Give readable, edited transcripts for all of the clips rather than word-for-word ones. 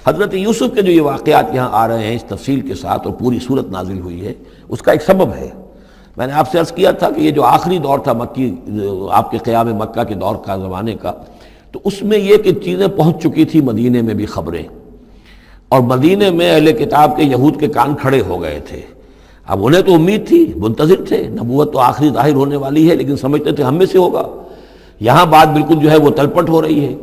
حضرت یوسف کے جو یہ واقعات یہاں آ رہے ہیں اس تفصیل کے ساتھ اور پوری صورت نازل ہوئی ہے، اس کا ایک سبب ہے۔ میں نے آپ سے عرض کیا تھا کہ یہ جو آخری دور تھا مکی، آپ کے قیام مکہ کے دور کا، زمانے کا، تو اس میں یہ کہ چیزیں پہنچ چکی تھی مدینے میں بھی خبریں، اور مدینے میں اہل کتاب کے یہود کے کان کھڑے ہو گئے تھے۔ اب انہیں تو امید تھی، منتظر تھے، نبوت تو آخری ظاہر ہونے والی ہے، لیکن سمجھتے تھے ہم میں سے ہوگا۔ یہاں بات بالکل جو ہے وہ تلپٹ ہو رہی ہے،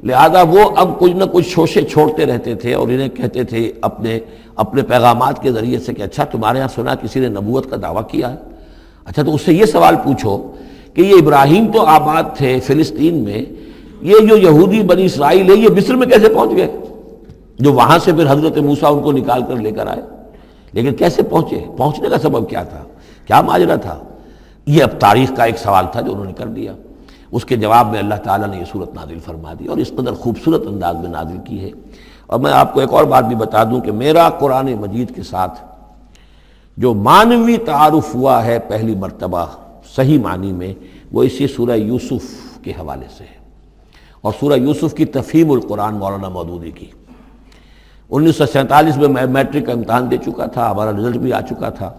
لہذا وہ اب کچھ نہ کچھ شوشے چھوڑتے رہتے تھے اور انہیں کہتے تھے اپنے پیغامات کے ذریعے سے کہ اچھا تمہارے یہاں سنا کسی نے نبوت کا دعویٰ کیا ہے، اچھا تو اس سے یہ سوال پوچھو کہ یہ ابراہیم تو آباد تھے فلسطین میں، یہ جو یہودی بنی اسرائیل ہے یہ مصر میں کیسے پہنچ گئے، جو وہاں سے پھر حضرت موسیٰ ان کو نکال کر لے کر آئے، لیکن کیسے پہنچے، پہنچنے کا سبب کیا تھا، کیا ماجرا تھا؟ یہ اب تاریخ کا ایک سوال تھا جو انہوں نے کر دیا۔ اس کے جواب میں اللہ تعالیٰ نے یہ صورت نازل فرما دی اور اس قدر خوبصورت انداز میں نازل کی ہے۔ اور میں آپ کو ایک اور بات بھی بتا دوں کہ میرا قرآن مجید کے ساتھ جو معنوی تعارف ہوا ہے پہلی مرتبہ صحیح معنی میں، وہ اسی سورہ یوسف کے حوالے سے ہے، اور سورہ یوسف کی تفہیم القرآن مولانا مودودی کی۔ 1947 میں میں میٹرک کا امتحان دے چکا تھا، ہمارا رزلٹ بھی آ چکا تھا،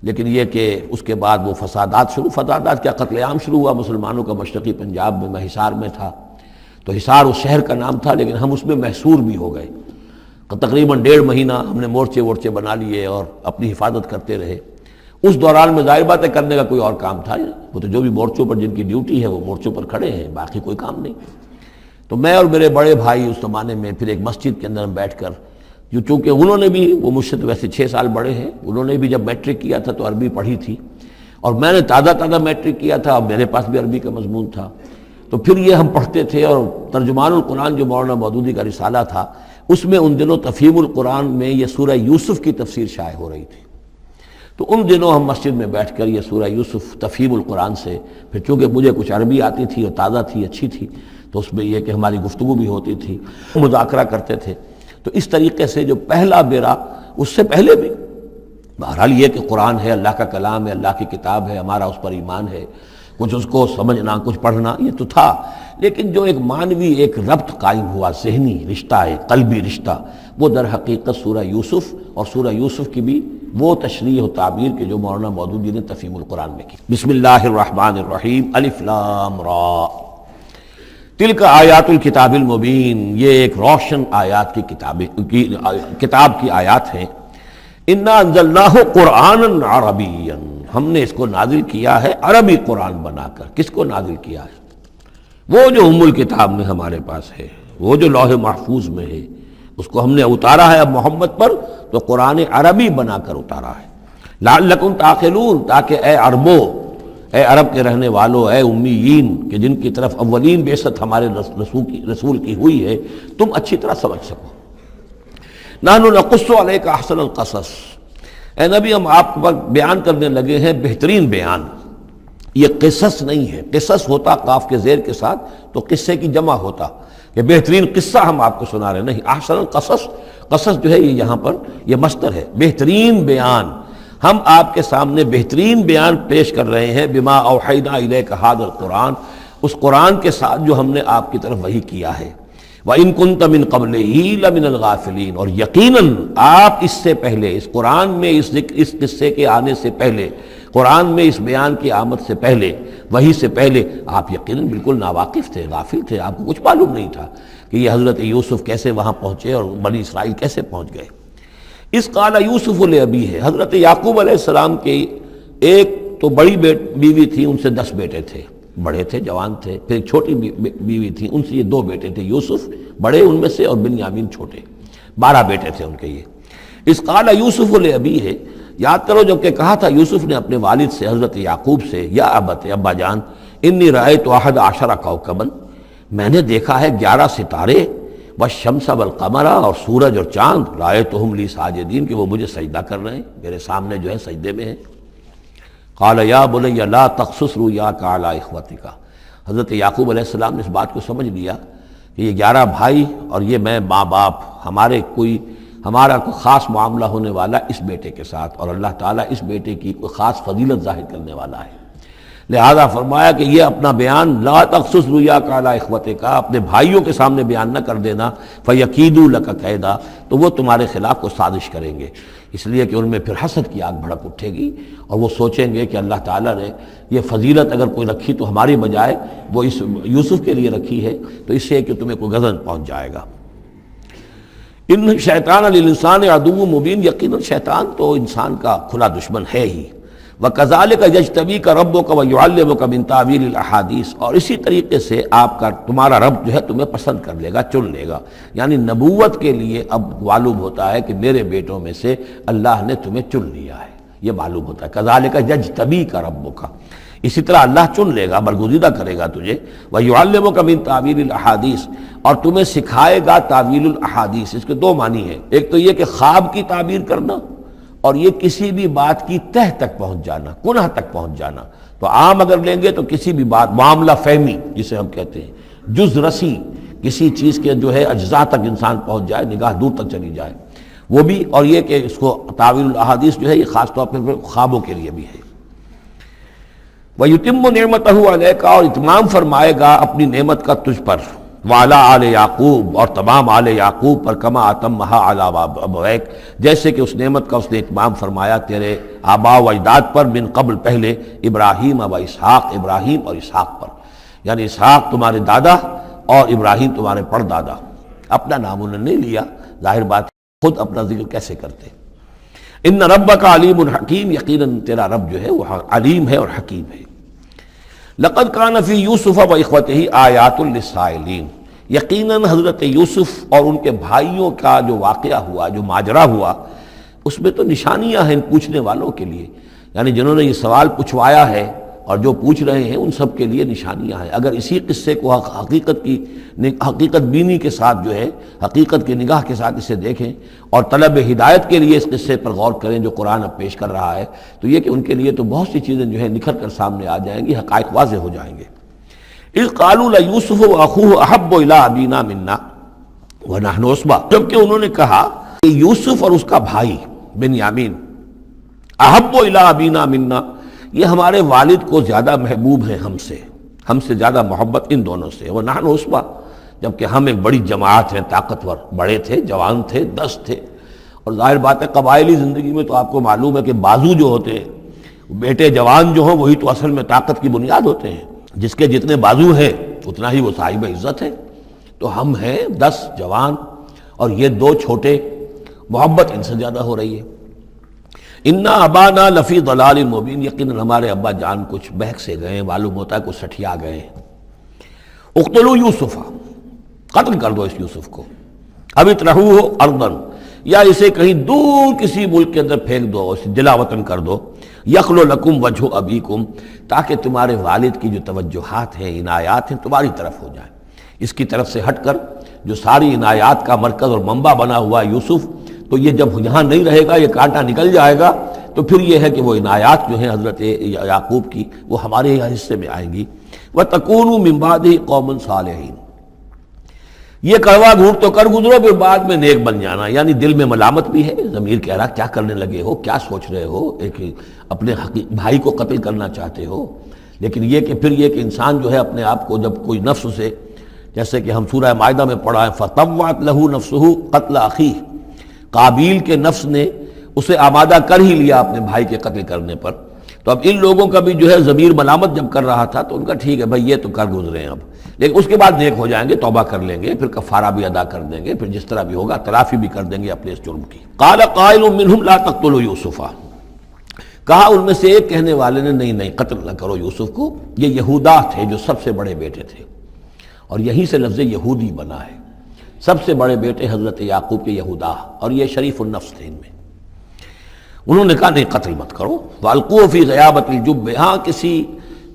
لیکن یہ کہ اس کے بعد وہ فسادات کیا قتل عام شروع ہوا مسلمانوں کا مشرقی پنجاب میں۔ میں حصار میں تھا، تو حصار اس شہر کا نام تھا، لیکن ہم اس میں محصور بھی ہو گئے۔ تقریباً 1.5 مہینہ ہم نے مورچے بنا لیے اور اپنی حفاظت کرتے رہے۔ اس دوران میں ظاہر بات ہے کرنے کا کوئی اور کام تھا، وہ تو جو بھی مورچوں پر جن کی ڈیوٹی ہے وہ مورچوں پر کھڑے ہیں، باقی کوئی کام نہیں۔ تو میں اور میرے بڑے بھائی اس زمانے میں پھر ایک مسجد کے اندر ہم بیٹھ کر، چونکہ انہوں نے بھی، وہ مجھ سے تو ویسے 6 سال بڑے ہیں، انہوں نے بھی جب میٹرک کیا تھا تو عربی پڑھی تھی، اور میں نے تازہ میٹرک کیا تھا اور میرے پاس بھی عربی کا مضمون تھا، تو پھر یہ ہم پڑھتے تھے۔ اور ترجمان القرآن جو مولانا مودودی کا رسالہ تھا، اس میں ان دنوں تفہیم القرآن میں یہ سورہ یوسف کی تفسیر شائع ہو رہی تھی، تو ان دنوں ہم مسجد میں بیٹھ کر یہ سورہ یوسف تفہیم القرآن سے، پھر چونکہ مجھے کچھ عربی آتی تھی اور تازہ تھی، اچھی تھی، تو اس میں یہ کہ ہماری گفتگو بھی ہوتی تھی، مذاکرہ کرتے تھے۔ تو اس طریقے سے جو پہلا بیرا، اس سے پہلے بھی بہرحال یہ کہ قرآن ہے، اللہ کا کلام ہے، اللہ کی کتاب ہے، ہمارا اس پر ایمان ہے، کچھ اس کو سمجھنا، کچھ پڑھنا، یہ تو تھا، لیکن جو ایک معنوی ایک ربط قائم ہوا، ذہنی رشتہ ہے، قلبی رشتہ، وہ در حقیقت سورہ یوسف اور سورہ یوسف کی بھی وہ تشریح و تعبیر کے جو مولانا مودودی نے تفہیم القرآن میں کی۔ بسم اللہ الرحمن الرحیم، الف لام را، تلک آیات الکتاب المبین، یہ ایک روشن آیات کی کتاب کی آیات ہیں۔ انا انزلناہ قرآنا عربیا، ہم نے اس کو نازل کیا ہے عربی قرآن بنا کر۔ کس کو نازل کیا ہے؟ وہ جو ام الکتاب میں ہمارے پاس ہے، وہ جو لوح محفوظ میں ہے، اس کو ہم نے اتارا ہے اب محمد پر، تو قرآن عربی بنا کر اتارا ہے۔ لعلکم تعقلون، تاکہ اے عربو، اے عرب کے رہنے والوں، اے امیین کہ جن کی طرف اولین بعثت ہمارے رسول کی ہوئی ہے، تم اچھی طرح سمجھ سکو۔ نحن نقص علیک احسن القصص، اے نبی ہم آپ پر بیان کرنے لگے ہیں بہترین بیان۔ یہ قصص نہیں ہے، قصص ہوتا قاف کے زیر کے ساتھ تو قصے کی جمع ہوتا، کہ بہترین قصہ ہم آپ کو سنا رہے ہیں، نہیں، احسن القصص، قصص جو ہے یہ یہاں پر یہ مصدر ہے، بہترین بیان، ہم آپ کے سامنے بہترین بیان پیش کر رہے ہیں، بما اوحینا الیک ھذا القرآن، اس قرآن کے ساتھ جو ہم نے آپ کی طرف وحی کیا ہے۔ وَإِن كُنتَ مِن قَبْلِهِ لَمِنَ الْغَافِلِينَ، اور یقیناً آپ اس سے پہلے، اس قرآن میں اس قصے کے آنے سے پہلے، قرآن میں اس بیان کی آمد سے پہلے، وحی سے پہلے آپ یقیناً بالکل ناواقف تھے، غافل تھے، آپ کو کچھ معلوم نہیں تھا کہ یہ حضرت یوسف کیسے وہاں پہنچے اور بنی اسرائیل کیسے پہنچ گئے۔ اس قال یوسف لابیہ ہے، حضرت یعقوب علیہ السلام کی ایک تو بڑی بیوی تھی، ان سے 10 بیٹے تھے، بڑے تھے، جوان تھے، پھر ایک چھوٹی بیوی تھی، ان سے یہ 2 بیٹے تھے، یوسف بڑے ان میں سے اور بنیامین چھوٹے، 12 بیٹے تھے ان کے یہ۔ اس قال یوسف لابیہ ہے، یاد کرو جب کہ کہا تھا یوسف نے اپنے والد سے، حضرت یعقوب سے، یا ابت، ابا جان، انی رأیت 11 کوكبا، میں نے دیکھا ہے 11 ستارے، والشمس والقمر، اور سورج اور چاند، رأیتہم لی ساجدین، کہ وہ مجھے سجدہ کر رہے ہیں، میرے سامنے جو ہے سجدے میں ہیں۔ قال یا بنی لا تقصص رؤیاک علی اخوتک، حضرت یعقوب علیہ السلام نے اس بات کو سمجھ لیا کہ یہ 11 بھائی اور یہ میں ماں باپ، ہمارا کوئی خاص معاملہ ہونے والا اس بیٹے کے ساتھ، اور اللہ تعالیٰ اس بیٹے کی کوئی خاص فضیلت ظاہر کرنے والا ہے۔ لہذا فرمایا کہ یہ اپنا بیان لا تخصص رؤیا کا علی اخوتک کا، اپنے بھائیوں کے سامنے بیان نہ کر دینا، فیکیدوا لک کیدا، تو وہ تمہارے خلاف کو سازش کریں گے، اس لیے کہ ان میں پھر حسد کی آگ بھڑک اٹھے گی اور وہ سوچیں گے کہ اللہ تعالیٰ نے یہ فضیلت اگر کوئی رکھی تو ہماری بجائے وہ اس یوسف کے لیے رکھی ہے، تو اس سے کہ تمہیں کوئی غضب پہنچ جائے گا۔ ان شیطان للانسان عدو مبین، یقیناً شیطان تو انسان کا کھلا دشمن ہے ہی۔ وَكَذَلِكَ يَجْتَبِيكَ رَبُّكَ وَيُعَلِّمُكَ مِن تَأْوِيلِ الْأَحَادِيثِ، اور اسی طریقے سے تمہارا رب جو ہے تمہیں پسند کر لے گا، چن لے گا، یعنی نبوت کے لیے اب معلوم ہوتا ہے کہ میرے بیٹوں میں سے اللہ نے تمہیں چن لیا ہے، یہ معلوم ہوتا ہے۔ كَذَلِكَ يَجْتَبِيكَ رَبُّكَ، اسی طرح اللہ چن لے گا، برگزیدہ کرے گا تجھے۔ وَيُعَلِّمُكَ مِن تَأْوِيلِ الْأَحَادِيثِ، اور تمہیں سکھائے گا تعویل الاحادیث۔ اس کے دو معنی ہیں، ایک تو یہ کہ خواب کی تعبیر کرنا، اور یہ کسی بھی بات کی تہ تک پہنچ جانا، کنہ تک پہنچ جانا۔ تو عام اگر لیں گے تو کسی بھی بات، معاملہ فہمی جسے ہم کہتے ہیں، جز رسی، کسی چیز کے جو ہے اجزاء تک انسان پہنچ جائے، نگاہ دور تک چلی جائے، وہ بھی۔ اور یہ کہ اس کو تعویل الاحادیث جو ہے یہ خاص طور پر خوابوں کے لیے بھی ہے۔ وَيُتِمُّ نِعْمَتَهُ عَلَيْكَ، اور اتمام فرمائے گا اپنی نعمت کا تجھ پر، وعلی آل یعقوب، اور تمام آل یعقوب پر، کما اتمھا علی ابویک، جیسے کہ اس نعمت کا اس نے اتمام فرمایا تیرے آباء و اجداد پر، من قبل پہلے، ابراہیم و اسحاق، ابراہیم اور اسحاق پر، یعنی اسحاق تمہارے دادا اور ابراہیم تمہارے پردادا۔ اپنا نام انہوں نے نہیں لیا، ظاہر بات خود اپنا ذکر کیسے کرتے۔ ان ربک علیم حکیم، یقیناً تیرا رب جو ہے وہ علیم ہے اور حکیم ہے۔ لقد کان فی یوسف و اخوتہ آیات للسائلین، یقیناً حضرت یوسف اور ان کے بھائیوں کا جو واقعہ ہوا، جو ماجرا ہوا، اس میں تو نشانیاں ہیں پوچھنے والوں کے لیے، یعنی جنہوں نے یہ سوال پوچھوایا ہے اور جو پوچھ رہے ہیں ان سب کے لیے نشانیاں ہیں۔ اگر اسی قصے کو حقیقت بینی کے ساتھ جو ہے، حقیقت کی نگاہ کے ساتھ اسے دیکھیں اور طلب ہدایت کے لیے اس قصے پر غور کریں جو قرآن اب پیش کر رہا ہے، تو یہ کہ ان کے لیے تو بہت سی چیزیں جو ہے نکھر کر سامنے آ جائیں گی، حقائق واضح ہو جائیں گے۔ اذ قالوا لیوسف واخوہ احب الی ابینا منا ونحن عصبہ، جبکہ انہوں نے کہا کہ یوسف اور اس کا بھائی بنیامین احب الی ابینا منا، یہ ہمارے والد کو زیادہ محبوب ہیں ہم سے زیادہ محبت ان دونوں سے، ونحن عصبہ، جبکہ ہم ایک بڑی جماعت ہیں، طاقتور، بڑے تھے، جوان تھے، 10 تھے۔ اور ظاہر بات ہے قبائلی زندگی میں تو آپ کو معلوم ہے کہ بازو جو ہوتے ہیں، بیٹے جوان جو ہوں وہی تو اصل میں طاقت کی بنیاد ہوتے ہیں، جس کے جتنے بازو ہیں اتنا ہی وہ صاحب عزت ہے۔ تو ہم ہیں 10 جوان اور یہ 2 چھوٹے، محبت ان سے زیادہ ہو رہی ہے۔ انا ابانا لفی ضلال مبین، یقیناً ہمارے ابا جان کچھ بہک سے گئے ہیں، معلوم ہوتا ہے کچھ سٹھیا گئے ہیں۔ اقتلوا یوسف، قتل کر دو اس یوسف کو، اب اطرحوہ ارضا، یا اسے کہیں دور کسی ملک کے اندر پھینک دو، اسے دلا وطن کر دو، یخلو لکم وجہ ابیکم، تاکہ تمہارے والد کی جو توجہات ہیں، عنایات ہیں، تمہاری طرف ہو جائیں۔ اس کی طرف سے ہٹ کر جو ساری عنایات کا مرکز اور منبع بنا ہوا ہے یوسف، تو یہ جب یہاں نہیں رہے گا، یہ کانٹا نکل جائے گا، تو پھر یہ ہے کہ وہ عنایات جو ہیں حضرت یعقوب کی وہ ہمارے حصے میں آئیں گی۔ وَتَكُونُوا مِن بَعْدِهِ قَوْمًا صَالِحِينَ، یہ کڑوا گھونٹ تو کر گزرو پھر بعد میں نیک بن جانا، یعنی دل میں ملامت بھی ہے، ضمیر کہہ رہا کیا کرنے لگے ہو، کیا سوچ رہے ہو، ایک اپنے بھائی کو قتل کرنا چاہتے ہو۔ لیکن یہ کہ پھر یہ کہ انسان جو ہے اپنے آپ کو جب کوئی نفس سے، جیسے کہ ہم سورہ مائدہ میں پڑھا ہے فَطَوَّعَتْ لَهُ نَفْسُهُ قَتْلَ أَخِيهِ، قابیل کے نفس نے اسے آمادہ کر ہی لیا اپنے بھائی کے قتل کرنے پر۔ تو اب ان لوگوں کا بھی جو ہے ضمیر ملامت جب کر رہا تھا تو ان کا ٹھیک ہے بھائی یہ تو کر گزرے ہیں اب، لیکن اس کے بعد نیک ہو جائیں گے، توبہ کر لیں گے، پھر کفارہ بھی ادا کر دیں گے، پھر جس طرح بھی ہوگا تلافی بھی کر دیں گے اپنے اس جرم کی۔ قال قائل منہم لا تقتلوا یوسف، کہا ان میں سے ایک کہنے والے نے نہیں قتل نہ کرو یوسف کو، یہ یہودا تھے جو سب سے بڑے بیٹے تھے، اور یہیں سے لفظ یہودی بنا ہے، سب سے بڑے بیٹے حضرت یعقوب کے یہودا، اور یہ شریف النفس تھے ان میں۔ انہوں نے کہا نہیں قتل مت کرو۔ وَأَلْقُوهُ فِي غَيَابَةِ الْجُبِّ، ہاں کسی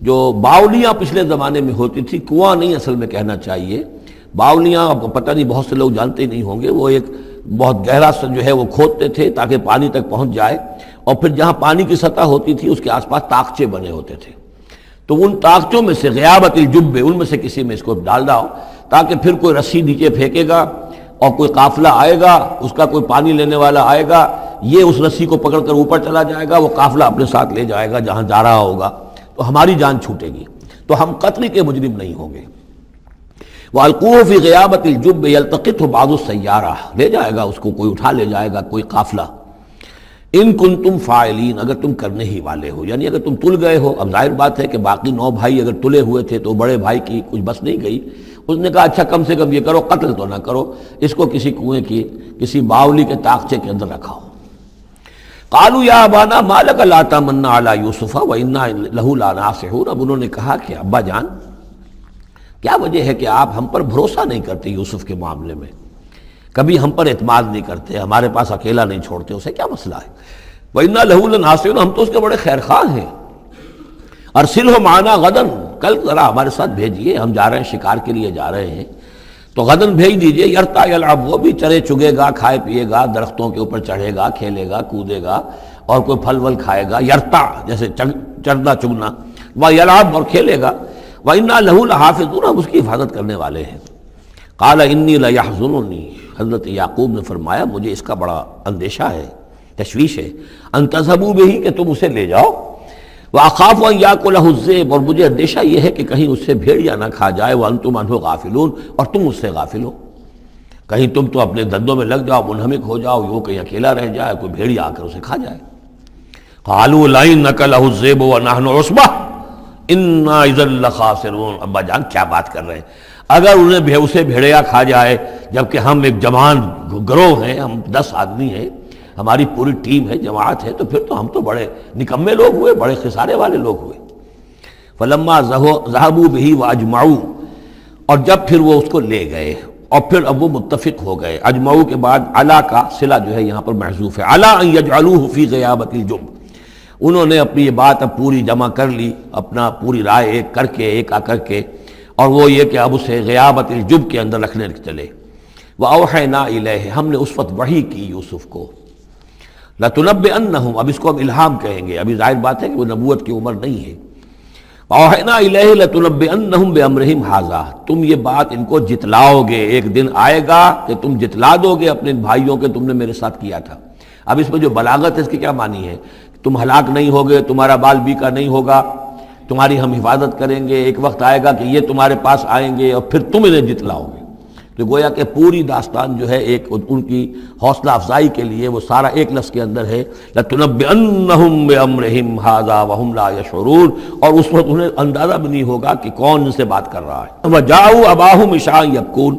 جو باولیاں پچھلے زمانے میں ہوتی تھی، کنواں نہیں اصل میں کہنا چاہیے، باولیاں آپ کو پتہ نہیں، بہت سے لوگ جانتے نہیں ہوں گے، وہ ایک بہت گہرا سا جو ہے وہ کھودتے تھے تاکہ پانی تک پہنچ جائے، اور پھر جہاں پانی کی سطح ہوتی تھی اس کے آس پاس طاقچے بنے ہوتے تھے، تو ان طاقچوں میں سے غیابت الجب، ان میں سے کسی میں اس کو ڈال دو تاکہ پھر کوئی رسی نیچے پھینکے گا اور کوئی قافلہ آئے گا، اس کا کوئی پانی لینے والا آئے گا، یہ اس رسی کو پکڑ کر اوپر چلا جائے گا، وہ قافلہ اپنے ساتھ لے جائے گا جہاں جا رہا ہوگا۔ تو ہماری جان چھوٹے گی، تو ہم قتل کے مجرم نہیں ہوں گے۔ وَأَلْقُوهُ فِي غِيَابَةِ الْجُبِّ يَلْتَقِطْهُ بَعْضُ السَّيَّارَةِ، لے جائے گا اس کو، کوئی اٹھا لے جائے گا، کوئی قافلہ۔ ان کنتم فاعلین، اگر تم کرنے ہی والے ہو، یعنی اگر تم تل گئے ہو۔ اب ظاہر بات ہے کہ باقی 9 بھائی اگر تلے ہوئے تھے تو بڑے بھائی کی کچھ بس نہیں گئی، اس نے کہا اچھا کم سے کم یہ کرو، قتل تو نہ کرو، اس کو کسی کنویں کی کسی باولی کے طاقچے کے اندر رکھاؤ۔ قالوا یا ابانا ما لک لا تمنا علی یوسف وانا لہ لناصحون، اب انہوں نے کہا کہ ابا جان کیا وجہ ہے کہ آپ ہم پر بھروسہ نہیں کرتے یوسف کے معاملے میں، کبھی ہم پر اعتماد نہیں کرتے، ہمارے پاس اکیلا نہیں چھوڑتے، اسے کیا مسئلہ ہے؟ وَإِنَّا لَهُ لَنَاصِحُونَ، ہم تو اس کے بڑے خیر خواہ ہیں۔ أَرْسِلْهُ مَعَنَا غَدًا، کل ذرا ہمارے ساتھ بھیجیے، ہم جا رہے ہیں، شکار کے لیے جا رہے ہیں، تو غدن بھیج دیجئے۔ یرتا یلعب، وہ بھی چرے چگے گا، کھائے پیے گا، درختوں کے اوپر چڑھے گا، کھیلے گا، کودے گا، اور کوئی پھل ول کھائے گا، یرتا جیسے چرنا چگنا، وَيَلْعَبْ، اور کھیلے گا، وَإِنَّا لَهُ لَحَافِظُونَ، ہم اس کی حفاظت کرنے والے ہیں۔ قَالَ إِنِّي لَيَحْزُنُنِي، حضرت یعقوب نے فرمایا مجھے اس کا بڑا اندیشہ ہے، تشویش ہے، ان تذهبوا به، کہ تم اسے لے جاؤ، وَأَخَافُ أَن يَأْكُلَهُ الذِّئْبُ، اور مجھے اندیشہ یہ ہے کہ کہیں اس سے بھیڑیا نہ کھا جائے، وَأَنتُمْ عَنْهُ غَافِلُونَ، اور تم اس سے غافل ہو، کہیں تم تو اپنے دندوں میں لگ جاؤ، منہمک ہو جاؤ، وہ کہیں اکیلا رہ جائے، کوئی بھیڑیا آ کر اسے کھا جائے۔ قَالُوا لَئِن أَكَلَهُ الذِّئْبُ وَنَحْنُ عُصْبَةٌ إِنَّا إِذًا لَخَاسِرُونَ، ابا جان کیا بات کر رہے ہیں، اگر انہیں اسے بھیڑیا کھا جائے جبکہ ہم ایک جوان گروہ ہیں، ہم 10 آدمی ہیں، ہماری پوری ٹیم ہے، جماعت ہے، تو پھر تو ہم تو بڑے نکمے لوگ ہوئے، بڑے خسارے والے لوگ ہوئے۔ فلما ذهبوا به واجمعوا، اور جب پھر وہ اس کو لے گئے اور پھر اب وہ متفق ہو گئے۔ اجمعوا کے بعد علا کا صلہ جو ہے یہاں پر محذوف ہے، علا ان یجعلوه فی غیابۃ الجب، انہوں نے اپنی یہ بات اب پوری جمع کر لی، اپنا پوری رائے ایک کر کے، ایک آ کر کے، اور وہ یہ کہ اب اسے غیابۃ الجب کے اندر رکھنے چلے۔ وَأَوْحَيْنَا إِلَيْهِ، ہم نے اس وقت وحی کی یوسف کو، لَتُنَبِّئَنَّهُمْ، اب اس کو ہم الہام کہیں گے، ابھی ظاہر بات ہے کہ وہ نبوت کی عمر نہیں ہے۔ وَأَوْحَيْنَا إِلَيْهِ لَتُنَبِّئَنَّهُمْ بِأَمْرِهِمْ هَٰذَا، تم یہ بات ان کو جتلاؤ گے، ایک دن آئے گا کہ تم جتلا دو گے اپنے بھائیوں کے تم نے میرے ساتھ کیا تھا۔ اب اس میں جو بلاغت ہے اس کی کیا معنی ہے؟ تم ہلاک نہیں ہوگے، تمہارا بال بیکا نہیں ہوگا، تمہاری ہم حفاظت کریں گے، ایک وقت آئے گا کہ یہ تمہارے پاس آئیں گے اور پھر تم انہیں جتلاؤ گے۔ تو گویا کہ پوری داستان جو ہے ایک ان کی حوصلہ افزائی کے لیے وہ سارا ایک لفظ کے اندر ہے، لَتُنَبِّئَنَّهُمْ بِأَمْرِهِمْ هَٰذَا وَهُمْ لَا يَشْعُرُونَ، اور اس وقت انہیں اندازہ بھی نہیں ہوگا کہ کون ان سے بات کر رہا ہے۔ وَجَاءُوا أَبَاهُمْ عِشَاءً يَبْكُونَ،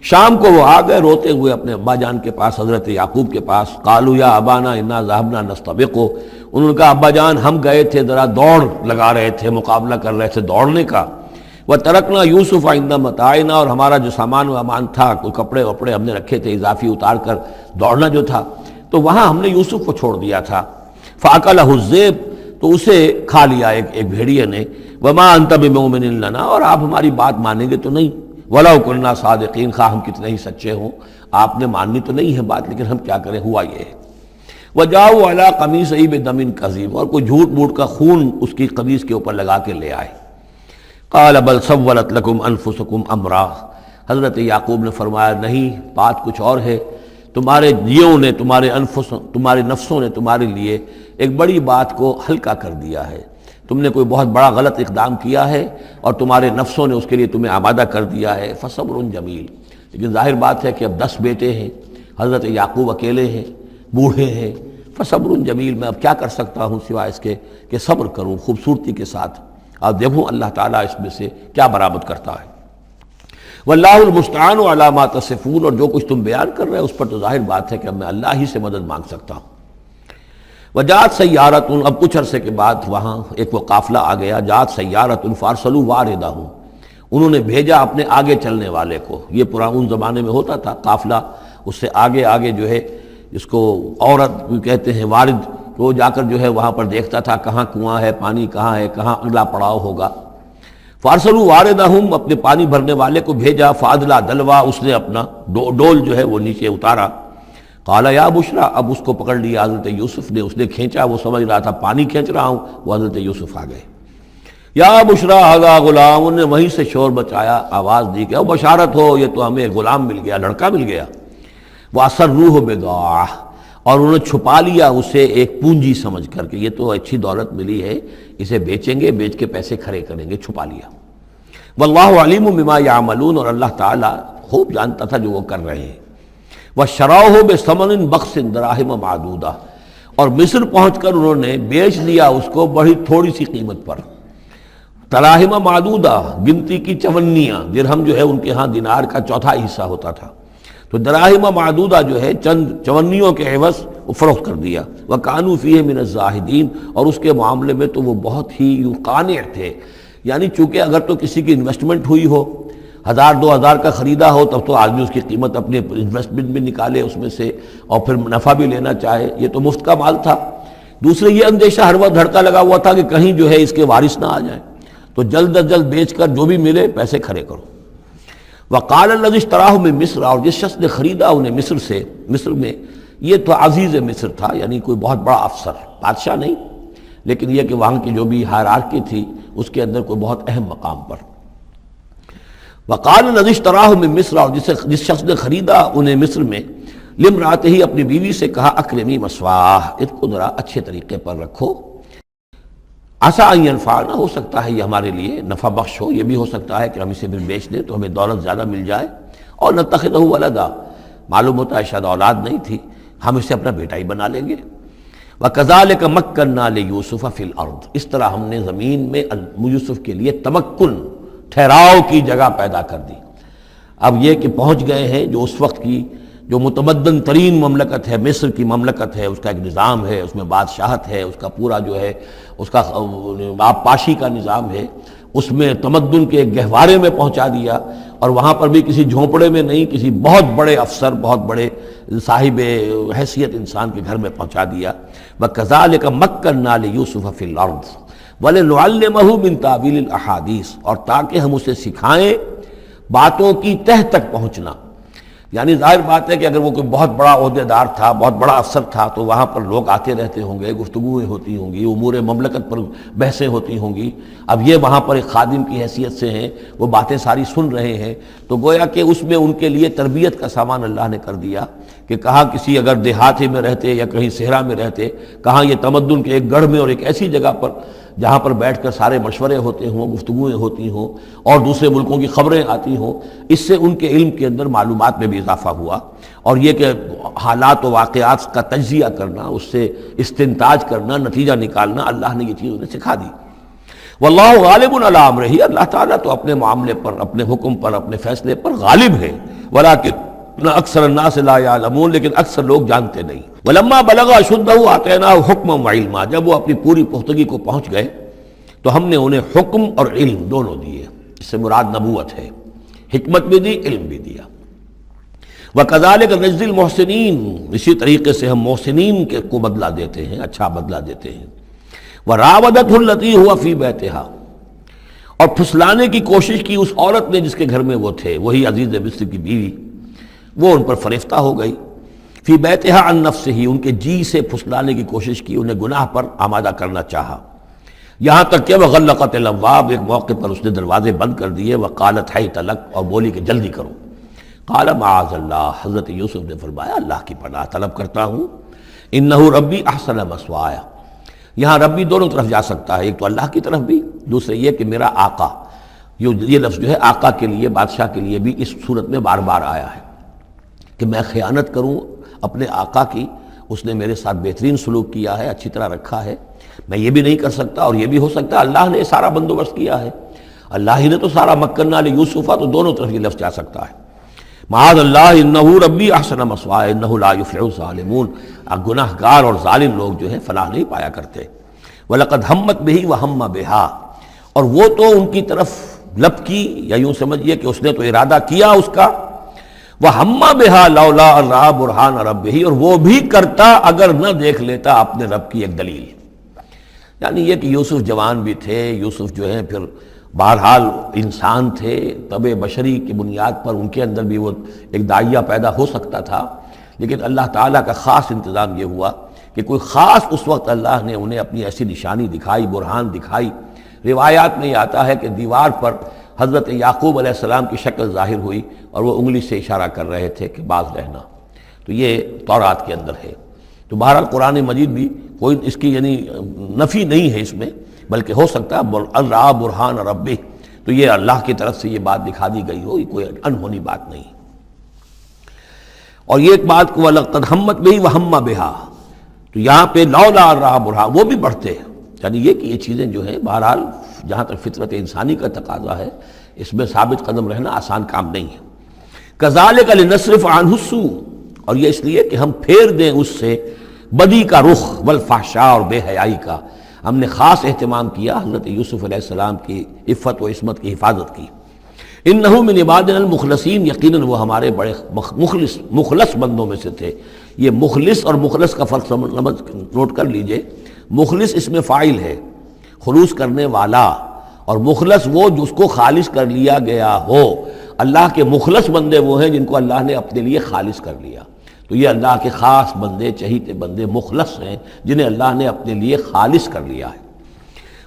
شام کو وہ آ گئے روتے ہوئے اپنے ابا جان کے پاس، حضرت یعقوب کے پاس۔ قالوا یا ابانا انا ذهبنا نستبق، انہوں نے کہا ابا جان ہم گئے تھے ذرا دوڑ لگا رہے تھے، مقابلہ کر رہے تھے دوڑنے کا۔ وَتَرَكْنَا يُوسُفَ عِندَ مَتَاعِنَا، اور ہمارا جو سامان و امان تھا، کوئی کپڑے وپڑے ہم نے رکھے تھے اضافی اتار کر دوڑنا جو تھا، تو وہاں ہم نے یوسف کو چھوڑ دیا تھا۔ فَأَكَلَهُ الذِّئْبُ، تو اسے کھا لیا ایک بھیڑیے نے۔ وَمَا أَنْتَ بِمُؤْمِنٍ لَنَا، اور آپ ہماری بات مانیں گے تو نہیں۔ وَلَوْ كُنَّا صَادِقِينَ، خواہ ہم کتنے ہی سچے ہوں، آپ نے ماننی تو نہیں ہے بات، لیکن ہم کیا کریں، ہوا یہ ہے۔ وَجَاءُوا عَلَىٰ قَمِيصِهِ بِدَمٍ كَذِيبٍ، اور کوئی جھوٹ موٹ کا خون اس کی قمیص کے اوپر لگا کے لے آئے۔ قَالَ بَلْ سَوَّلَتْ لَكُمْ أَنفُسُكُمْ أَمْرًا، حضرت یعقوب نے فرمایا نہیں، بات کچھ اور ہے، تمہارے جیوں نے، تمہارے نفسوں نے تمہارے لیے ایک بڑی بات کو ہلکا کر دیا ہے، تم نے کوئی بہت بڑا غلط اقدام کیا ہے اور تمہارے نفسوں نے اس کے لیے تمہیں آمادہ کر دیا ہے۔ فَصَبْرٌ جَمِيلٌ، لیکن ظاہر بات ہے کہ اب 10 بیٹے ہیں، حضرت یعقوب اکیلے ہیں، بوڑھے ہیں۔ فَصَبْرٌ جَمِيلٌ، میں اب کیا کر سکتا ہوں سوائے اس کے کہ صبر کروں خوبصورتی کے ساتھ، اور دیکھوں اللہ تعالیٰ اس میں سے کیا برآمد کرتا ہے۔ وَاللَّهُ الْمُسْتَعَانُ عَلَىٰ مَا تَصِفُونَ، اور جو کچھ تم بیان کر رہے ہو اس پر تو ظاہر بات ہے کہ اب میں اللہ ہی سے مدد مانگ سکتا ہوں۔ وَجَاءَتْ سَيَّارَةٌ، اب کچھ عرصے کے بعد وہاں ایک وہ قافلہ آ گیا، جاءت سیارۃ فارسلوا واردہم، انہوں نے بھیجا اپنے آگے چلنے والے کو۔ یہ پرانے زمانے میں ہوتا تھا قافلہ، اس سے آگے آگے جو ہے اس کو عورت کہتے ہیں وارد، وہ جا کر جو ہے وہاں پر دیکھتا تھا کہاں کنواں ہے، پانی کہاں ہے، کہاں اگلا پڑاؤ ہوگا۔ فارسلوا واردہم، اپنے پانی بھرنے والے کو بھیجا۔ فادلا دلوا، اس نے اپنا ڈول جو ہے وہ نیچے اتارا۔ قال یا بشرا، اب اس کو پکڑ لیا حضرت یوسف نے، اس نے کھینچا، وہ سمجھ رہا تھا پانی کھینچ رہا ہوں، وہ حضرت یوسف آ گئے۔ یا بشرا ھذا غلام، انہوں نے وہیں سے شور بچایا، آواز دی کہ او بشارت ہو، یہ تو ہمیں غلام مل گیا، لڑکا مل گیا۔ واسروہ بضاعہ، اور انہوں نے چھپا لیا اسے ایک پونجی سمجھ کر کہ یہ تو اچھی دولت ملی ہے، اسے بیچیں گے، بیچ کے پیسے کھڑے کریں گے، چھپا لیا۔ واللہ علیم بما یعملون، اور اللہ تعالیٰ خوب جانتا تھا جو وہ کر رہے ہیں۔ وَشَرَوْهُ بِثَمَنٍ بَخْسٍ دَرَاهِمَ مَعْدُودَةٍ، اور مصر پہنچ کر انہوں نے بیچ دیا اس کو بڑی تھوڑی سی قیمت پر، دراہم معدودہ، گنتی کی چونیاں، درہم جو ہے ان کے ہاں دینار کا چوتھا حصہ ہوتا تھا، تو دراہم معدودہ جو ہے چند چونیوں کے عوض وہ فروخت کر دیا۔ وَكَانُوا فِيهِ مِنَ الزَّاهِدِينَ، اور اس کے معاملے میں تو وہ بہت ہی قانع تھے، یعنی چونکہ اگر تو کسی کی انویسٹمنٹ ہوئی ہو، 1000-2000 کا خریدا ہو، تب تو آدمی اس کی قیمت اپنے انویسٹمنٹ بھی نکالے اس میں سے اور پھر نفع بھی لینا چاہے، یہ تو مفت کا مال تھا۔ دوسرے یہ اندیشہ ہر وقت دھڑکا لگا ہوا تھا کہ کہیں جو ہے اس کے وارث نہ آ جائیں، تو جلد از جلد بیچ کر جو بھی ملے پیسے کھڑے کرو۔ وقال الذی اشتراہ من مصر، اور جس شخص نے خریدا انہیں مصر سے، مصر میں یہ تو عزیز مصر تھا، یعنی کوئی بہت بڑا افسر، بادشاہ نہیں، لیکن یہ کہ وہاں کی جو بھی ہائرارکی تھی اس کے اندر کوئی بہت اہم مقام پر۔ وقال الذی اشتراہ من مصر، اور جس شخص نے خریدا انہیں مصر میں، لامرأتہ، اپنی بیوی سے کہا اکرمی مثواہ، اس کو ذرا اچھے طریقے پر رکھو، عسیٰ ان ینفعنا، ہو سکتا ہے یہ ہمارے لیے نفع بخش ہو، یہ بھی ہو سکتا ہے کہ ہم اسے پھر بیچ دیں تو ہمیں دولت زیادہ مل جائے، اور نتخذہ ولدا، معلوم ہوتا ہے شاید اولاد نہیں تھی، ہم اسے اپنا بیٹا ہی بنا لیں گے۔ وَكَذَلِكَ مَكَّنَّا لِيُوسُفَ فِي الْأَرْضِ، اس طرح ہم نے زمین میں یوسف کے لیے تمکن، ٹھہراؤ کی جگہ پیدا کر دی۔ اب یہ کہ پہنچ گئے ہیں جو اس وقت کی جو متمدن ترین مملکت ہے، مصر کی مملکت ہے، اس کا ایک نظام ہے، اس میں بادشاہت ہے، اس کا پورا جو ہے اس کا آبپاشی کا نظام ہے، اس میں تمدن کے ایک گہوارے میں پہنچا دیا، اور وہاں پر بھی کسی جھونپڑے میں نہیں، کسی بہت بڑے افسر، بہت بڑے صاحب حیثیت انسان کے گھر میں پہنچا دیا۔ وَكَذَلِكَ مَكَّنَّا لِيُوسُفَ فِي الْأَرْضِ وَلِنُعَلِّمَهُ مِن تَأْوِيلِ الْأَحَادِيثِ، اور تاکہ ہم اسے سکھائیں باتوں کی تہ تک پہنچنا۔ یعنی ظاہر بات ہے کہ اگر وہ کوئی بہت بڑا عہدیدار تھا، بہت بڑا افسر تھا، تو وہاں پر لوگ آتے رہتے ہوں گے، گفتگویں ہوتی ہوں گی، امور مملکت پر بحثیں ہوتی ہوں گی۔ اب یہ وہاں پر ایک خادم کی حیثیت سے ہیں، وہ باتیں ساری سن رہے ہیں، تو گویا کہ اس میں ان کے لیے تربیت کا سامان اللہ نے کر دیا کہ کہاں کسی اگر دیہاتی میں رہتے یا کہیں صحرا میں رہتے، کہاں یہ تمدن کے ایک گڑھ میں اور ایک ایسی جگہ پر جہاں پر بیٹھ کر سارے مشورے ہوتے ہوں، گفتگویں ہوتی ہوں، اور دوسرے ملکوں کی خبریں آتی ہوں، اس سے ان کے علم کے اندر معلومات میں بھی اضافہ ہوا، اور یہ کہ حالات و واقعات کا تجزیہ کرنا، اس سے استنتاج کرنا، نتیجہ نکالنا، اللہ نے یہ چیز انہیں سکھا دی۔ واللہ غالب علی امرہ، اللہ تعالیٰ تو اپنے معاملے پر، اپنے حکم پر، اپنے فیصلے پر غالب ہے، ولکن اکثر الناس لا یعلمون، لیکن اکثر لوگ جانتے نہیں۔ ولما بلغ اشدہ آتیناہ حکما وعلما، جب وہ اپنی پوری پختگی کو پہنچ گئے تو ہم نے انہیں حکم اور علم دونوں دیے، اس سے مراد نبوت ہے، حکمت بھی دی، علم بھی دیا۔ وکذالک نجزی المحسنین، اسی طریقے سے ہم محسنین کو بدلہ دیتے ہیں، اچھا بدلہ دیتے ہیں۔ وراودتہ التی هو فی بیتہا، اور پھسلانے کی کوشش کی اس عورت نے جس کے گھر میں وہ تھے، وہی عزیز مصر کی بیوی، وہ ان پر فریفتہ ہو گئی۔ فی بیتہا عن نفسہ، ان کے جی سے پھسلانے کی کوشش کی، انہیں گناہ پر آمادہ کرنا چاہا، یہاں تک کہ وغلقت الابواب، ایک موقع پر اس نے دروازے بند کر دیے، وقالت حیت لک، اور بولی کہ جلدی کرو۔ قال معاذ اللہ، حضرت یوسف نے فرمایا اللہ کی پناہ طلب کرتا ہوں، انہ ربی احسن مثوایا، یہاں ربی دونوں طرف جا سکتا ہے، ایک تو اللہ کی طرف بھی، دوسرے یہ کہ میرا آقا، یہ لفظ جو ہے آقا کے لیے، بادشاہ کے لیے بھی اس صورت میں بار بار آیا ہے کہ میں خیانت کروں اپنے آقا کی، اس نے میرے ساتھ بہترین سلوک کیا ہے، اچھی طرح رکھا ہے، میں یہ بھی نہیں کر سکتا، اور یہ بھی ہو سکتا ہے اللہ نے سارا بندوبست کیا ہے، اللہ ہی نے تو سارا مکننا لیوسف، تو دونوں طرف یہ لفظ جا سکتا ہے۔ معاذ اللہ انہ ربی احسن مثوایا انہ لا یفلح الظالمون، گناہ گار اور ظالم لوگ جو ہیں فلاح نہیں پایا کرتے۔ وَلَقَدْ هَمَّتْ بِهِ وَهَمَّ بِهَا، اور وہ تو ان کی طرف لب کی، یا یوں سمجھیے کہ اس نے تو ارادہ کیا اس کا، وَهَمَّ بِهَا لَوْلَا أَن رَأَىٰ بُرْهَانَ رَبِّهِ، اور وہ بھی کرتا اگر نہ دیکھ لیتا اپنے رب کی ایک دلیل۔ یعنی یہ کہ یوسف جوان بھی تھے، یوسف جو ہیں پھر بہرحال انسان تھے، طبع بشری کی بنیاد پر ان کے اندر بھی وہ ایک داعیہ پیدا ہو سکتا تھا، لیکن اللہ تعالیٰ کا خاص انتظام یہ ہوا کہ کوئی خاص اس وقت اللہ نے انہیں اپنی ایسی نشانی دکھائی، برہان دکھائی۔ روایات میں یہ آتا ہے کہ دیوار پر حضرت یعقوب علیہ السلام کی شکل ظاہر ہوئی اور وہ انگلی سے اشارہ کر رہے تھے کہ باز رہنا، تو یہ تورات کے اندر ہے۔ تو بہرحال قرآن مجید بھی کوئی اس کی یعنی نفی نہیں ہے اس میں، بلکہ ہو سکتا ہے الرا برہان ربہ، تو یہ اللہ کی طرف سے یہ بات دکھا دی گئی ہو، یہ کوئی انہونی بات نہیں۔ اور یہ ایک بات کو وَلَقَدْ ہَمَّتْ بِهِ وَهَمَّ بِهَا، تو یہاں پہ لولا الرا برہان، وہ بھی بڑھتے ہیں، یعنی یہ کہ یہ چیزیں جو ہیں بہرحال جہاں تک فطرت انسانی کا تقاضا ہے اس میں ثابت قدم رہنا آسان کام نہیں ہے۔ كَذَلِكَ لِنَصْرِفَ عَنْهُ السُّوءَ، اور یہ اس لیے کہ ہم پھیر دیں اس سے بدی کا رخ والفحشاء، اور بے حیائی کا۔ ہم نے خاص اہتمام کیا حضرت یوسف علیہ السلام کی عفت و عصمت کی حفاظت کی۔ انہ من عبادنا المخلصین، یقیناً وہ ہمارے بڑے مخلص بندوں میں سے تھے۔ یہ مخلص اور مخلص کا فرق نوٹ کر لیجئے۔ مخلص اس میں فاعل ہے، خلوص کرنے والا، اور مخلص وہ جس کو خالص کر لیا گیا ہو۔ اللہ کے مخلص بندے وہ ہیں جن کو اللہ نے اپنے لیے خالص کر لیا، تو یہ اللہ کے خاص بندے، چہیتے بندے مخلص ہیں جنہیں اللہ نے اپنے لیے خالص کر لیا ہے۔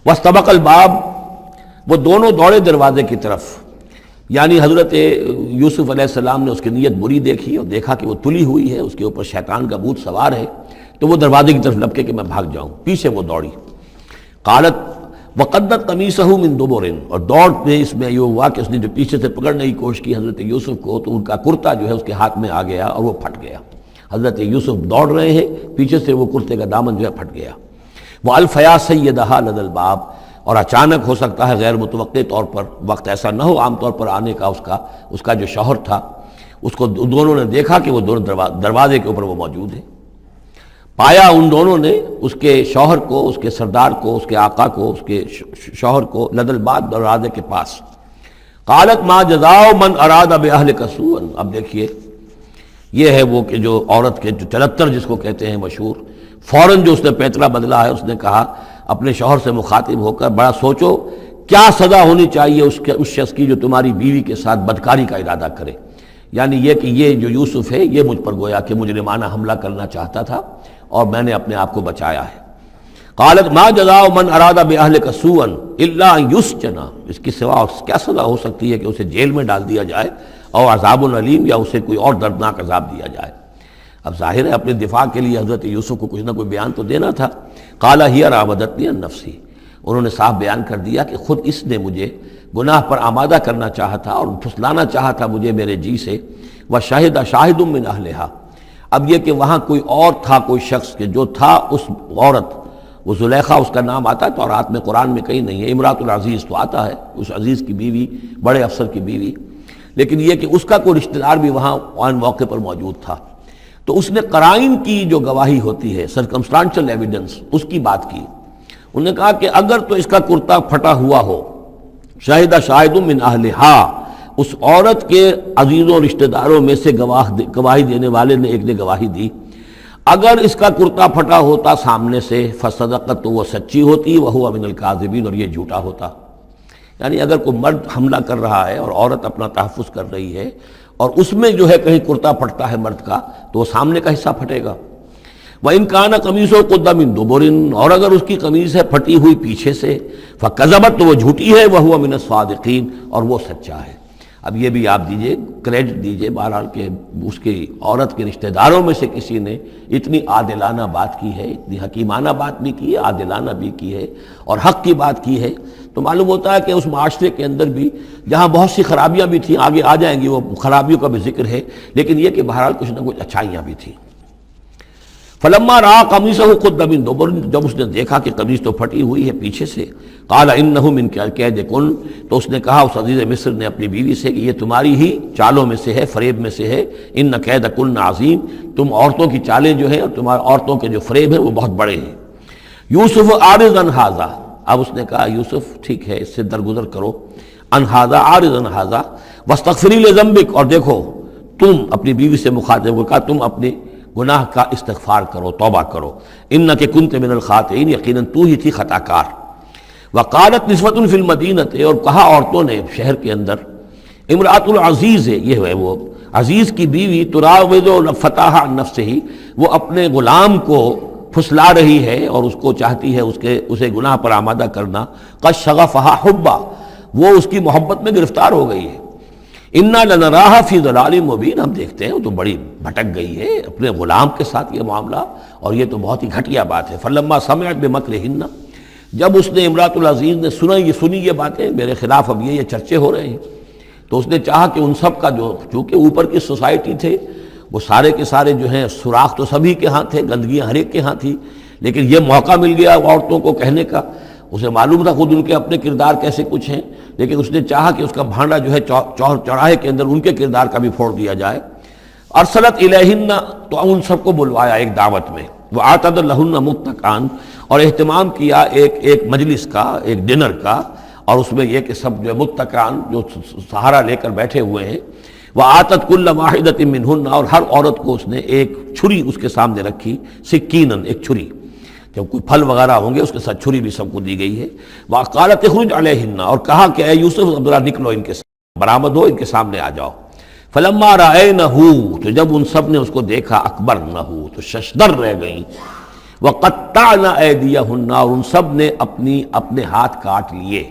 واستبق الباب، وہ دونوں دوڑے دروازے کی طرف، یعنی حضرت یوسف علیہ السلام نے اس کی نیت بری دیکھی اور دیکھا کہ وہ تلی ہوئی ہے، اس کے اوپر شیطان کا بھوت سوار ہے، تو وہ دروازے کی طرف لپکے کہ میں بھاگ جاؤں، پیچھے وہ دوڑی۔ قالت وقدت قمیصہ من دبر، اور دوڑ میں اس میں یہ ہوا کہ اس نے جو پیچھے سے پکڑنے کی کوشش کی حضرت یوسف کو، تو ان کا کرتا جو ہے اس کے ہاتھ میں آ گیا اور وہ پھٹ گیا۔ حضرت یوسف دوڑ رہے ہیں، پیچھے سے وہ کرتے کا دامن جو ہے پھٹ گیا۔ وَأَلْفَيَا سَيِّدَهَا لَدَى الْبَابِ، اور اچانک ہو سکتا ہے غیر متوقع طور پر، وقت ایسا نہ ہو عام طور پر آنے کا اس کا جو شوہر تھا، اس کو دونوں نے دیکھا کہ وہ دونوں دروازے کے اوپر وہ موجود ہے۔ پایا ان دونوں نے اس کے شوہر کو، اس کے سردار کو، اس کے آقا کو، اس کے شوہر کو لدى الباب، دروازے کے پاس۔ قالت ما جزاء من اراد باهلك سوءا، اب دیکھیے یہ ہے وہ کہ جو عورت کے جو چلتر جس کو کہتے ہیں مشہور، فوراً جو اس نے پیترا بدلا ہے، اس نے کہا اپنے شوہر سے مخاطب ہو کر، بڑا سوچو کیا سزا ہونی چاہیے اس شخص کی جو تمہاری بیوی کے ساتھ بدکاری کا ارادہ کرے، یعنی یہ کہ یہ جو یوسف ہے یہ مجھ پر گویا کہ مجرمانہ حملہ کرنا چاہتا تھا اور میں نے اپنے آپ کو بچایا ہے۔ قالت ما جزاء من اراد باهلك سوءا الا ان يسجن، اس کی سوا اور کیا سزا ہو سکتی ہے کہ اسے جیل میں ڈال دیا جائے، اور عذاب العلیم، یا اسے کوئی اور دردناک عذاب دیا جائے۔ اب ظاہر ہے اپنے دفاع کے لیے حضرت یوسف کو کچھ نہ کوئی بیان تو دینا تھا۔ قال هي راودتني عن نفسي، انہوں نے صاف بیان کر دیا کہ خود اس نے مجھے گناہ پر آمادہ کرنا چاہا تھا اور پھسلانا چاہا تھا مجھے میرے جی سے۔ وشهد شاهد من اهلها، اب یہ کہ وہاں کوئی اور تھا، کوئی شخص کہ جو تھا اس عورت، وہ زلیخا اس کا نام آتا ہے تورات میں، قرآن میں کہیں نہیں ہے، امرات العزیز تو آتا ہے، اس عزیز کی بیوی، بڑے افسر کی بیوی، لیکن یہ کہ اس کا کوئی رشتہ دار بھی وہاں آن موقع پر موجود تھا، تو اس نے قرائن کی جو گواہی ہوتی ہے، سرکمسٹانشل ایویڈنس، اس کی بات کی۔ انہوں نے کہا کہ اگر تو اس کا کرتا پھٹا ہوا ہو، شاہدہ شاہد من اہلہا، اس عورت کے عزیزوں رشتہ داروں میں سے گواہی دینے والے نے ایک نے گواہی دی، اگر اس کا کرتا پھٹا ہوتا سامنے سے، فصدقت، تو وہ سچی ہوتی، وہو من الکاذبین، اور یہ جھوٹا ہوتا۔ یعنی اگر کوئی مرد حملہ کر رہا ہے اور عورت اپنا تحفظ کر رہی ہے اور اس میں جو ہے کہیں کرتا پھٹتا ہے مرد کا، تو وہ سامنے کا حصہ پھٹے گا۔ وَإِنْ كَانَ قَمِيصُهُ قُدَّ مِن دُبُرٍ، اور اگر اس کی قمیص ہے پھٹی ہوئی پیچھے سے، فَكَذَبَتْ، تو وہ جھوٹی ہے، وَهُوَ مِنَ الصَّادِقِينَ، اور وہ سچا ہے۔ اب یہ بھی آپ دیجئے، کریڈٹ دیجئے بہرحال کہ اس کی عورت کے رشتہ داروں میں سے کسی نے اتنی عادلانہ بات کی ہے، اتنی حکیمانہ بات بھی کی ہے، عادلانہ بھی کی ہے اور حق کی بات کی ہے، تو معلوم ہوتا ہے کہ اس معاشرے کے اندر بھی جہاں بہت سی خرابیاں بھی تھیں، آگے آ جائیں گی وہ خرابیوں کا بھی ذکر ہے، لیکن یہ کہ بہرحال کچھ نہ کچھ اچھائیاں بھی تھیں۔ فلما رأى قميصه قد من دبر، جب اس نے دیکھا کہ قمیص تو پھٹی ہوئی ہے پیچھے سے، قال انه من کید کن، تو اس نے کہا اس عزیز مصر نے اپنی بیوی سے کہ یہ تمہاری ہی چالوں میں سے ہے، فریب میں سے ہے، ان کید کن عظیم، تم عورتوں کی چالیں جو ہیں اور تمہارے عورتوں کے جو فریب ہیں وہ بہت بڑے ہیں۔ یوسف اعرض عن ھذا، اب اس نے کہا یوسف ٹھیک ہے اس سے درگزر کرو، عن ھذا، اعرض عن ھذا، واستغفری لذنبک، اور دیکھو تم اپنی بیوی سے مخاطب ہو کہا تم اپنے گناہ کا استغفار کرو، توبہ کرو، انک کنت من الخاطئین، یقیناً تو ہی تھی خطا کار۔ وقالت نسوۃ فی المدینہ، اور کہا عورتوں نے شہر کے اندر، امرأۃ العزیز ہے، یہ ہے وہ عزیز کی بیوی، تراود فتاح عن نفسہ، وہ اپنے غلام کو پھسلا رہی ہے اور اس کو چاہتی ہے اسے گناہ پر آمادہ کرنا، قد شغفہا حبا، وہ اس کی محبت میں گرفتار ہو گئی ہے۔ انا لنراہا فی ضلال مبین، ہم دیکھتے ہیں وہ تو بڑی بھٹک گئی ہے اپنے غلام کے ساتھ یہ معاملہ، اور یہ تو بہت ہی گھٹیا بات ہے۔ فلما سمعت بمکرہن، جب اس نے امرأۃ العزیز نے سنی یہ باتیں میرے خلاف، اب یہ چرچے ہو رہے ہیں، تو اس نے چاہا کہ ان سب کا جو چونکہ اوپر کی سوسائٹی تھے وہ سارے کے سارے جو ہیں سوراخ تو سبھی کے ہاں تھے، گندگیاں ہر ایک کے ہاں تھی، لیکن یہ موقع مل گیا عورتوں کو کہنے کا۔ اسے معلوم تھا خود ان کے اپنے کردار کیسے کچھ ہیں، لیکن اس نے چاہا کہ اس کا بھانڈا جو ہے چوراہے کے اندر ان کے کردار کا بھی پھوڑ دیا جائے۔ ارسلت الیہن، تو ان سب کو بلوایا ایک دعوت میں، وَأَعْتَدَ لَهُنَّ مُتَّكَئًا، اور اہتمام کیا ایک مجلس کا، ایک ڈنر کا، اور اس میں یہ کہ سب جو متکئان جو سہارا لے کر بیٹھے ہوئے ہیں۔ وَآتَتْ كُلَّ وَاحِدَةٍ مِّنْهُنَّ، اور ہر عورت کو اس نے ایک چھری اس کے سامنے رکھی، سکینن، ایک چھری، جب کوئی پھل وغیرہ ہوں گے اس کے ساتھ چھری بھی سب کو دی گئی ہے۔ وَقَالَتِ اخْرُجْ عَلَيْهِنَّ، اور کہا کہ اے یوسف ذرا نکلو ان کے ساتھ، برآمد ہو، ان کے سامنے آ جاؤ۔ فَلَمَّا رَأَيْنَهُ، تو جب ان سب نے اس کو دیکھا، اکبرنہ، تو ششدر رہ گئیں۔ وَقَطَّعْنَ أَيْدِيَهُنَّ، اور ان سب نے اپنے ہاتھ کاٹ لیے۔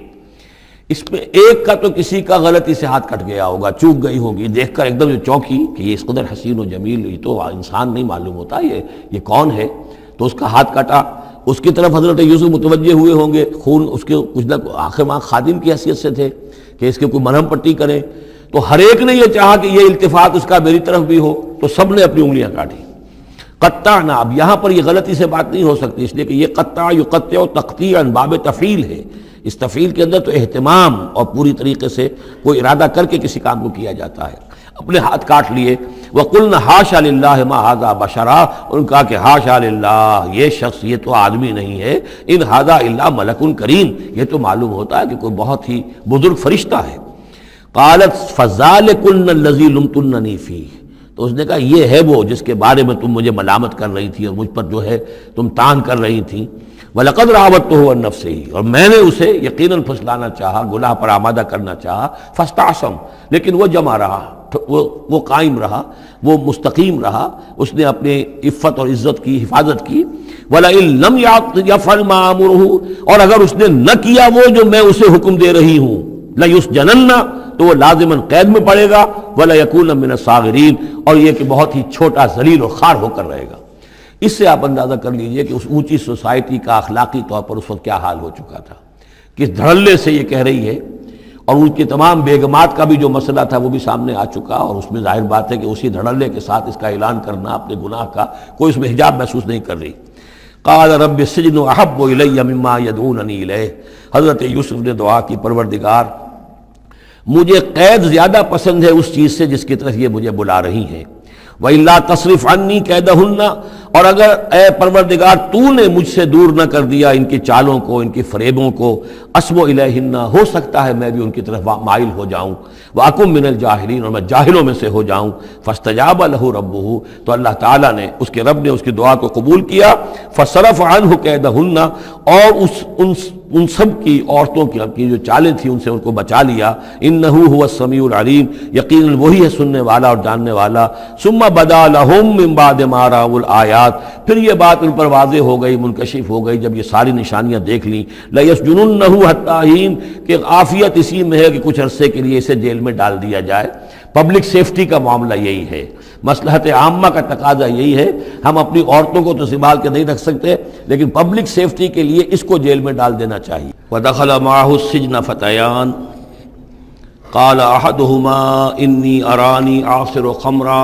اس میں ایک کا تو کسی کا غلطی سے ہاتھ کٹ گیا ہوگا، چوک گئی ہوگی، دیکھ کر ایک دم جو چونکی کہ یہ اس قدر حسین و جمیل، یہ تو انسان نہیں معلوم ہوتا، یہ کون ہے، تو اس کا ہاتھ کٹا۔ اس کی طرف حضرت یوسف متوجہ ہوئے ہوں گے، خون اس کے کچھ نہ آخر ماں خادم کی حیثیت سے تھے کہ اس کے کوئی مرہم پٹی کریں، تو ہر ایک نے یہ چاہا کہ یہ التفات اس کا میری طرف بھی ہو، تو سب نے اپنی انگلیاں کاٹی۔ قطعنا، اب یہاں پر یہ غلطی سے بات نہیں ہو سکتی، اس لیے کہ یہ قطع یقطع تقطیعا باب تفعیل ہے، اس تفعیل کے اندر تو اہتمام اور پوری طریقے سے کوئی ارادہ کر کے کسی کام کو کیا جاتا ہے۔ اپنے ہاتھ کاٹ لیے۔ وَقُلْنَا حَاشَا لِلَّهِ مَا هَذَا بَشَرًا، ان کہا کہ حاشا للہ، یہ شخص یہ تو آدمی نہیں ہے، ان هَذَا إِلَّا مَلَكٌ کریم، یہ تو معلوم ہوتا ہے کہ کوئی بہت ہی بزرگ فرشتہ ہے۔ قالت فَذَلِكُنَّ الَّذِي لُمْتُنَّنِي فِيهِ، تو اس نے کہا یہ ہے وہ جس کے بارے میں تم مجھے ملامت کر رہی تھی اور مجھ پر جو ہے تم تان کر رہی تھی۔ وَلَقَدْ رَاوَدتُّهُ عَن نَّفْسِهِ، اور میں نے اسے یقیناً پھسلانا چاہا، گناہ پر آمادہ کرنا چاہا، فاستعصم، لیکن وہ جمع رہا، وہ قائم رہا، وہ مستقیم رہا، اس نے اپنے عفت اور عزت کی حفاظت کی۔ وَلَئِن لَّمْ يَفْعَلْ مَا آمُرُهُ، اور اگر اس نے نہ کیا وہ جو میں اسے حکم دے رہی ہوں، لَيُسْجَنَنَّ، تو وہ لازماً قید میں پڑے گا، وَلَيَكُونَ مِنَ الصَّاغِرِينَ، اور یہ کہ بہت ہی چھوٹا ذلیل اور خوار ہو کر رہے گا۔ اس سے آپ اندازہ کر لیجئے کہ اس اونچی سوسائٹی کا اخلاقی طور پر اس وقت کیا حال ہو چکا تھا، کس دھڑلے سے یہ کہہ رہی ہے، اور ان کی تمام بیگمات کا بھی جو مسئلہ تھا وہ بھی سامنے آ چکا، اور اس میں ظاہر بات ہے کہ اسی دھڑلے کے ساتھ اس کا اعلان کرنا اپنے گناہ کا، کوئی اس میں حجاب محسوس نہیں کر رہی۔ قال رب السجن احب الی مما یدعوننی الیہ، حضرت یوسف نے دعا کی، پروردگار مجھے قید زیادہ پسند ہے اس چیز سے جس کی طرف یہ مجھے بلا رہی ہیں۔ وَإِلَّا تَصْرِفْ عَنِّي كَيْدَهُنَّ، اور اگر اے پروردگار تو نے مجھ سے دور نہ کر دیا ان کی چالوں کو، ان کی فریبوں کو، أَصْبُ إِلَيْهِنَّ، ہو سکتا ہے میں بھی ان کی طرف مائل ہو جاؤں، وَأَكُن مِّنَ الْجَاهِلِينَ، اور میں جاہلوں میں سے ہو جاؤں۔ فَاسْتَجَابَ لَهُ رَبُّهُ، تو اللہ تعالیٰ نے، اس کے رب نے اس کی دعا کو قبول کیا۔ فَصَرَفَ عَنْهُ كَيْدَهُنَّ، اور ان سب کی عورتوں کی جو چالیں تھیں ان سے ان کو بچا لیا۔ انہ هو السمیع العلیم، یقیناً وہی ہے سننے والا اور جاننے والا۔ ثم بدا لهم من بعد ما رأوا الآیات، پھر یہ بات ان پر واضح ہو گئی، منکشف ہو گئی جب یہ ساری نشانیاں دیکھ لیں۔ لَيَسْجُنُنَّهُ حَتَّىٰ حِينٍ، کہ عافیت اسی میں ہے کہ کچھ عرصے کے لیے اسے جیل میں ڈال دیا جائے۔ پبلک سیفٹی کا معاملہ یہی ہے، مصلحت عامہ کا تقاضا یہی ہے۔ ہم اپنی عورتوں کو تو سنبھال کے نہیں رکھ سکتے، لیکن پبلک سیفٹی کے لیے اس کو جیل میں ڈال دینا چاہیے۔ وَدَخَلَ مَعَهُ السِّجْنَ فَتَيَانِ قَالَ أَحَدُهُمَا إِنِّي أَرَانِي أَعْصِرُ خَمْرًا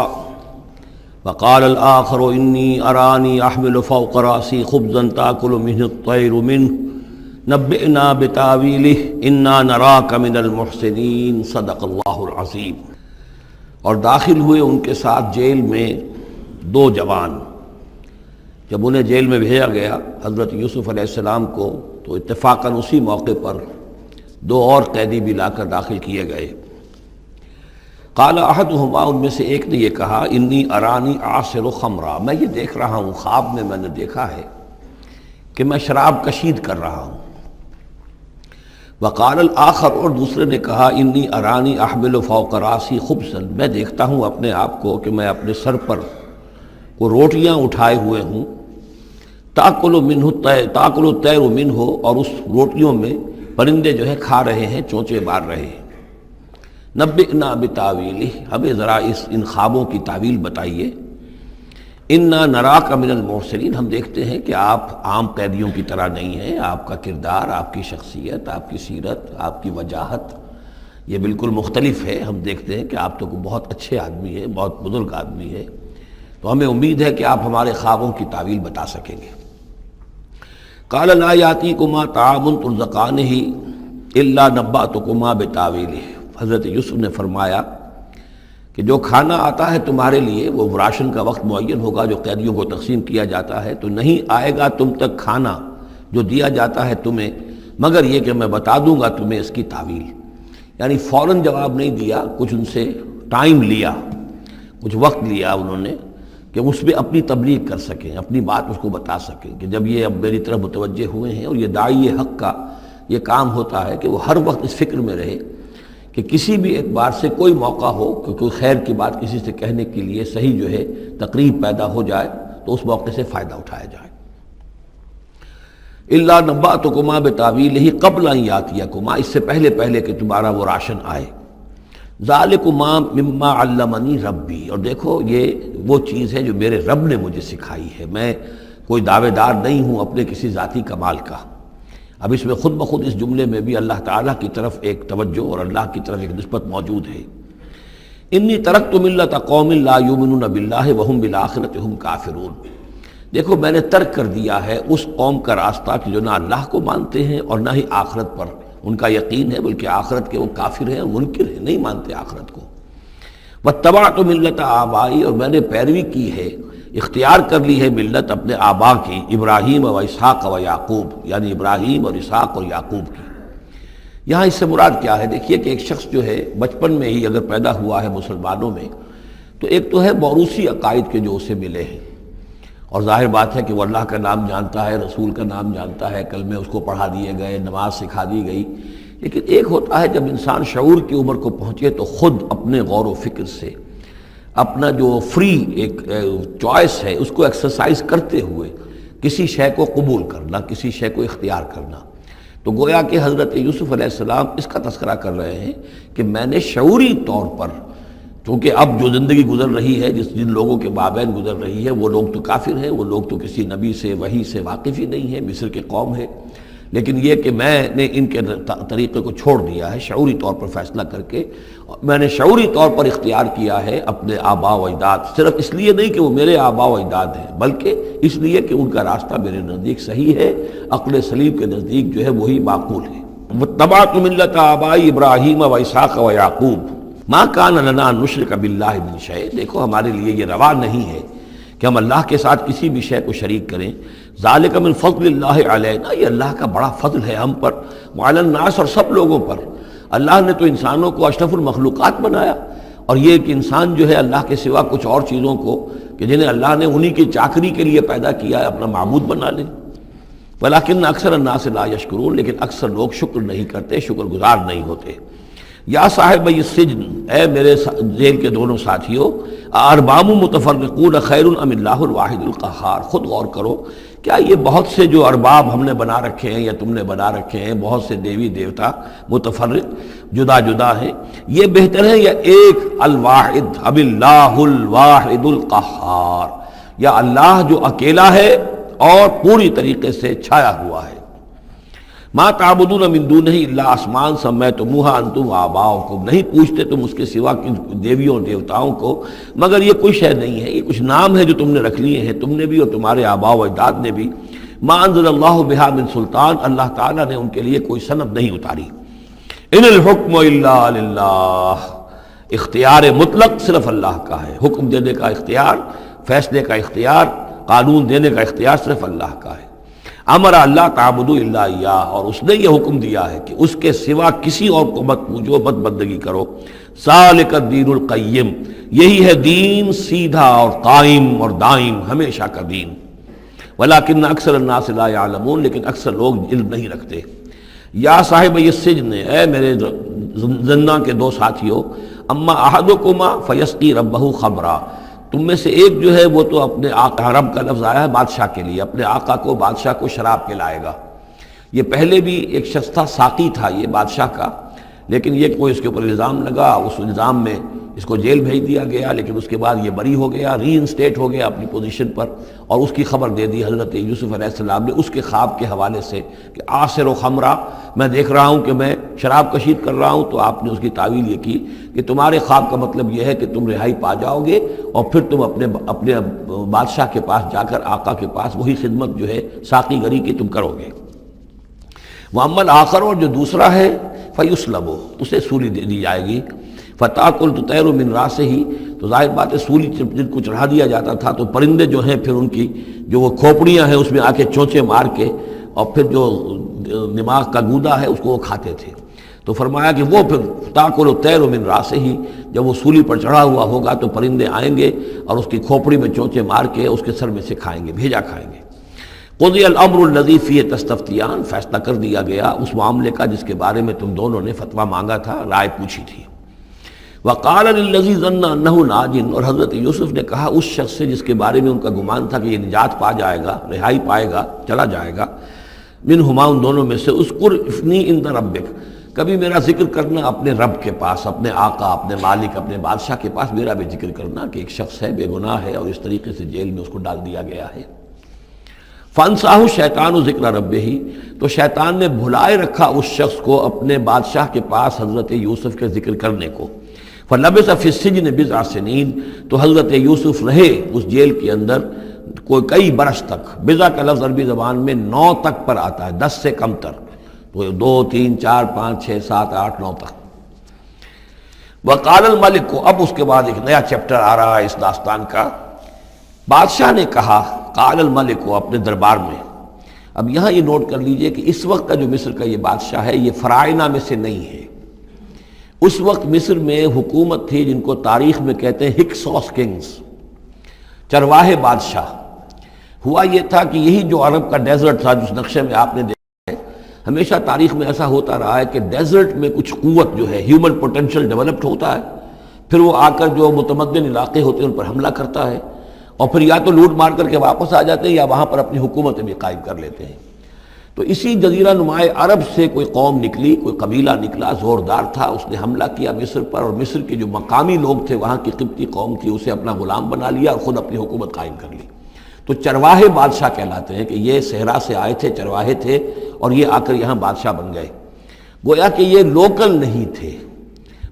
وَقَالَ الْآخَرُ إِنِّي أَرَانِي أَحْمِلُ فَوْقَ رَأْسِي خُبْزًا تَأْكُلُ مِنْهُ الطَّيْرُ مِنْهُ نَبِّئْنَا بِتَأْوِيلِهِ إِنَّا نَرَاكَ مِنَ الْمُحْسِنِينَ صدق اللہ العظیم۔ اور داخل ہوئے ان کے ساتھ جیل میں دو جوان۔ جب انہیں جیل میں بھیجا گیا حضرت یوسف علیہ السلام کو، تو اتفاقاً اسی موقع پر دو اور قیدی بھی لا کر داخل کیے گئے۔ قال احدہما، ان میں سے ایک نے یہ کہا، انی ارانی اعصر خمرا، میں یہ دیکھ رہا ہوں، خواب میں نے دیکھا ہے کہ میں شراب کشید کر رہا ہوں۔ وقال الآخر، اور دوسرے نے کہا، انی ارانی احمل فوق راسی خبزا، میں دیکھتا ہوں اپنے آپ کو کہ میں اپنے سر پر وہ روٹیاں اٹھائے ہوئے ہوں، تاکل الطیر منہ، اور اس روٹیوں میں پرندے جو ہے کھا رہے ہیں، چونچے مار رہے ہیں۔ نبئنا بتاویلہ، ہمیں ذرا ان خوابوں کی تعویل بتائیے۔ انا نراک من المحسنین، ہم دیکھتے ہیں کہ آپ عام قیدیوں کی طرح نہیں ہیں، آپ کا کردار، آپ کی شخصیت، آپ کی سیرت، آپ کی وجاہت یہ بالکل مختلف ہے۔ ہم دیکھتے ہیں کہ آپ تو بہت اچھے آدمی ہیں، بہت بزرگ آدمی ہے، تو ہمیں امید ہے کہ آپ ہمارے خوابوں کی تعویل بتا سکیں گے۔ قال لا یاتیکما طعام ترزقانہ الا نبأتکما بتاویلہ، حضرت یوسف نے فرمایا کہ جو کھانا آتا ہے تمہارے لیے، وہ راشن کا وقت معین ہوگا جو قیدیوں کو تقسیم کیا جاتا ہے، تو نہیں آئے گا تم تک کھانا جو دیا جاتا ہے تمہیں، مگر یہ کہ میں بتا دوں گا تمہیں اس کی تعویل۔ یعنی فوراً جواب نہیں دیا، کچھ ان سے ٹائم لیا، کچھ وقت لیا انہوں نے کہ اس پہ اپنی تبلیغ کر سکیں، اپنی بات اس کو بتا سکیں کہ جب یہ اب میری طرف متوجہ ہوئے ہیں۔ اور یہ داعی حق کا یہ کام ہوتا ہے کہ وہ ہر وقت اس فکر میں رہے کہ کسی بھی اعتبار سے کوئی موقع ہو کہ کوئی خیر کی بات کسی سے کہنے کے لیے صحیح جو ہے تقریب پیدا ہو جائے تو اس موقع سے فائدہ اٹھایا جائے۔ الا نبأتکما بتاویلہ قبل ان یاتیکما، اس سے پہلے کہ تمہارا وہ راشن آئے۔ ذالکما مما علمنی ربی، اور دیکھو یہ وہ چیز ہے جو میرے رب نے مجھے سکھائی ہے، میں کوئی دعوے دار نہیں ہوں اپنے کسی ذاتی کمال کا۔ اب اس میں خود بخود اس جملے میں بھی اللہ تعالیٰ کی طرف ایک توجہ اور اللہ کی طرف ایک نسبت موجود ہے۔ انی ترکت ملت قوم لا یؤمنون باللہ وہم بالآخرۃ ہم کافرون، دیکھو میں نے ترک کر دیا ہے اس قوم کا راستہ کہ جو نہ اللہ کو مانتے ہیں اور نہ ہی آخرت پر ان کا یقین ہے، بلکہ آخرت کے وہ کافر ہیں، منکر ہیں، نہیں مانتے آخرت کو۔ واتبعت ملت آبائی، اور میں نے پیروی کی ہے، اختیار کر لی ہے ملت اپنے آبا کی، ابراہیم و اسحاق و یعقوب، یعنی ابراہیم اور اسحاق اور یعقوب کی۔ یہاں اس سے مراد کیا ہے؟ دیکھیے کہ ایک شخص جو ہے بچپن میں ہی اگر پیدا ہوا ہے مسلمانوں میں، تو ایک تو ہے موروثی عقائد کے جو اسے ملے ہیں، اور ظاہر بات ہے کہ وہ اللہ کا نام جانتا ہے، رسول کا نام جانتا ہے، کلمے اس کو پڑھا دیے گئے، نماز سکھا دی گئی۔ لیکن ایک ہوتا ہے جب انسان شعور کی عمر کو پہنچے تو خود اپنے غور و فکر سے اپنا جو فری ایک چوائس ہے اس کو ایکسرسائز کرتے ہوئے کسی شے کو قبول کرنا، کسی شے کو اختیار کرنا۔ تو گویا کہ حضرت یوسف علیہ السلام اس کا تذکرہ کر رہے ہیں کہ میں نے شعوری طور پر، چونکہ اب جو زندگی گزر رہی ہے، جن لوگوں کے مابین گزر رہی ہے، وہ لوگ تو کافر ہیں، وہ لوگ تو کسی نبی سے وحی سے واقف ہی نہیں ہیں، مصر کے قوم ہے، لیکن یہ کہ میں نے ان کے طریقے کو چھوڑ دیا ہے شعوری طور پر فیصلہ کر کے، میں نے شعوری طور پر اختیار کیا ہے اپنے آبا و اجداد، صرف اس لیے نہیں کہ وہ میرے آبا و اجداد ہیں، بلکہ اس لیے کہ ان کا راستہ میرے نزدیک صحیح ہے، عقل سلیم کے نزدیک جو ہے وہی معقول ہے۔ واتبعت ملت آبائی ابراہیم و اسحاق و یعقوب ما کان لنا ان نشرک باللہ من شیء، دیکھو ہمارے لیے یہ روا نہیں ہے کہ ہم اللہ کے ساتھ کسی بھی شے کو شریک کریں۔ ذالک من فضل اللہ علینا، یہ اللہ کا بڑا فضل ہے ہم پر، وعلی الناس، اور سب لوگوں پر۔ اللہ نے تو انسانوں کو اشرف المخلوقات بنایا، اور یہ کہ انسان جو ہے اللہ کے سوا کچھ اور چیزوں کو کہ جنہیں اللہ نے انہی کی چاکری کے لیے پیدا کیا ہے اپنا معبود بنا لے۔ ولیکن اکثر الناس لا یشکرون، لیکن اکثر لوگ شکر نہیں کرتے، شکر گزار نہیں ہوتے۔ یا صاحب السجن، اے میرے جیل کے دونوں ساتھیوں، ارباب متفرقون خیر ام اللہ الواحد القہار، خود غور کرو، کیا یہ بہت سے جو ارباب ہم نے بنا رکھے ہیں یا تم نے بنا رکھے ہیں، بہت سے دیوی دیوتا متفرق جدا جدا ہیں، یہ بہتر ہے یا ایک الواحد ام اللہ الواحد القہار، یا اللہ جو اکیلا ہے اور پوری طریقے سے چھایا ہوا ہے۔ ما تعبدون من دونہ الا اسماء سمیتموہا انتم وآباؤکم، نہیں پوچھتے تم اس کے سوا دیویوں اور دیوتاؤں کو مگر یہ کوئی شے نہیں ہے، یہ کچھ نام ہے جو تم نے رکھ لیے ہیں، تم نے بھی اور تمہارے آباء و اجداد نے بھی۔ ما انزل اللہ بہا من سلطان، اللہ تعالیٰ نے ان کے لیے کوئی سند نہیں اتاری۔ ان الحکم الا للہ، اختیار مطلق صرف اللہ کا ہے، حکم دینے کا اختیار، فیصلے کا اختیار، قانون دینے کا اختیار صرف اللہ کا ہے۔ امر اللہ تعبدوا الا ایاہ، اور اس نے یہ حکم دیا ہے کہ اس کے سوا کسی اور کو مت پوجو، مت بندگی کرو۔ ذالک الدین القیم، یہی ہے دین سیدھا اور قائم اور دائم، ہمیشہ کا دین۔ ولیکن اکثر الناس لا یعلمون، لیکن اکثر لوگ علم نہیں رکھتے۔ یا صاحب السجن، اے میرے زندان کے دو ساتھیوں، اما احدکما فیسقی ربہ خمرا، تم میں سے ایک جو ہے وہ تو اپنے آقا، رب کا لفظ آیا ہے بادشاہ کے لیے، اپنے آقا کو، بادشاہ کو شراب پلائے گا۔ یہ پہلے بھی ایک شخص تھا، ساقی تھا یہ بادشاہ کا، لیکن یہ کوئی اس کے اوپر الزام لگا، اس الزام میں اس کو جیل بھیج دیا گیا، لیکن اس کے بعد یہ بری ہو گیا، ری انسٹیٹ ہو گیا اپنی پوزیشن پر، اور اس کی خبر دے دی حضرت یوسف علیہ السلام نے اس کے خواب کے حوالے سے کہ آصر و خمرہ، میں دیکھ رہا ہوں کہ میں شراب کشید کر رہا ہوں. تو آپ نے اس کی تعویل یہ کی کہ تمہارے خواب کا مطلب یہ ہے کہ تم رہائی پا جاؤ گے، اور پھر تم اپنے بادشاہ کے پاس جا کر، آقا کے پاس وہی خدمت جو ہے ساقی گری کی تم کرو گے. وَأَمَّا الْآخَرُ، اور جو دوسرا ہے، فَيُسْلَبُ، اسے سولی دے دی جائے گی. فَتَأْكُلُ الطَّيْرُ مِنْ رَأْسِهِ، تو ظاہر بات ہے سولی جن کو چڑھا دیا جاتا تھا تو پرندے جو ہیں پھر ان کی جو وہ کھوپڑیاں ہیں اس میں آ کے چونچے مار کے، اور پھر جو دماغ کا گودا ہے اس کو وہ کھاتے تھے. تو فرمایا کہ وہ پھر تَأْكُلُ الطَّيْرُ مِنْ رَأْسِهِ، جب وہ سولی پر چڑھا ہوا ہوگا تو پرندے آئیں گے اور اس کی کھوپڑی میں چونچے مار کے اس کے سر میں سے کھائیں گے، بھیجا کھائیں گے. قضی الامر الذی فیہ تستفتیان، فیصلہ کر دیا گیا اس معاملے کا جس کے بارے میں تم دونوں نے فتویٰ مانگا تھا، رائے پوچھی تھی. وقال للذی ظن انہ ناج، اور حضرت یوسف نے کہا اس شخص سے جس کے بارے میں ان کا گمان تھا کہ یہ نجات پا جائے گا، رہائی پائے گا، چلا جائے گا، منہما، ان دونوں میں سے، اذکر افنی عند ربک، کبھی میرا ذکر کرنا اپنے رب کے پاس، اپنے آقا، اپنے مالک، اپنے بادشاہ کے پاس میرا بھی ذکر کرنا کہ ایک شخص ہے بے گناہ ہے اور اس طریقے سے جیل میں اس کو ڈال دیا گیا ہے. فانساہ الشیطان ذکر ربہ، تو شیطان نے بھلائے رکھا اس شخص کو اپنے بادشاہ کے پاس حضرت یوسف کے ذکر کرنے کو. فلبث فی السجن بضع سنین، تو حضرت یوسف رہے اس جیل کے اندر کئی برس تک. بضع کا لفظ عربی زبان میں 9 تک پر آتا ہے، 10 سے کم تر، تو 2 3 4 5 6 7 8 9 تک. وقال الملک کو، اب اس کے بعد ایک نیا چیپٹر آ رہا ہے اس داستان کا. بادشاہ نے کہا، قال الملک کو، اپنے دربار میں. اب یہاں یہ نوٹ کر لیجئے کہ اس وقت کا جو مصر کا یہ بادشاہ ہے یہ فرائنہ میں سے نہیں ہے. اس وقت مصر میں حکومت تھی جن کو تاریخ میں کہتے ہیں ہکسوس کنگز، چرواہے بادشاہ. ہوا یہ تھا کہ یہی جو عرب کا ڈیزرٹ تھا جس نقشے میں آپ نے دیکھا ہے، ہمیشہ تاریخ میں ایسا ہوتا رہا ہے کہ ڈیزرٹ میں کچھ قوت جو ہے، ہیومن پوٹینشل ڈیولپڈ ہوتا ہے، پھر وہ آ کر جو متمدن علاقے ہوتے ہیں ان پر حملہ کرتا ہے، اور پھر یا تو لوٹ مار کر کے واپس آ جاتے ہیں یا وہاں پر اپنی حکومتیں بھی قائم کر لیتے ہیں. تو اسی جزیرہ نمائے عرب سے کوئی قوم نکلی، کوئی قبیلہ نکلا، زوردار تھا، اس نے حملہ کیا مصر پر، اور مصر کے جو مقامی لوگ تھے، وہاں کی قبطی قوم تھی، اسے اپنا غلام بنا لیا اور خود اپنی حکومت قائم کر لی. تو چرواہے بادشاہ کہلاتے ہیں کہ یہ صحرا سے آئے تھے، چرواہے تھے، اور یہ آ کر یہاں بادشاہ بن گئے. گویا کہ یہ لوکل نہیں تھے،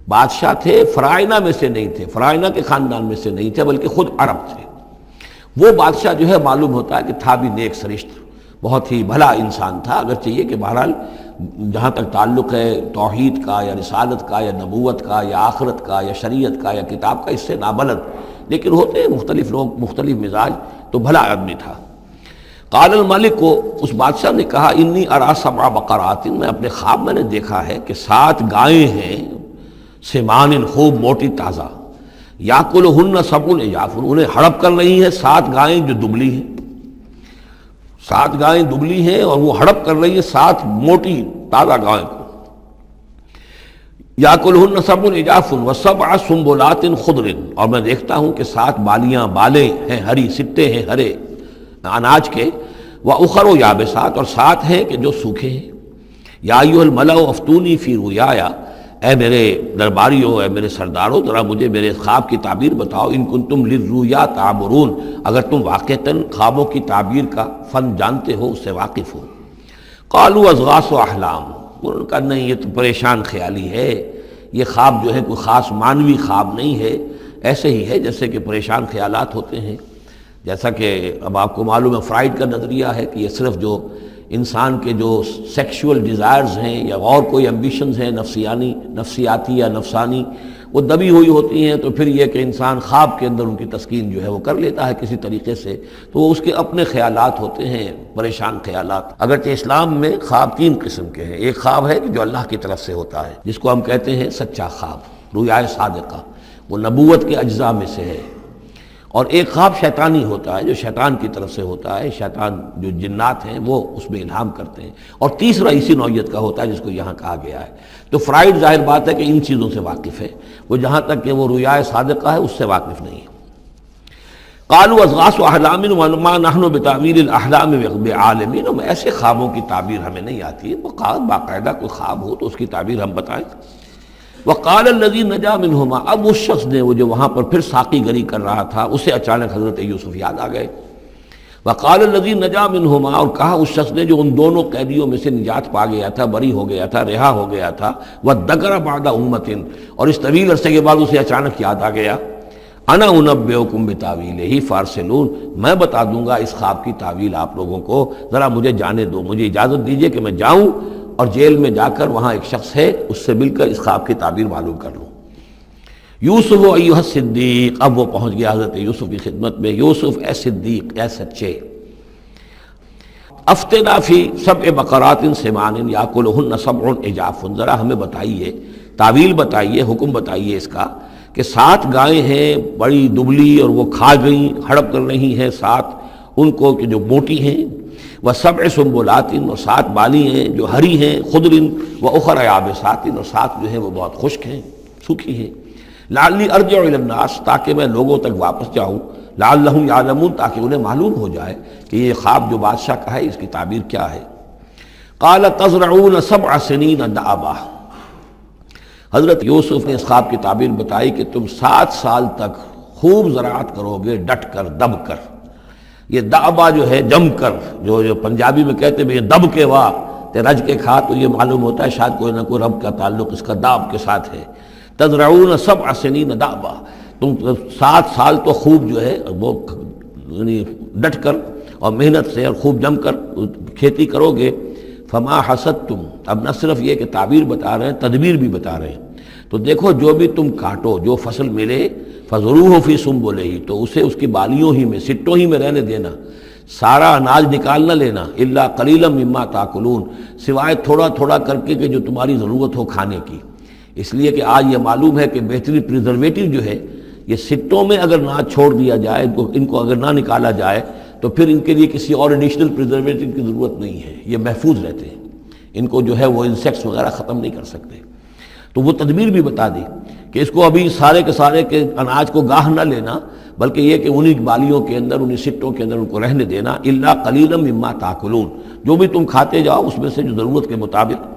بادشاہ تھے، فرائنہ میں سے نہیں تھے، فرائنہ کے خاندان میں سے نہیں تھے، بلکہ خود عرب تھے. وہ بادشاہ جو ہے معلوم ہوتا ہے کہ تھا بھی نیک سرشت، بہت ہی بھلا انسان تھا، اگرچہ یہ کہ بہرحال جہاں تک تعلق ہے توحید کا یا رسالت کا یا نبوت کا یا آخرت کا یا شریعت کا یا کتاب کا، اس سے نابلد، لیکن ہوتے ہیں مختلف لوگ، مختلف مزاج، تو بھلا آدمی تھا. قال الملک کو، اس بادشاہ نے کہا، انی ارا 7 بقرات، میں اپنے خواب میں نے دیکھا ہے کہ 7 گائیں ہیں، سمان، خوب موٹی تازہ، یاکلہن 7 عجاف، انہیں ہڑپ کر رہی ہیں 7 گائیں جو دبلی ہیں. 7 گائیں دبلی ہیں اور وہ ہڑپ کر رہی ہیں 7 موٹی تازہ گائیں کو. یاکلہن 7 عجاف و7 سنبلات خضر، اور میں دیکھتا ہوں کہ 7 بالیاں، بالیں ہیں ہری، سٹے ہیں ہرے اناج کے، وَأُخَرُ یابسات، اور 7 ہیں کہ جو سوکھے ہیں. یا ایھا الملأ افتونی فی رؤیایا، اے میرے درباریوں، اے میرے سرداروں، ذرا مجھے میرے خواب کی تعبیر بتاؤ. ان کنتم للرؤیا تعبرون، اگر تم واقعتاً خوابوں کی تعبیر کا فن جانتے ہو، اس سے واقف ہو. قالوا اضغاث احلام، انہوں نے کہا نہیں، یہ تو پریشان خیالی ہے، یہ خواب جو ہے کوئی خاص معنوی خواب نہیں ہے، ایسے ہی ہے جیسے کہ پریشان خیالات ہوتے ہیں. جیسا کہ اب آپ کو معلوم ہے فرائڈ کا نظریہ ہے کہ یہ صرف جو انسان کے جو سیکشول ڈیزائرز ہیں یا اور کوئی ایمبیشنز ہیں نفسیاتی یا نفسانی، وہ دبی ہوئی ہوتی ہیں، تو پھر یہ کہ انسان خواب کے اندر ان کی تسکین جو ہے وہ کر لیتا ہے کسی طریقے سے، تو وہ اس کے اپنے خیالات ہوتے ہیں، پریشان خیالات. اگرچہ اسلام میں خواب 3 قسم کے ہیں. ایک خواب ہے کہ جو اللہ کی طرف سے ہوتا ہے، جس کو ہم کہتے ہیں سچا خواب، رؤیا صادقہ، وہ نبوت کے اجزاء میں سے ہے. اور ایک خواب شیطانی ہوتا ہے جو شیطان کی طرف سے ہوتا ہے، شیطان جو جنات ہیں وہ اس میں الہام کرتے ہیں. اور تیسرا اسی نوعیت کا ہوتا ہے جس کو یہاں کہا گیا ہے. تو فرائڈ ظاہر بات ہے کہ ان چیزوں سے واقف ہے، وہ جہاں تک کہ وہ رؤیا صادقہ ہے اس سے واقف نہیں ہے. قالوا اضغاث احلام وما نحن بتاویل الاحلام بعالمین، ایسے خوابوں کی تعبیر ہمیں نہیں آتی ہے. باقاعدہ کوئی خواب ہو تو اس کی تعبیر ہم بتائیں. وقال الذی نجا منہما، اب اس شخص نے، وہ جو وہاں پر پھر ساقی گری کر رہا تھا، اسے اچانک حضرت یوسف یاد آ گئے. وقال الذی نجا منہما، اور کہا اس شخص نے جو ان دونوں قیدیوں میں سے نجات پا گیا تھا، بری ہو گیا تھا، رہا ہو گیا تھا، وذکر بعد امۃ، اور اس طویل عرصے کے بعد اسے اچانک یاد آ گیا، انا انبئکم بتاویلہ فارسلون، میں بتا دوں گا اس خواب کی تعویل آپ لوگوں کو، ذرا مجھے جانے دو، مجھے اجازت دیجئے کہ میں جاؤں اور جیل میں جا کر وہاں ایک شخص ہے اس سے مل کر اس خواب کی تعبیر معلوم کر لوں. یوسف ایھا الصدیق، اب وہ پہنچ گیا حضرت یوسف کی خدمت میں. یوسف اے صدیق، اے سچے، افتنا فی سبع بقرات سمان یاکلہن سبع عجاف، ذرا ہمیں بتائیے، تعویل بتائیے، حکم بتائیے اس کا کہ 7 گائیں ہیں بڑی دبلی اور وہ کھا گئیں، ہڑپ کر رہی ہیں، 7 ان کو کہ جو موٹی ہیں، وسبع سنبلات، اور 7 بالی ہیں جو ہری ہیں، خضر واخر یابسات، اور 7 جو ہیں وہ بہت خشک ہیں، سوکھی ہیں. لعلی ارجع الی الناس، تاکہ میں لوگوں تک واپس جاؤں، لعلہم یعلمون، تاکہ انہیں معلوم ہو جائے کہ یہ خواب جو بادشاہ کا ہے اس کی تعبیر کیا ہے. قال تزرعون 7 سنین دأبا، حضرت یوسف نے اس خواب کی تعبیر بتائی کہ تم 7 سال تک خوب زراعت کرو گے، ڈٹ کر، دب کر. یہ دأبا جو ہے جم کر، جو پنجابی میں کہتے ہیں یہ دب کے واہ تے رج کے کھا، تو یہ معلوم ہوتا ہے شاید کوئی نہ کوئی رب کا تعلق اس کا داب کے ساتھ ہے. تزرعون 7 سنین دأبا، تم 7 سال تو خوب جو ہے وہ یعنی ڈٹ کر اور محنت سے اور خوب جم کر کھیتی کرو گے. فما حصدتم، اب نہ صرف یہ کہ تعبیر بتا رہے ہیں، تدبیر بھی بتا رہے ہیں. تو دیکھو جو بھی تم کاٹو، جو فصل ملے، فضروہ فی سنبلہ، تو اسے اس کی بالیوں ہی میں، سٹوں ہی میں رہنے دینا، سارا اناج نکال نہ لینا. الا قلیلا مما تاکلون، سوائے تھوڑا تھوڑا کر کے کہ جو تمہاری ضرورت ہو کھانے کی. اس لیے کہ آج یہ معلوم ہے کہ بہترین پریزرویٹو جو ہے یہ سٹوں میں اگر نہ چھوڑ دیا جائے، ان کو اگر نہ نکالا جائے تو پھر ان کے لیے کسی اور ایڈیشنل پریزرویٹو کی ضرورت نہیں ہے، یہ محفوظ رہتے ہیں، ان کو جو ہے وہ انسیکٹس وغیرہ ختم نہیں کر سکتے. تو وہ تدبیر بھی بتا دی کہ اس کو ابھی سارے کے سارے کے اناج کو گاہ نہ لینا، بلکہ یہ کہ انہی بالیوں کے اندر، انہی سٹوں کے اندر ان کو رہنے دینا. الا قلیلا مما تاکلون، جو بھی تم کھاتے جاؤ اس میں سے جو ضرورت کے مطابق.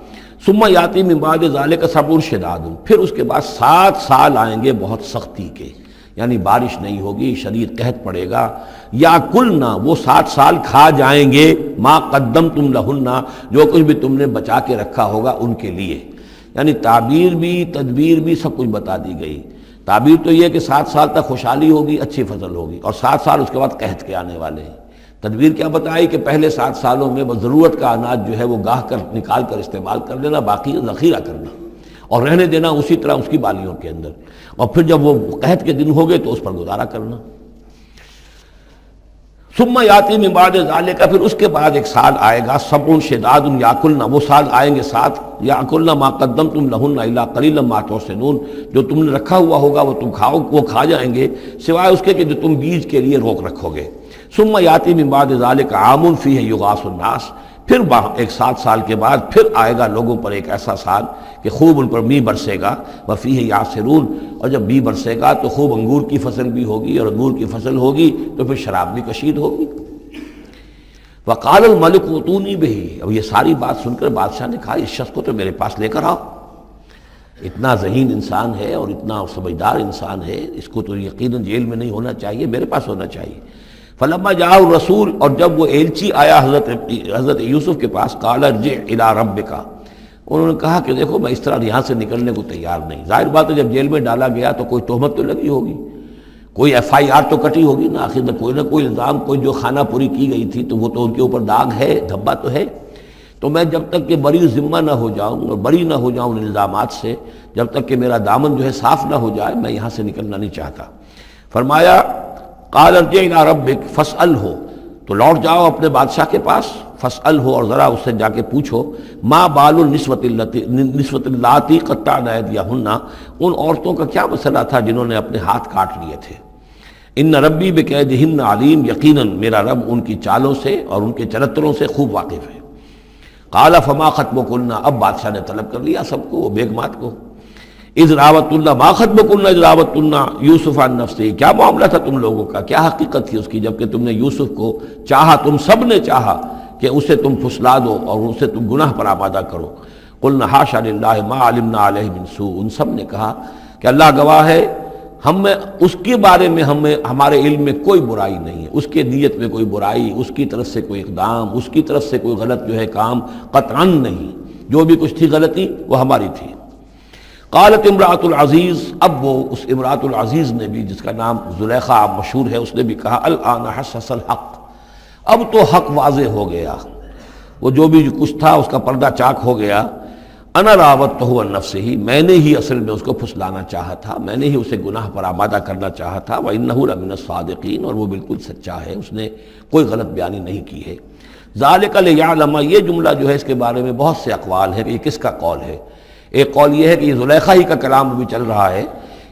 ثم یاتی من بعد ذلک صبر شداد، پھر اس کے بعد 7 سال آئیں گے بہت سختی کے، یعنی بارش نہیں ہوگی، شدید قحط پڑے گا. یا کلنا، وہ 7 سال کھا جائیں گے، ما قدمتم لہن، جو کچھ بھی تم نے بچا کے رکھا ہوگا ان کے لیے. یعنی تعبیر بھی، تدبیر بھی، سب کچھ بتا دی گئی. تعبیر تو یہ کہ 7 سال تک خوشحالی ہوگی، اچھی فصل ہوگی، اور 7 سال اس کے بعد قحط کے آنے والے ہیں. تدبیر کیا بتائی کہ پہلے 7 سالوں میں بس ضرورت کا اناج جو ہے وہ گاہ کر نکال کر استعمال کر لینا، باقی ذخیرہ کرنا اور رہنے دینا اسی طرح اس کی بالیوں کے اندر، اور پھر جب وہ قحط کے دن ہو گئے تو اس پر گزارا کرنا. ثم یاتی من بعد ذلک، پھر اس کے بعد ایک سال آئے گا، سبع شداد یاکلن، وہ سال آئیں گے 7، یاکلن ما قدمتم لہن الا قلیلا ما تحسنون، جو تم نے رکھا ہوا ہوگا وہ تم کھاؤ، وہ کھا جائیں گے، سوائے اس کے کہ جو تم بیج کے لیے روک رکھو گے. ثم یاتی من بعد ذلک عام فیہ یغاث الناس، پھر ایک 7 سال کے بعد پھر آئے گا لوگوں پر ایک ایسا سال کہ خوب ان پر می برسے گا. وفیہ یعصرون، اور جب می برسے گا تو خوب انگور کی فصل بھی ہوگی، اور انگور کی فصل ہوگی تو پھر شراب بھی کشید ہوگی. وقال الملک اوتونی بہ، اب یہ ساری بات سن کر بادشاہ نے کہا اس شخص کو تو میرے پاس لے کر آؤ، اتنا ذہین انسان ہے اور اتنا سمجھدار انسان ہے، اس کو تو یقیناً جیل میں نہیں ہونا چاہیے، میرے پاس ہونا چاہیے. فلما جاء الرسول، اور جب وہ ایلچی آیا حضرت یوسف کے پاس، قال ارجع الی ربک، انہوں نے کہا کہ دیکھو میں اس طرح یہاں سے نکلنے کو تیار نہیں. ظاہر بات ہے جب جیل میں ڈالا گیا تو کوئی تہمت تو لگی ہوگی، کوئی FIR تو کٹی ہوگی نا، آخر میں کوئی نہ کوئی الزام، کوئی جو خانہ پوری کی گئی تھی تو وہ تو ان کے اوپر داغ ہے، دھبا تو ہے. تو میں جب تک کہ بری ذمہ نہ ہو جاؤں اور بری نہ ہو جاؤں ان الزامات سے، جب تک کہ میرا دامن جو ہے صاف نہ ہو جائے، میں یہاں سے نکلنا نہیں چاہتا. فرمایا قال ارجع الی ربک فاسألہ، تو لوٹ جاؤ اپنے بادشاہ کے پاس، فاسألہ، اور ذرا اس سے جا کے پوچھو، ما بال النسوۃ اللاتی قطعن ایدیہن، ان عورتوں کا کیا مسئلہ تھا جنہوں نے اپنے ہاتھ کاٹ لیے تھے. ان ربی بکیدہن علیم، یقیناً میرا رب ان کی چالوں سے اور ان کے چرتروں سے خوب واقف ہے. قال فما خطبکن، اب بادشاہ نے طلب کر لیا سب کو، وہ بیگمات کو. اذ راوتن، ما خطبکن اذ راوتن یوسف عن نفسہ، کیا معاملہ تھا تم لوگوں کا، کیا حقیقت تھی اس کی جب کہ تم نے یوسف کو چاہا، تم سب نے چاہا کہ اسے تم پھسلا دو اور اسے تم گناہ پر آمادہ کرو. قلنا حاشا للہ ما علمنا علیہ من سوء، ان سب نے کہا کہ اللہ گواہ ہے ہمیں اس کے بارے میں ہمارے علم میں کوئی برائی نہیں ہے، اس کے نیت میں کوئی برائی، اس کی طرف سے کوئی اقدام، اس کی طرف سے کوئی غلط جو ہے کام قطعاً نہیں، جو بھی کچھ تھی غلطی وہ ہماری تھی۔ قالت امرأۃ العزیز، اب وہ اس امرأۃ العزیز نے بھی، جس کا نام زلیخا مشہور ہے، اس نے بھی کہا الآن حسس الحق، اب تو حق واضح ہو گیا، وہ جو بھی کچھ تھا اس کا پردہ چاک ہو گیا۔ انا راودتہ عن نفسہ، میں نے ہی اصل میں اس کو پھسلانا چاہا تھا، میں نے ہی اسے گناہ پر آمادہ کرنا چاہا تھا، وانہ لمن الصادقین، اور وہ بالکل سچا ہے، اس نے کوئی غلط بیانی نہیں کی ہے۔ ذالک لیعلم، یہ جملہ جو ہے اس کے بارے میں بہت سے اقوال ہیں کہ یہ کس کا قول ہے۔ ایک قول یہ ہے کہ یہ زلیخا ہی کا کلام بھی چل رہا ہے،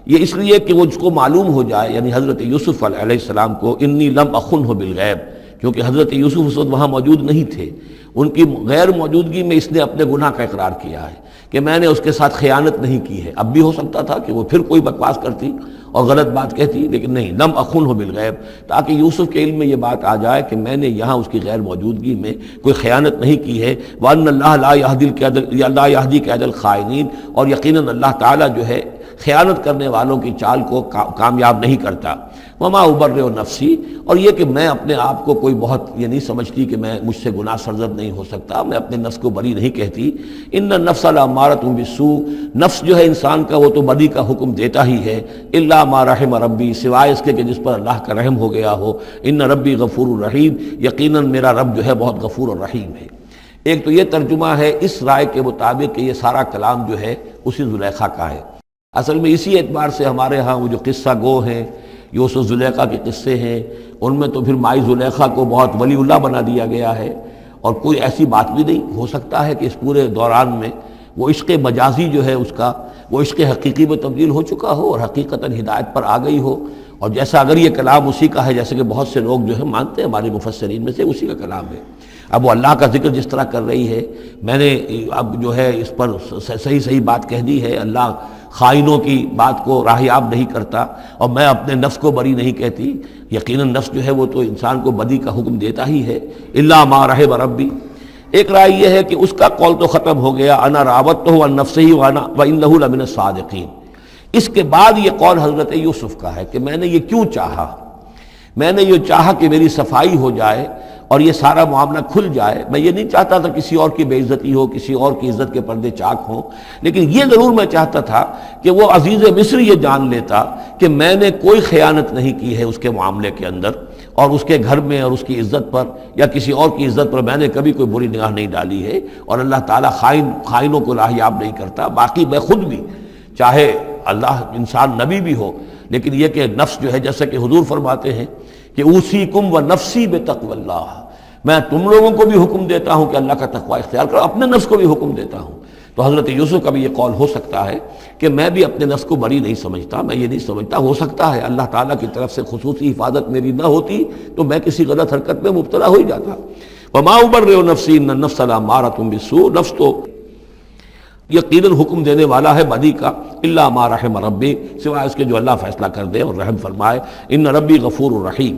یہ اس لیے کہ وہ اس کو معلوم ہو جائے، یعنی حضرت یوسف علیہ السلام کو، انی لم اخنہ بالغیب، کیونکہ حضرت یوسف اس وقت وہاں موجود نہیں تھے، ان کی غیر موجودگی میں اس نے اپنے گناہ کا اقرار کیا ہے کہ میں نے اس کے ساتھ خیانت نہیں کی ہے۔ اب بھی ہو سکتا تھا کہ وہ پھر کوئی بکواس کرتی اور غلط بات کہتی، لیکن نہیں، لم اخنہ بالغیب، تاکہ یوسف کے علم میں یہ بات آ جائے کہ میں نے یہاں اس کی غیر موجودگی میں کوئی خیانت نہیں کی ہے۔ وَأَنَّ اللَّهَ لَا يَهْدِي كَيْدَ الْخَائِنِينَ، اور یقیناً اللہ تعالیٰ جو ہے خیانت کرنے والوں کی چال کو کامیاب نہیں کرتا۔ وما ابرئ نفسی، اور یہ کہ میں اپنے آپ کو کوئی بہت یہ نہیں سمجھتی کہ میں مجھ سے گناہ سرزد نہیں ہو سکتا، میں اپنے نفس کو بری نہیں کہتی۔ ان النفس لامارۃ بالسوء، نفس جو ہے انسان کا وہ تو بدی کا حکم دیتا ہی ہے، الا ما رحم ربی، سوائے اس کے کہ جس پر اللہ کا رحم ہو گیا ہو۔ ان ربی غفور الرحیم، یقیناً میرا رب جو ہے بہت غفور اور رحیم ہے۔ ایک تو یہ ترجمہ ہے اس رائے کے مطابق کہ یہ سارا کلام جو ہے اسی زلیخا کا ہے۔ اصل میں اسی اعتبار سے ہمارے ہاں وہ جو قصہ گو ہیں، یوسف زلیخا کے قصے ہیں، ان میں تو پھر مائی زلیخا کو بہت ولی اللہ بنا دیا گیا ہے، اور کوئی ایسی بات بھی نہیں ہو سکتا ہے کہ اس پورے دوران میں وہ عشق مجازی جو ہے اس کا وہ عشق حقیقی میں تبدیل ہو چکا ہو اور حقیقتاً ہدایت پر آ گئی ہو، اور جیسا اگر یہ کلام اسی کا ہے، جیسے کہ بہت سے لوگ جو ہے مانتے ہیں ہمارے مفسرین میں سے، اسی کا کلام ہے۔ اب وہ اللہ کا ذکر جس طرح کر رہی ہے، میں نے اب جو ہے اس پر صحیح بات کہہ دی ہے، اللہ خائنوں کی بات کو راہیاب نہیں کرتا، اور میں اپنے نفس کو بری نہیں کہتی۔ یقیناً نفس جو ہے وہ تو انسان کو بدی کا حکم دیتا ہی ہے، الا ما رحم ربی۔ ایک رائے یہ ہے کہ اس کا قول تو ختم ہو گیا، انا راودتہ عن نفسہ وانہ لمن الصادقین۔ اس کے بعد یہ قول حضرت یوسف کا ہے کہ میں نے یہ کیوں چاہا، میں نے یہ چاہا کہ میری صفائی ہو جائے اور یہ سارا معاملہ کھل جائے۔ میں یہ نہیں چاہتا تھا کسی اور کی بے عزتی ہو، کسی اور کی عزت کے پردے چاک ہوں، لیکن یہ ضرور میں چاہتا تھا کہ وہ عزیز مصر یہ جان لیتا کہ میں نے کوئی خیانت نہیں کی ہے اس کے معاملے کے اندر، اور اس کے گھر میں اور اس کی عزت پر یا کسی اور کی عزت پر میں نے کبھی کوئی بری نگاہ نہیں ڈالی ہے، اور اللہ تعالیٰ خائنوں کو راہیاب نہیں کرتا۔ باقی میں خود بھی، چاہے اللہ انسان نبی بھی ہو، لیکن یہ کہ نفس جو ہے، جیسا کہ حضور فرماتے ہیں کہ اوصیکم و نفسی بتقوی اللہ، میں تم لوگوں کو بھی حکم دیتا ہوں کہ اللہ کا تقوی اختیار کرو، اپنے نفس کو بھی حکم دیتا ہوں۔ تو حضرت یوسف کا بھی یہ قول ہو سکتا ہے کہ میں بھی اپنے نفس کو بری نہیں سمجھتا، میں یہ نہیں سمجھتا، ہو سکتا ہے اللہ تعالیٰ کی طرف سے خصوصی حفاظت میری نہ ہوتی تو میں کسی غلط حرکت میں مبتلا ہو ہی جاتا۔ وما ابرئ نفسی ان النفس لامارۃ بالسوء، نفس تو یقیناً حکم دینے والا ہے بدی کا، الا ما رحم ربی، سوائے اس کے جو اللہ فیصلہ کر دے اور رحم فرمائے۔ ان ربی غفور الرحیم۔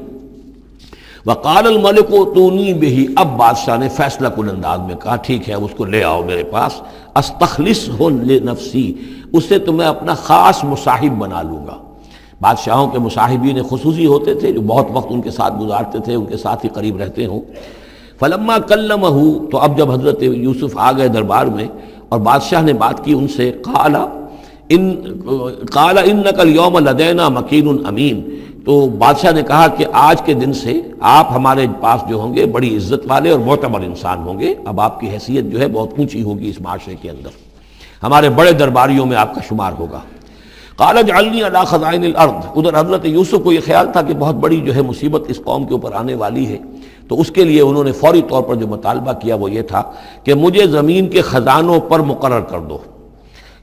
وقال الملک اتونی بہ، اب بادشاہ نے فیصلہ کن انداز میں کہا ٹھیک ہے اس کو لے آؤ میرے پاس، استخلصہ لنفسی، اسے تو میں اپنا خاص مصاحب بنا لوں گا۔ بادشاہوں کے مصاحبین خصوصی ہوتے تھے جو بہت وقت ان کے ساتھ گزارتے تھے، ان کے ساتھ ہی قریب رہتے ہوں۔ فلما کلمہ، تو اب جب حضرت یوسف آ گئے دربار میں اور بادشاہ نے بات کی ان سے، قال انک اليوم لدینا مکین امین، تو بادشاہ نے کہا کہ آج کے دن سے آپ ہمارے پاس جو ہوں گے بڑی عزت والے اور معتبر انسان ہوں گے، اب آپ کی حیثیت جو ہے بہت اونچی ہوگی اس معاشرے کے اندر، ہمارے بڑے درباریوں میں آپ کا شمار ہوگا۔ قال اجعلنی علی خزائن الارض، ادھر حضرت یوسف کو یہ خیال تھا کہ بہت بڑی جو ہے مصیبت اس قوم کے اوپر آنے والی ہے، تو اس کے لیے انہوں نے فوری طور پر جو مطالبہ کیا وہ یہ تھا کہ مجھے زمین کے خزانوں پر مقرر کر دو،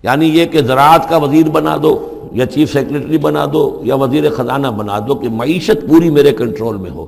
یعنی یہ کہ زراعت کا وزیر بنا دو یا چیف سیکریٹری بنا دو یا وزیر خزانہ بنا دو، کہ معیشت پوری میرے کنٹرول میں ہو،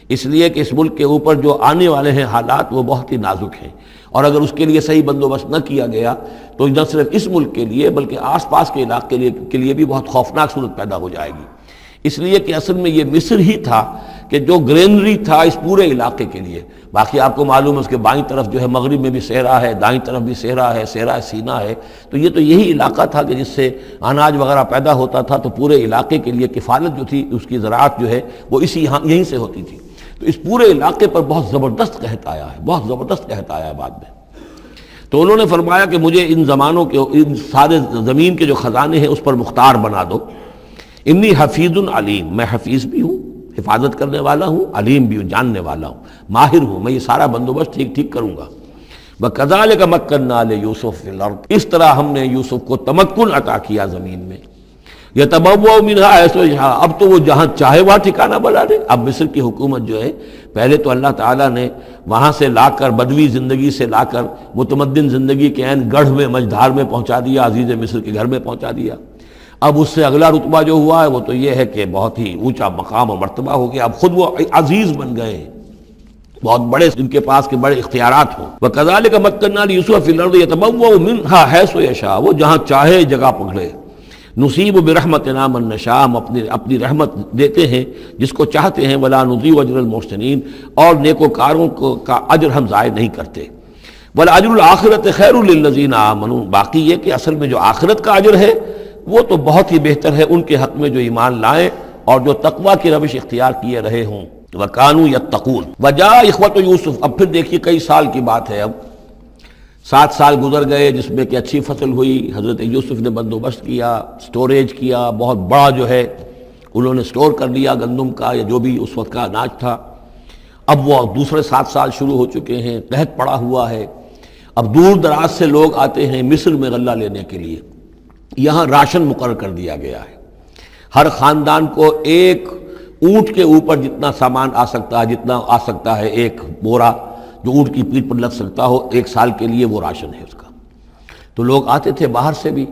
اس لیے کہ اس ملک کے اوپر جو آنے والے ہیں حالات وہ بہت ہی نازک ہیں، اور اگر اس کے لیے صحیح بندوبست نہ کیا گیا تو نہ صرف اس ملک کے لیے بلکہ آس پاس کے علاقے کے لیے بھی بہت خوفناک صورت پیدا ہو جائے گی۔ اس لیے کہ اصل میں یہ مصر ہی تھا کہ جو گرینری تھا اس پورے علاقے کے لیے. باقی آپ کو معلوم ہے اس کے بائیں طرف جو ہے مغرب میں بھی صحرا ہے، دائیں طرف بھی صحرا ہے، صحرا سینا ہے. تو یہ تو یہی علاقہ تھا کہ جس سے اناج وغیرہ پیدا ہوتا تھا، تو پورے علاقے کے لیے کفالت جو تھی اس کی زراعت جو ہے وہ یہیں سے ہوتی تھی. تو اس پورے علاقے پر بہت زبردست قحط آیا ہے، بہت زبردست قحط آیا ہے بعد میں. تو انہوں نے فرمایا کہ مجھے ان زمانوں کے، ان سارے زمین کے جو خزانے ہیں اس پر مختار بنا دو. انی حفیظ علیم، میں حفیظ بھی ہوں، حفاظت کرنے والا ہوں، علیم بھی ہوں، جاننے والا ہوں، ماہر ہوں، میں یہ سارا بندوبست ٹھیک کروں گا. وَكَذَلِكَ مَكَّنَّا لِيُوسُفَ فِي الْأَرْضِ، اس طرح ہم نے یوسف کو تمکن عطا کیا زمین میں. يَتَبَوَّأُ مِنْهَا حَيْثُ يَشَاءُ، اب تو وہ جہاں چاہے وہاں ٹھکانہ بنا دے. اب مصر کی حکومت جو ہے، پہلے تو اللہ تعالیٰ نے وہاں سے لا کر، بدوی زندگی سے لا کر متمدن زندگی کے عین گڑھ میں، مجدھار میں پہنچا دیا، عزیز مصر کے گھر میں پہنچا دیا. اب اس سے اگلا رتبہ جو ہوا ہے وہ تو یہ ہے کہ بہت ہی اونچا مقام اور مرتبہ ہو گیا. اب خود وہ عزیز بن گئے ہیں، بہت بڑے ان کے پاس کے بڑے اختیارات ہوں. وَكَذَلِكَ مَكَّنَّا لِيُوسُفَ فِي الْأَرْضِ يَتَبَوَّأُ مِنْهَا حَيْثُ يَشَاءُ، وہ جہاں چاہے جگہ پکڑے. نصیب برحمتنا من نشاء، ہم اپنی رحمت دیتے ہیں جس کو چاہتے ہیں. ولا نضيع اجر المحسنین، اور نیکوکاروں کا اجر ہم ضائع نہیں کرتے. ولاجر الآخرۃ خیر للذین آمنوا، باقی یہ کہ اصل میں جو آخرت کا اجر ہے وہ تو بہت ہی بہتر ہے ان کے حق میں جو ایمان لائیں اور جو تقوی کی روش اختیار کیے رہے ہوں. وَكَانُوا يَتَّقُونَ. وَجَاءَ إِخْوَةُ یوسف، اب پھر دیکھیے کئی سال کی بات ہے، اب 7 سال گزر گئے جس میں کہ اچھی فصل ہوئی. حضرت یوسف نے بندوبست کیا، سٹوریج کیا، بہت بڑا جو ہے انہوں نے سٹور کر لیا گندم کا یا جو بھی اس وقت کا اناج تھا. اب وہ دوسرے 7 سال شروع ہو چکے ہیں، قحط پڑا ہوا ہے. اب دور دراز سے لوگ آتے ہیں مصر میں غلہ لینے کے لیے. یہاں راشن مقرر کر دیا گیا ہے، ہر خاندان کو ایک اونٹ کے اوپر جتنا سامان آ سکتا ہے، جتنا آ سکتا ہے ایک بورا جو اونٹ کی پیٹھ پر لگ سکتا ہو، 1 سال کے لیے وہ راشن ہے اس کا. تو لوگ آتے تھے باہر سے بھی،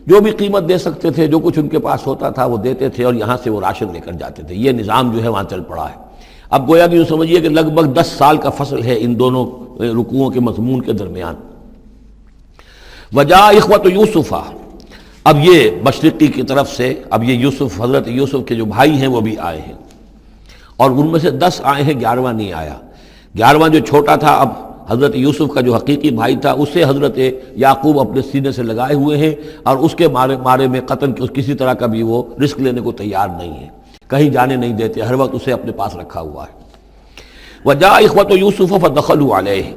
جو بھی قیمت دے سکتے تھے، جو کچھ ان کے پاس ہوتا تھا وہ دیتے تھے اور یہاں سے وہ راشن لے کر جاتے تھے. یہ نظام جو ہے وہاں چل پڑا ہے. اب گویا کہ یوں سمجھیے کہ لگ بھگ 10 سال کا فصل ہے ان دونوں رکوعوں کے مضمون کے درمیان. وجاء اخوۃ یوسف، اب یہ مشرقی کی طرف سے اب یہ یوسف، حضرت یوسف کے جو بھائی ہیں وہ بھی آئے ہیں، اور ان میں سے 10 آئے ہیں، 11واں نہیں آیا. 11واں جو چھوٹا تھا، اب حضرت یوسف کا جو حقیقی بھائی تھا اسے حضرت یعقوب اپنے سینے سے لگائے ہوئے ہیں، اور اس کے مارے میں قتل کسی طرح کا بھی وہ رسک لینے کو تیار نہیں ہے، کہیں جانے نہیں دیتے، ہر وقت اسے اپنے پاس رکھا ہوا ہے. وجاء اخوۃ یوسف فدخلوا علیہ،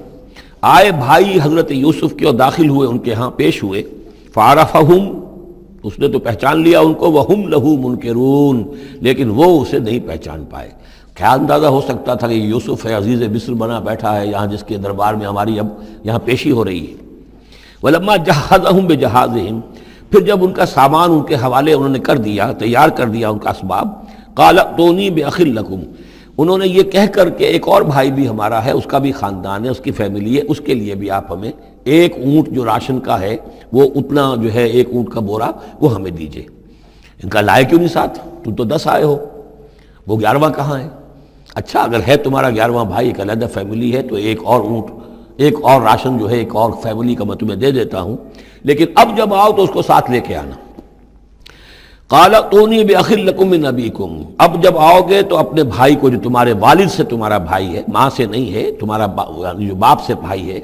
آئے بھائی حضرت یوسف کے اور داخل ہوئے ان کے ہاں، پیش ہوئے. فعرفہم، اس نے تو پہچان لیا ان کو. وہم لہ منکرون، لیکن وہ اسے نہیں پہچان پائے. کیا اندازہ ہو سکتا تھا کہ یوسف ہے، عزیز مصر بنا بیٹھا ہے یہاں، جس کے دربار میں ہماری اب یہاں پیشی ہو رہی ہے. ولما جہزہم بجہازہم، پھر جب ان کا سامان ان کے حوالے انہوں نے کر دیا، تیار کر دیا ان کا اسباب. قال ائتونی بأخ لکم، انہوں نے یہ کہہ کر کہ ایک اور بھائی بھی ہمارا ہے، اس کا بھی خاندان ہے، اس کی فیملی ہے، اس کے لیے بھی آپ ہمیں 1 اونٹ جو راشن کا ہے وہ اتنا جو ہے 1 اونٹ کا بورا وہ ہمیں دیجئے. ان کا لائے کیوں نہیں ساتھ؟ تم تو 10 آئے ہو، وہ 11واں کہاں ہے؟ اچھا اگر ہے تمہارا 11واں بھائی، ایک علیحدہ فیملی ہے، تو 1 اور اونٹ، 1 اور راشن جو ہے 1 اور فیملی کا میں تمہیں دے دیتا ہوں، لیکن اب جب آؤ تو اس کو ساتھ لے کے آنا. قال ائتونی بأخ لکم من ابیکم، اب جب آؤ گے تو اپنے بھائی کو، جو تمہارے والد سے تمہارا بھائی ہے، ماں سے نہیں ہے، تمہارا جو باپ سے بھائی ہے.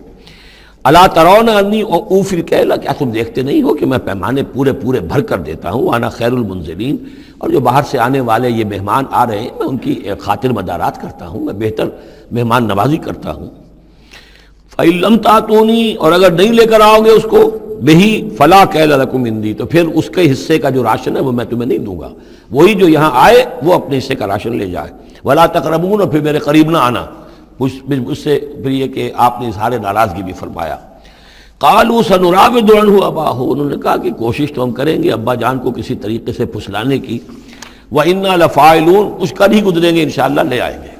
الا ترون انی اوفی الکیل، کیا تم دیکھتے نہیں ہو کہ میں پیمانے پورے بھر کر دیتا ہوں. وانا خیر المنزلین، اور جو باہر سے آنے والے یہ مہمان آ رہے ہیں میں ان کی خاطر مدارات کرتا ہوں، میں بہتر مہمان نوازی کرتا ہوں. فإن لم تأتونی، اور اگر نہیں لے کر آؤ گے اس کو، بہی فلا کیل لکم عندی، تو پھر اس کے حصے کا جو راشن ہے وہ میں تمہیں نہیں دوں گا. وہی جو یہاں آئے وہ اپنے حصے کا راشن لے جائے. ولا تقربون، اور پھر میرے قریب نہ آنا. اس سے پھر یہ کہ آپ نے اظہار ناراضگی بھی فرمایا. قالوا سنراود عنہ اباہ، انہوں نے کہا کہ کوشش تو ہم کریں گے ابا جان کو کسی طریقے سے پھسلانے کی. وإنا لفاعلون، کچھ کر ہی گزریں گے انشاءاللہ، لے آئیں گے.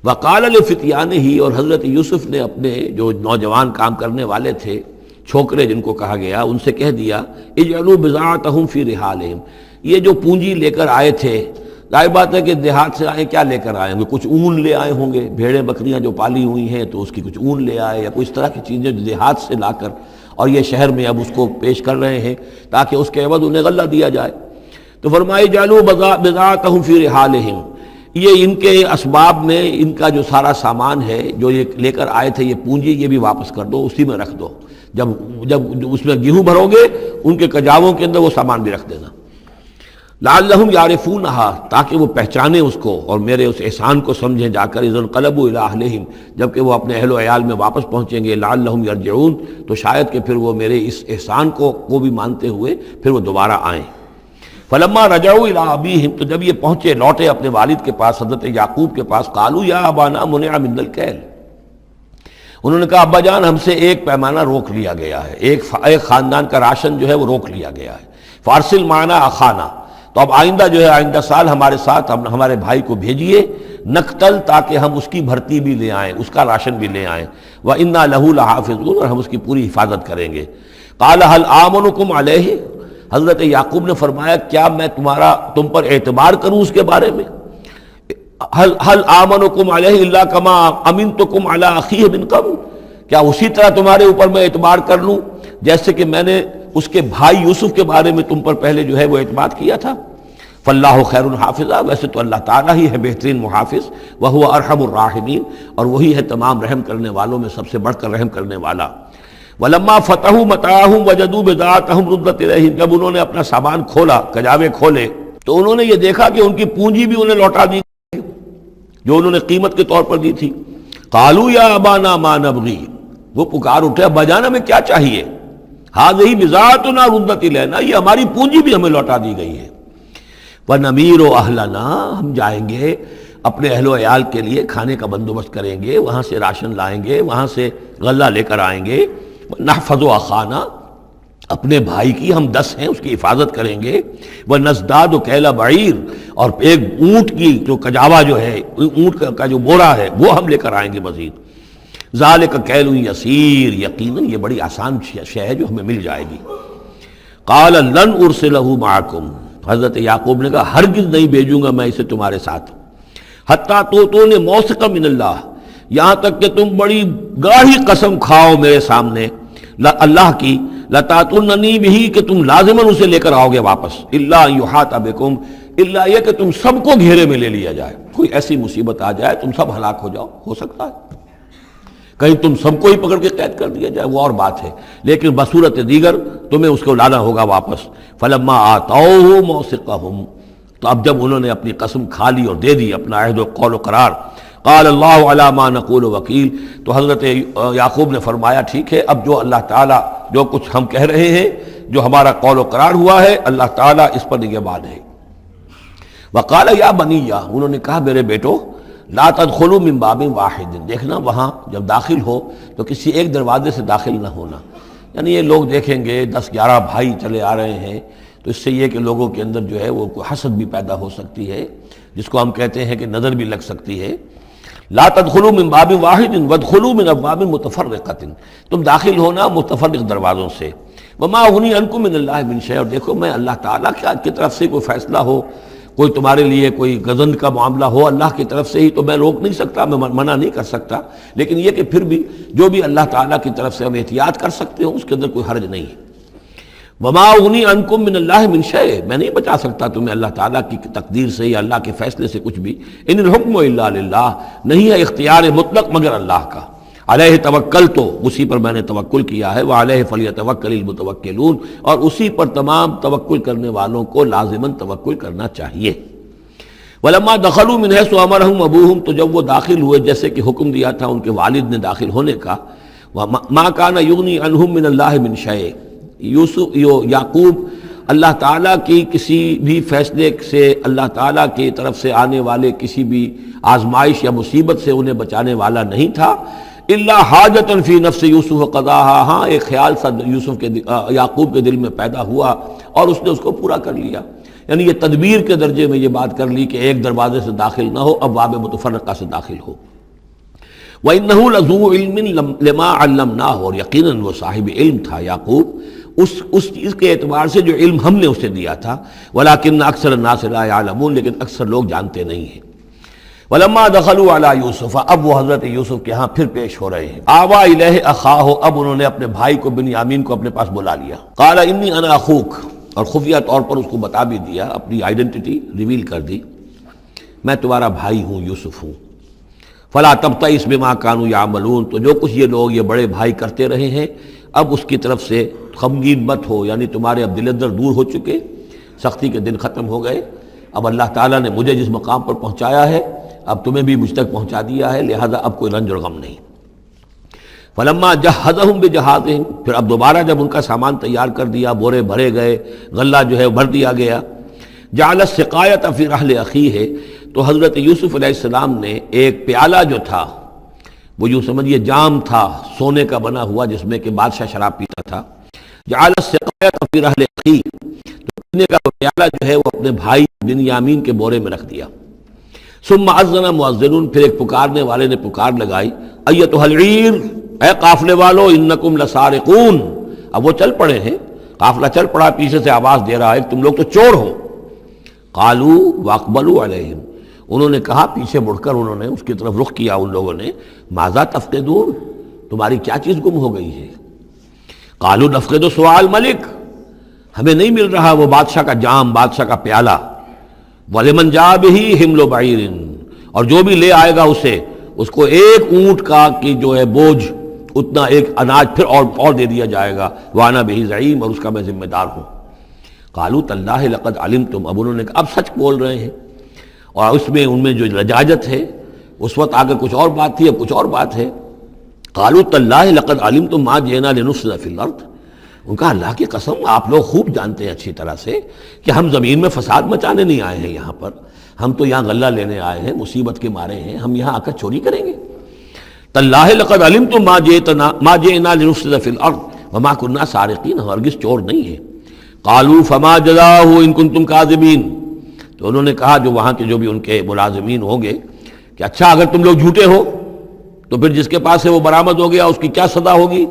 وقال لفتیانہ، اور حضرت یوسف نے اپنے جو نوجوان کام کرنے والے تھے، چھوکرے جن کو کہا گیا، ان سے کہہ دیا اجعلوا بضاعتہم فی رحالہم، یہ جو پونجی لے کر آئے تھے، ظاہر بات ہے کہ دیہات سے آئے، کیا لے کر آئے ہوں گے؟ کچھ اون لے آئے ہوں گے، بھیڑیں بکریاں جو پالی ہوئی ہیں تو اس کی کچھ اون لے آئے، یا کوئی اس طرح کی چیزیں جو دیہات سے لا کر، اور یہ شہر میں اب اس کو پیش کر رہے ہیں تاکہ اس کے عوض انہیں غلہ دیا جائے. تو فرمایا جعلوا بضاعتهم فی رحالہم، یہ ان کے اسباب میں ان کا جو سارا سامان ہے جو یہ لے کر آئے تھے، یہ پونجی، یہ بھی واپس کر دو، اسی میں رکھ دو، جب اس میں گیہوں بھرو گے ان کے کجاووں کے اندر وہ سامان بھی رکھ دینا، لعلہم یعرفونہا، تاکہ وہ پہچانیں اس کو اور میرے اس احسان کو سمجھیں جا کر، اذ انقلبوا الی اہلہم، جب کہ وہ اپنے اہل و عیال میں واپس پہنچیں گے، لعلہم یرجعون، تو شاید کہ پھر وہ میرے اس احسان کو بھی مانتے ہوئے پھر وہ دوبارہ آئیں۔ فلما رجعوا الی ابیہم، تو جب یہ پہنچے لوٹے اپنے والد کے پاس، حضرت یعقوب کے پاس، قالوا یا ابانا منع منا الکیل، انہوں نے کہا ابا جان ہم سے ایک پیمانہ روک لیا گیا ہے، ایک خاندان کا راشن جو ہے وہ روک لیا گیا ہے، فارسل معنا اخانا، تو اب آئندہ جو ہے آئندہ سال ہمارے ساتھ ہمارے بھائی کو بھیجیے، نقتل، تاکہ ہم اس کی بھرتی بھی لے آئیں، اس کا راشن بھی لے آئیں، وَإِنَّا لَهُ لَحَافِظُونَ، اور ہم اس کی پوری حفاظت کریں گے۔ قَالَ هَلْ آمَنُكُمْ عَلَيْهِ، حضرت یعقوب نے فرمایا کیا میں تم پر اعتبار کروں اس کے بارے میں؟ هَلْ آمَنُكُمْ عَلَيْهِ إِلَّا كَمَا أَمِنْتُكُمْ عَلَىٰ أَخِيهِ مِنْ قَبْلُ، کیا اسی طرح تمہارے اوپر میں اعتبار کر لوں جیسے کہ میں نے اس کے بھائی یوسف کے بارے میں تم پر پہلے جو ہے وہ اعتماد کیا تھا؟ فاللہ خیر حافظہ، ویسے تو اللہ تعالیٰ ہی ہے بہترین محافظ، وہو ارحم الراحمین، اور وہی ہے تمام رحم کرنے والوں میں سب سے بڑھ کر رحم کرنے والا۔ ولما فتحوا متاعهم وجدوا بضاعتهم ردت الیہم، جب انہوں نے اپنا سامان کھولا، کجاوے کھولے، تو انہوں نے یہ دیکھا کہ ان کی پونجی بھی انہیں لوٹا دی گئی جو انہوں نے قیمت کے طور پر دی تھی۔ قالوا یا ابانا ما نبغی، وہ پکار اٹھے ابا جان ہمیں کیا چاہیے؟ ہذہ بضاعتنا ردت الینا، یہ ہماری پونجی بھی ہمیں لوٹا دی گئی ہے۔ وَنَمِيرُ أَهْلَنَا، ہم جائیں گے اپنے اہل و عیال کے لیے کھانے کا بندوبست کریں گے، وہاں سے راشن لائیں گے، وہاں سے غلہ لے کر آئیں گے، نحفظ أَخَانَا، اپنے بھائی کی ہم 10 ہیں اس کی حفاظت کریں گے، وَنَزْدَادُ كَيْلَ بَعِيرٍ، اور ایک اونٹ کی جو کجاوا جو ہے، اونٹ کا جو بورا ہے وہ ہم لے کر آئیں گے مزید۔ ذَلِكَ كَيْلٌ يَسِيرٌ، یقیناً یہ بڑی آسان شے ہے جو ہمیں مل جائے گی۔ قَالَ لَنْ أُرْسِلَهُ مَعَكُمْ، حضرت یعقوب نے کہا ہرگز نہیں بھیجوں گا میں اسے تمہارے ساتھ، حتیٰ تو نے موثق من اللہ، یہاں تک کہ تم بڑی گاڑی قسم کھاؤ میرے سامنے اللہ کی، لتاتوننی بھی، کہ تم لازماً اسے لے کر آؤ گے واپس، الا یحاط بکم، الا یہ کہ تم سب کو گھیرے میں لے لیا جائے، کوئی ایسی مصیبت آ جائے تم سب ہلاک ہو جاؤ، ہو سکتا ہے کہیں تم سب کو ہی پکڑ کے قید کر دیا جائے، وہ اور بات ہے، لیکن بصورت دیگر تمہیں اس کو لانا ہوگا واپس۔ فلما آتوہ موثقہم، تو اب جب انہوں نے اپنی قسم کھا لی اور دے دی اپنا عہد و قول و قرار، قال اللہ علی ما نقول وکیل، تو حضرت یعقوب نے فرمایا ٹھیک ہے، اب جو اللہ تعالیٰ جو کچھ ہم کہہ رہے ہیں، جو ہمارا قول و قرار ہوا ہے، اللہ تعالیٰ اس پر نگہبان ہے۔ وقال یا بنی، انہوں نے کہا میرے بیٹو، لا تدخلوا من باب واحد، دیکھنا وہاں جب داخل ہو تو کسی ایک دروازے سے داخل نہ ہونا، یعنی یہ لوگ دیکھیں گے 10-11 بھائی چلے آ رہے ہیں تو اس سے یہ کہ لوگوں کے اندر جو ہے وہ کوئی حسد بھی پیدا ہو سکتی ہے، جس کو ہم کہتے ہیں کہ نظر بھی لگ سکتی ہے۔ لا تدخلوا من باب واحد وادخلوا من ابواب متفرقۃ، تم داخل ہونا متفرق دروازوں سے۔ وما اغنی عنکم من اللہ من شیء، اور دیکھو میں اللہ تعالیٰ کی طرف سے کوئی فیصلہ ہو، کوئی تمہارے لیے کوئی غضب کا معاملہ ہو اللہ کی طرف سے ہی، تو میں روک نہیں سکتا، میں منع نہیں کر سکتا، لیکن یہ کہ پھر بھی جو بھی اللہ تعالیٰ کی طرف سے ہم احتیاط کر سکتے ہوں اس کے اندر کوئی حرج نہیں ہے۔ وما اغنی عنکم من اللہ من شیء، میں نہیں بچا سکتا تمہیں اللہ تعالیٰ کی تقدیر سے یا اللہ کے فیصلے سے کچھ بھی۔ ان الحکم الا للہ، نہیں ہے اختیار مطلق مگر اللہ کا۔ علیہ توکلت، اسی پر میں نے توکل کیا ہے، وعلیہ فلیتوکل المتوکلون، اور اسی پر تمام توکل کرنے والوں کو لازماً توکل کرنا چاہیے۔ ولما دخلوا من حیث امرهم ابوهم، تو جب وہ داخل ہوئے جیسے کہ حکم دیا تھا ان کے والد نے داخل ہونے کا، ما كان یغنی عنهم من اللہ من شیء، یعقوب اللہ تعالیٰ کی کسی بھی فیصلے سے، اللہ تعالیٰ کی طرف سے آنے والے کسی بھی آزمائش یا مصیبت سے انہیں بچانے والا نہیں تھا، الا حاجۃ فی نفس یوسف قضاها، ہاں ایک خیال سا یعقوب کے دل میں پیدا ہوا اور اس نے اس کو پورا کر لیا، یعنی یہ تدبیر کے درجے میں یہ بات کر لی کہ ایک دروازے سے داخل نہ ہو، ابواب متفرقہ سے داخل ہو۔ وَإِنَّهُ لَذُو عِلْمٍ لِمَا عَلَّمْنَاهُ، اور یقیناً وہ صاحب علم تھا یعقوب اس چیز کے اعتبار سے جو علم ہم نے اسے دیا تھا، وَلَٰكِنَّ أَكْثَرَ النَّاسِ لَا يَعْلَمُونَ، لیکن اکثر لوگ جانتے نہیں ہیں۔ وَلَمَّا دَخَلُوا عَلَىٰ يُوسُفَ، اب وہ حضرت یوسف کے ہاں پھر پیش ہو رہے ہیں۔ آوَىٰ إِلَيْهِ أَخَاهُ، اب انہوں نے اپنے بھائی کو بنیامین کو اپنے پاس بلا لیا۔ قَالَ إِنِّي أَنَا أَخُوكَ، اور خفیہ طور پر اس کو بتا بھی دیا، اپنی آئیڈینٹی ریویل کر دی، میں تمہارا بھائی ہوں، یوسف ہوں۔ فلا تبتئس بما كانوا يعملون، تو جو کچھ یہ لوگ یہ بڑے بھائی کرتے رہے ہیں اب اس کی طرف سے غمگین مت ہو، یعنی تمہارے اب دل اندر دور ہو چکے، سختی کے دن ختم ہو گئے، اب اللہ تعالیٰ نے مجھے جس مقام پر پہنچایا ہے اب تمہیں بھی مجھ تک پہنچا دیا ہے، لہذا اب کوئی رنج اور غم نہیں۔ فلما جہزہم بجہازہم، پھر اب دوبارہ جب ان کا سامان تیار کر دیا، بورے بھرے گئے، غلہ جو ہے بھر دیا گیا، جعل السقایۃ فی رحل اخیہ، تو حضرت یوسف علیہ السلام نے ایک پیالہ جو تھا، وہ یوں سمجھیے جام تھا سونے کا بنا ہوا جس میں کہ بادشاہ شراب پیتا تھا، جعل السقایۃ فی رحل اخیہ، تو پینے کا وہ پیالہ جو ہے وہ اپنے بھائی بنیامین کے بورے میں رکھ دیا۔ ثم اذن مؤذن، پھر ایک پکارنے والے نے پکار لگائی، ایتھا العیر، اے قافلے والو، انکم لسارقون، اب وہ چل پڑے ہیں، قافلہ چل پڑا، پیچھے سے آواز دے رہا ہے تم لوگ تو چور ہو۔ قالوا واقبلوا علیہم، انہوں نے کہا، پیچھے مڑ کر انہوں نے اس کی طرف رخ کیا ان لوگوں نے، ماذا تفقدون، تمہاری کیا چیز گم ہو گئی ہے؟ قالوا نفقد سؤال ملک، ہمیں نہیں مل رہا وہ بادشاہ کا جام، بادشاہ کا پیالہ، وَلِمَنْ جَاءَ بِهِ حِمْلُ بَعِيرٍ، اور جو بھی لے آئے گا اسے، اس کو ایک اونٹ کا کی جو ہے بوجھ، اتنا ایک اناج پھر اور دے دیا جائے گا، وَأَنَا بِهِ زَعِيمٌ، اور اس کا میں ذمہ دار ہوں۔ قَالُوا تَاللَّهِ لَقَدْ عَلِمْتُمْ، اب انہوں نے کہا اب سچ بول رہے ہیں، اور اس میں ان میں جو لجاجت ہے، اس وقت آگے کچھ اور بات تھی، اب کچھ اور بات ہے۔ قَالُوا تَاللَّهِ لَقَدْ عَلِمْتُمْ مَا جِئْنَا لِنُفْسِدَ فِي الْأَرْضِ، ان کا اللہ کی قسم آپ لوگ خوب جانتے ہیں اچھی طرح سے کہ ہم زمین میں فساد مچانے نہیں آئے ہیں، یہاں پر ہم تو یہاں غلہ لینے آئے ہیں، مصیبت کے مارے ہیں، ہم یہاں آ کر چوری کریں گے؟ تاللہ لقد علمتم ما جئنا لنفسد فی الارض وما كنا سارقین، ہرگز چور نہیں ہے۔ قالوا فما جزاؤہ ان کنتم کاذبین، تو انہوں نے کہا جو وہاں کے جو بھی ان کے ملازمین ہوں گے کہ اچھا اگر تم لوگ جھوٹے ہو تو پھر جس کے پاس سے وہ برآمد ہو گیا اس کی کیا سزا ہوگی،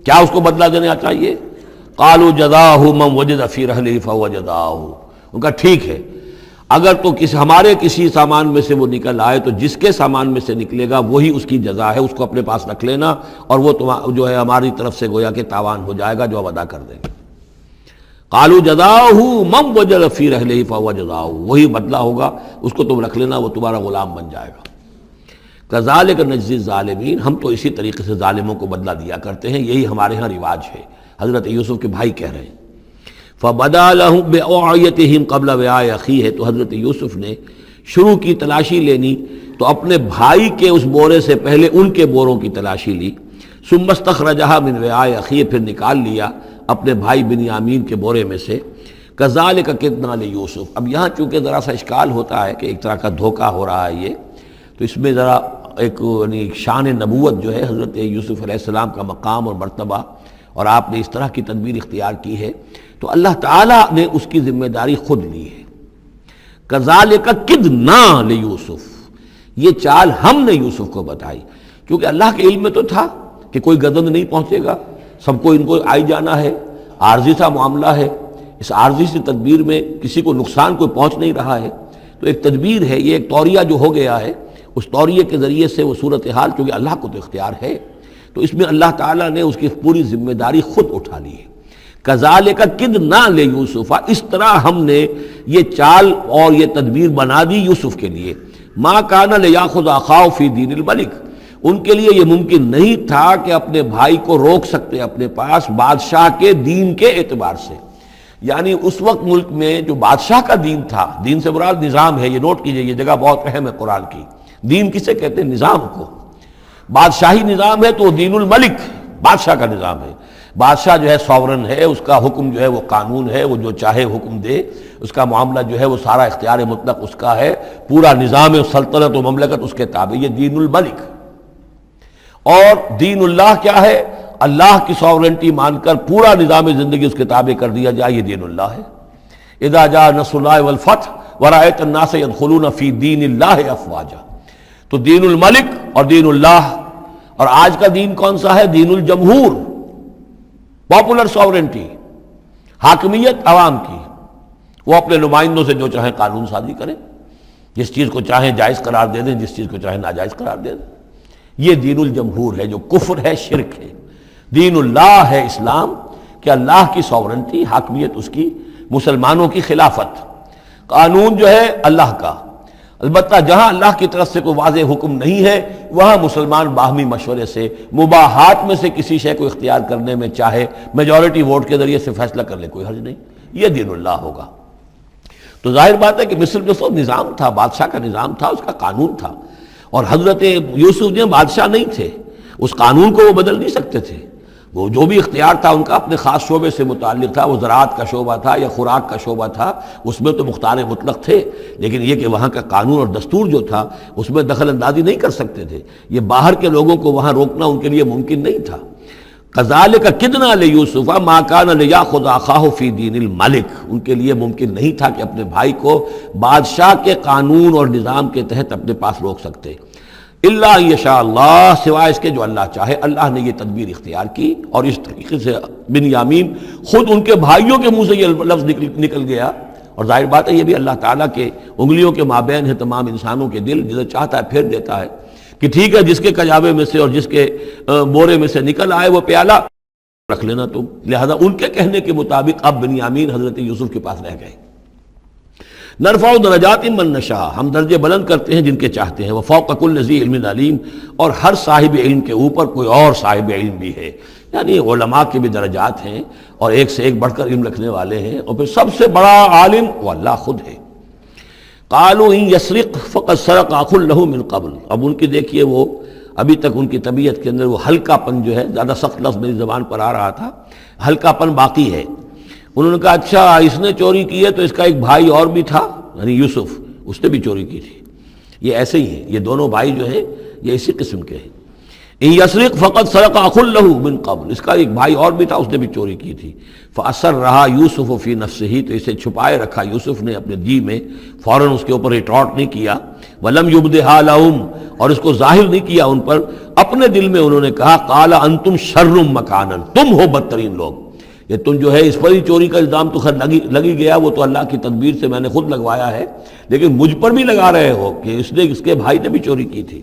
کیا اس کو بدلہ دینا چاہیے؟ قالوا جزاؤہ من وجد فی رحلہ فہو جزاؤہ، ان کا ٹھیک ہے اگر تو ہمارے کسی سامان میں سے وہ نکل آئے تو جس کے سامان میں سے نکلے گا وہی اس کی جزا ہے، اس کو اپنے پاس رکھ لینا، اور وہ جو ہے ہماری طرف سے گویا کہ تاوان ہو جائے گا جو اب ادا کر دیں گے۔ قالوا جزاؤہ من وجد فی رحلہ فہو جزاؤہ، وہی بدلہ ہوگا، اس کو تم رکھ لینا، وہ تمہارا غلام بن جائے گا۔ کذالک نجزی الظالمین، ہم تو اسی طریقے سے ظالموں کو بدلہ دیا کرتے ہیں، یہی ہمارے ہاں رواج ہے۔ حضرت یوسف کے بھائی کہہ رہے ہیں فَبَدَا لَهُمْ بِأَوْعِيَتِهِمْ قَبْلَ وِعَاءِ أَخِيهِ، تو حضرت یوسف نے شروع کی تلاشی لینی تو اپنے بھائی کے اس بورے سے پہلے ان کے بوروں کی تلاشی لی، ثُمَّ اسْتَخْرَجَهَا مِنْ وِعَاءِ أَخِيهِ، پھر نکال لیا اپنے بھائی بنیامین کے بورے میں سے۔ كَذَلِكَ كِدْنَا لِيُوسُف، اب یہاں چونکہ ذرا سا اشکال ہوتا ہے کہ ایک طرح کا دھوکہ ہو رہا ہے یہ، تو اس میں ذرا ایک یعنی شان نبوت جو ہے حضرت یوسف علیہ السلام کا مقام اور مرتبہ، اور آپ نے اس طرح کی تدبیر اختیار کی ہے تو اللہ تعالیٰ نے اس کی ذمہ داری خود لی ہے۔ کذالک کدنا لیوسف، یہ چال ہم نے یوسف کو بتائی، کیونکہ اللہ کے علم میں تو تھا کہ کوئی گزند نہیں پہنچے گا، سب کو ان کو آئی جانا ہے، عارضی سا معاملہ ہے، اس عارضی سی تدبیر میں کسی کو نقصان کوئی پہنچ نہیں رہا ہے، تو ایک تدبیر ہے، یہ ایک توریہ جو ہو گیا ہے، اس توریے کے ذریعے سے وہ صورتحال، کیونکہ اللہ کو تو اختیار ہے، تو اس میں اللہ تعالیٰ نے اس کی پوری ذمہ داری خود اٹھا لی ہے۔ کذالک کدنا لیوسف، اس طرح ہم نے یہ چال اور یہ تدبیر بنا دی یوسف کے لیے۔ ما کان لیاخذ اخاہ فی دین الملک، ان کے لیے یہ ممکن نہیں تھا کہ اپنے بھائی کو روک سکتے اپنے پاس بادشاہ کے دین کے اعتبار سے، یعنی اس وقت ملک میں جو بادشاہ کا دین تھا، دین سے مراد نظام ہے، یہ نوٹ کیجئے، یہ جگہ بہت اہم ہے قرآن کی۔ دین کسے کہتے ہیں؟ نظام کو۔ بادشاہی نظام ہے تو وہ دین الملک، بادشاہ کا نظام ہے، بادشاہ جو ہے ساورن ہے، اس کا حکم جو ہے وہ قانون ہے، وہ جو چاہے حکم دے، اس کا معاملہ جو ہے وہ سارا اختیار مطلق اس کا ہے، پورا نظام سلطنت و مملکت اس کے تابع، یہ دین الملک۔ اور دین اللہ کیا ہے؟ اللہ کی ساورنٹی مان کر پورا نظام زندگی اس کے تابع کر دیا جائے، یہ دین اللہ ہے۔ اذا جاء نصر اللہ والفتح ورأیت الناس يدخلون فی دین اللہ افواجا، تو دین الملک اور دین اللہ، اور آج کا دین کون سا ہے؟ دین الجمہور، پاپولر ساورنٹی، حاکمیت عوام کی، وہ اپنے نمائندوں سے جو چاہیں قانون سازی کریں، جس چیز کو چاہیں جائز قرار دے دیں، جس چیز کو چاہیں ناجائز قرار دے دیں، یہ دین الجمہور ہے، جو کفر ہے، شرک ہے۔ دین اللہ ہے اسلام، کہ اللہ کی ساورنٹی، حاکمیت اس کی مسلمانوں کی خلافت، قانون جو ہے اللہ کا، البتہ جہاں اللہ کی طرف سے کوئی واضح حکم نہیں ہے وہاں مسلمان باہمی مشورے سے مباحات میں سے کسی شے کو اختیار کرنے میں چاہے میجورٹی ووٹ کے ذریعے سے فیصلہ کر لے، کوئی حرج نہیں، یہ دین اللہ ہوگا۔ تو ظاہر بات ہے کہ مصر جو سو نظام تھا، بادشاہ کا نظام تھا، اس کا قانون تھا، اور حضرت یوسف جو بادشاہ نہیں تھے، اس قانون کو وہ بدل نہیں سکتے تھے، وہ جو بھی اختیار تھا ان کا اپنے خاص شعبے سے متعلق تھا، وہ زراعت کا شعبہ تھا یا خوراک کا شعبہ تھا، اس میں تو مختار مطلق تھے، لیکن یہ کہ وہاں کا قانون اور دستور جو تھا اس میں دخل اندازی نہیں کر سکتے تھے، یہ باہر کے لوگوں کو وہاں روکنا ان کے لیے ممکن نہیں تھا۔ کذالک کدنا لیوسف ما کان لیاخذ اخاہ فی دین الملک، ان کے لیے ممکن نہیں تھا کہ اپنے بھائی کو بادشاہ کے قانون اور نظام کے تحت اپنے پاس روک سکتے، الا یشاء اللہ، سوائے اس کے جو اللہ چاہے۔ اللہ نے یہ تدبیر اختیار کی، اور اس طریقے سے بنیامین خود ان کے بھائیوں کے منہ سے یہ لفظ نکل گیا، اور ظاہر بات ہے یہ بھی اللہ تعالیٰ کے انگلیوں کے مابین ہے تمام انسانوں کے دل، جسے چاہتا ہے پھیر دیتا ہے کہ ٹھیک ہے جس کے کجاوے میں سے اور جس کے بورے میں سے نکل آئے وہ پیالہ رکھ لینا تم، لہذا ان کے کہنے کے مطابق اب بنیامین حضرت یوسف کے پاس رہ گئے۔ نرفع درجات من نشاء، ہم درجے بلند کرتے ہیں جن کے چاہتے ہیں، وفوق کل ذی علم علیم، اور ہر صاحب علم کے اوپر کوئی اور صاحب علم بھی ہے، یعنی علماء کے بھی درجات ہیں اور ایک سے ایک بڑھ کر علم رکھنے والے ہیں، اور پھر سب سے بڑا عالم وہ اللہ خود ہے۔ قالوا ان یسرق فقد سرق اخ له من قبل، اب ان کی دیکھیے وہ ابھی تک ان کی طبیعت کے اندر وہ ہلکا پن جو ہے، زیادہ سخت لفظ میری زبان پر آ رہا تھا، ہلکا پن باقی ہے۔ انہوں نے کہا اچھا اس نے چوری کی ہے تو اس کا ایک بھائی اور بھی تھا، یعنی یوسف، اس نے بھی چوری کی تھی۔ یہ ایسے ہی ہیں، یہ دونوں بھائی جو ہیں یہ اسی قسم کے ہیں۔ ان یسرق فقد سرق اخ له من قبل، اس کا ایک بھائی اور بھی تھا، اس نے بھی چوری کی تھی۔ فاسرها یوسف فی نفسہ، تو اسے چھپائے رکھا یوسف نے اپنے جی میں، فوراً اس کے اوپر ریٹارٹ نہیں کیا۔ ولم یبدھا لهم، اور اس کو ظاہر نہیں کیا ان پر، اپنے دل میں انہوں نے کہا قال انتم شر مکانا، تم ہو بدترین لوگ، یہ تم جو ہے اس پر ہی چوری کا الزام تو خیر لگی گیا، وہ تو اللہ کی تدبیر سے میں نے خود لگوایا ہے، لیکن مجھ پر بھی لگا رہے ہو کہ اس کے بھائی نے بھی چوری کی تھی،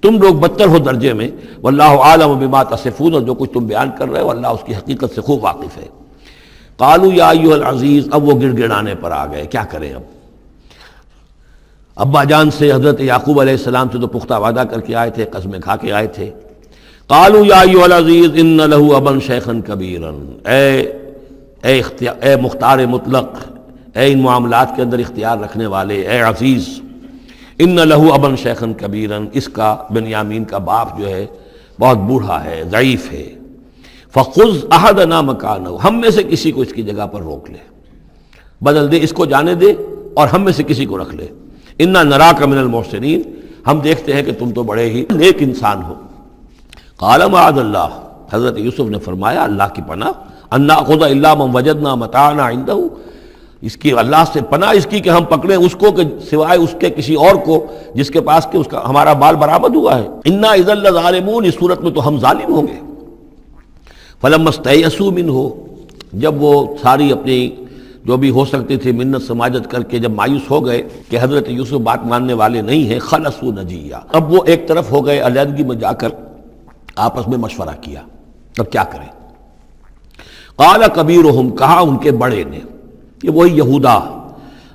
تم لوگ بدتر ہو درجے میں۔ واللہ عالم بما تصفون، اور جو کچھ تم بیان کر رہے ہو اللہ اس کی حقیقت سے خوب واقف ہے۔ قالوا یا ایھا العزیز، اب وہ گڑ گڑانے پر آ گئے، کیا کریں اب؟ ابا جان سے حضرت یعقوب علیہ السلام سے تو پختہ وعدہ کر کے آئے تھے، قسمیں کھا کے آئے تھے۔ قالوا یا ایھا العزیز ان له ابا شیخا کبیرا، اے مختار مطلق، اے ان معاملات کے اندر اختیار رکھنے والے، اے عزیز، ان له ابا شیخا کبیرا، اس کا بنیامین کا باپ جو ہے بہت بوڑھا ہے، ضعیف ہے۔ فخذ احدنا مکانہ، ہم میں سے کسی کو اس کی جگہ پر روک لے، بدل دے، اس کو جانے دے اور ہم میں سے کسی کو رکھ لے۔ انا نراک من المحسنین، ہم دیکھتے ہیں کہ تم تو بڑے ہی نیک انسان ہو۔ قال معاذ اللہ، حضرت یوسف نے فرمایا اللہ کی پناہ، ان ناخذ الا من وجدنا متاعنا عنده، اس کی اللہ سے پناہ اس کی کہ ہم پکڑیں اس کو کہ سوائے اس کے کسی اور کو جس کے پاس کہ اس کا ہمارا بال برآمد ہوا ہے۔ انا اذا لظالمون، اس صورت میں تو ہم ظالم ہوں گے۔ فلما استيئسوا منه، جب وہ ساری اپنی جو بھی ہو سکتی تھی منت سماجت کر کے جب مایوس ہو گئے کہ حضرت یوسف بات ماننے والے نہیں ہیں، خلصوا نجیہ، اب وہ ایک طرف ہو گئے، علیحدگی میں جا کر آپس میں مشورہ کیا، اب کیا کریں؟ قال کبیرہم، کہا ان کے بڑے نے، یہ وہی یہودا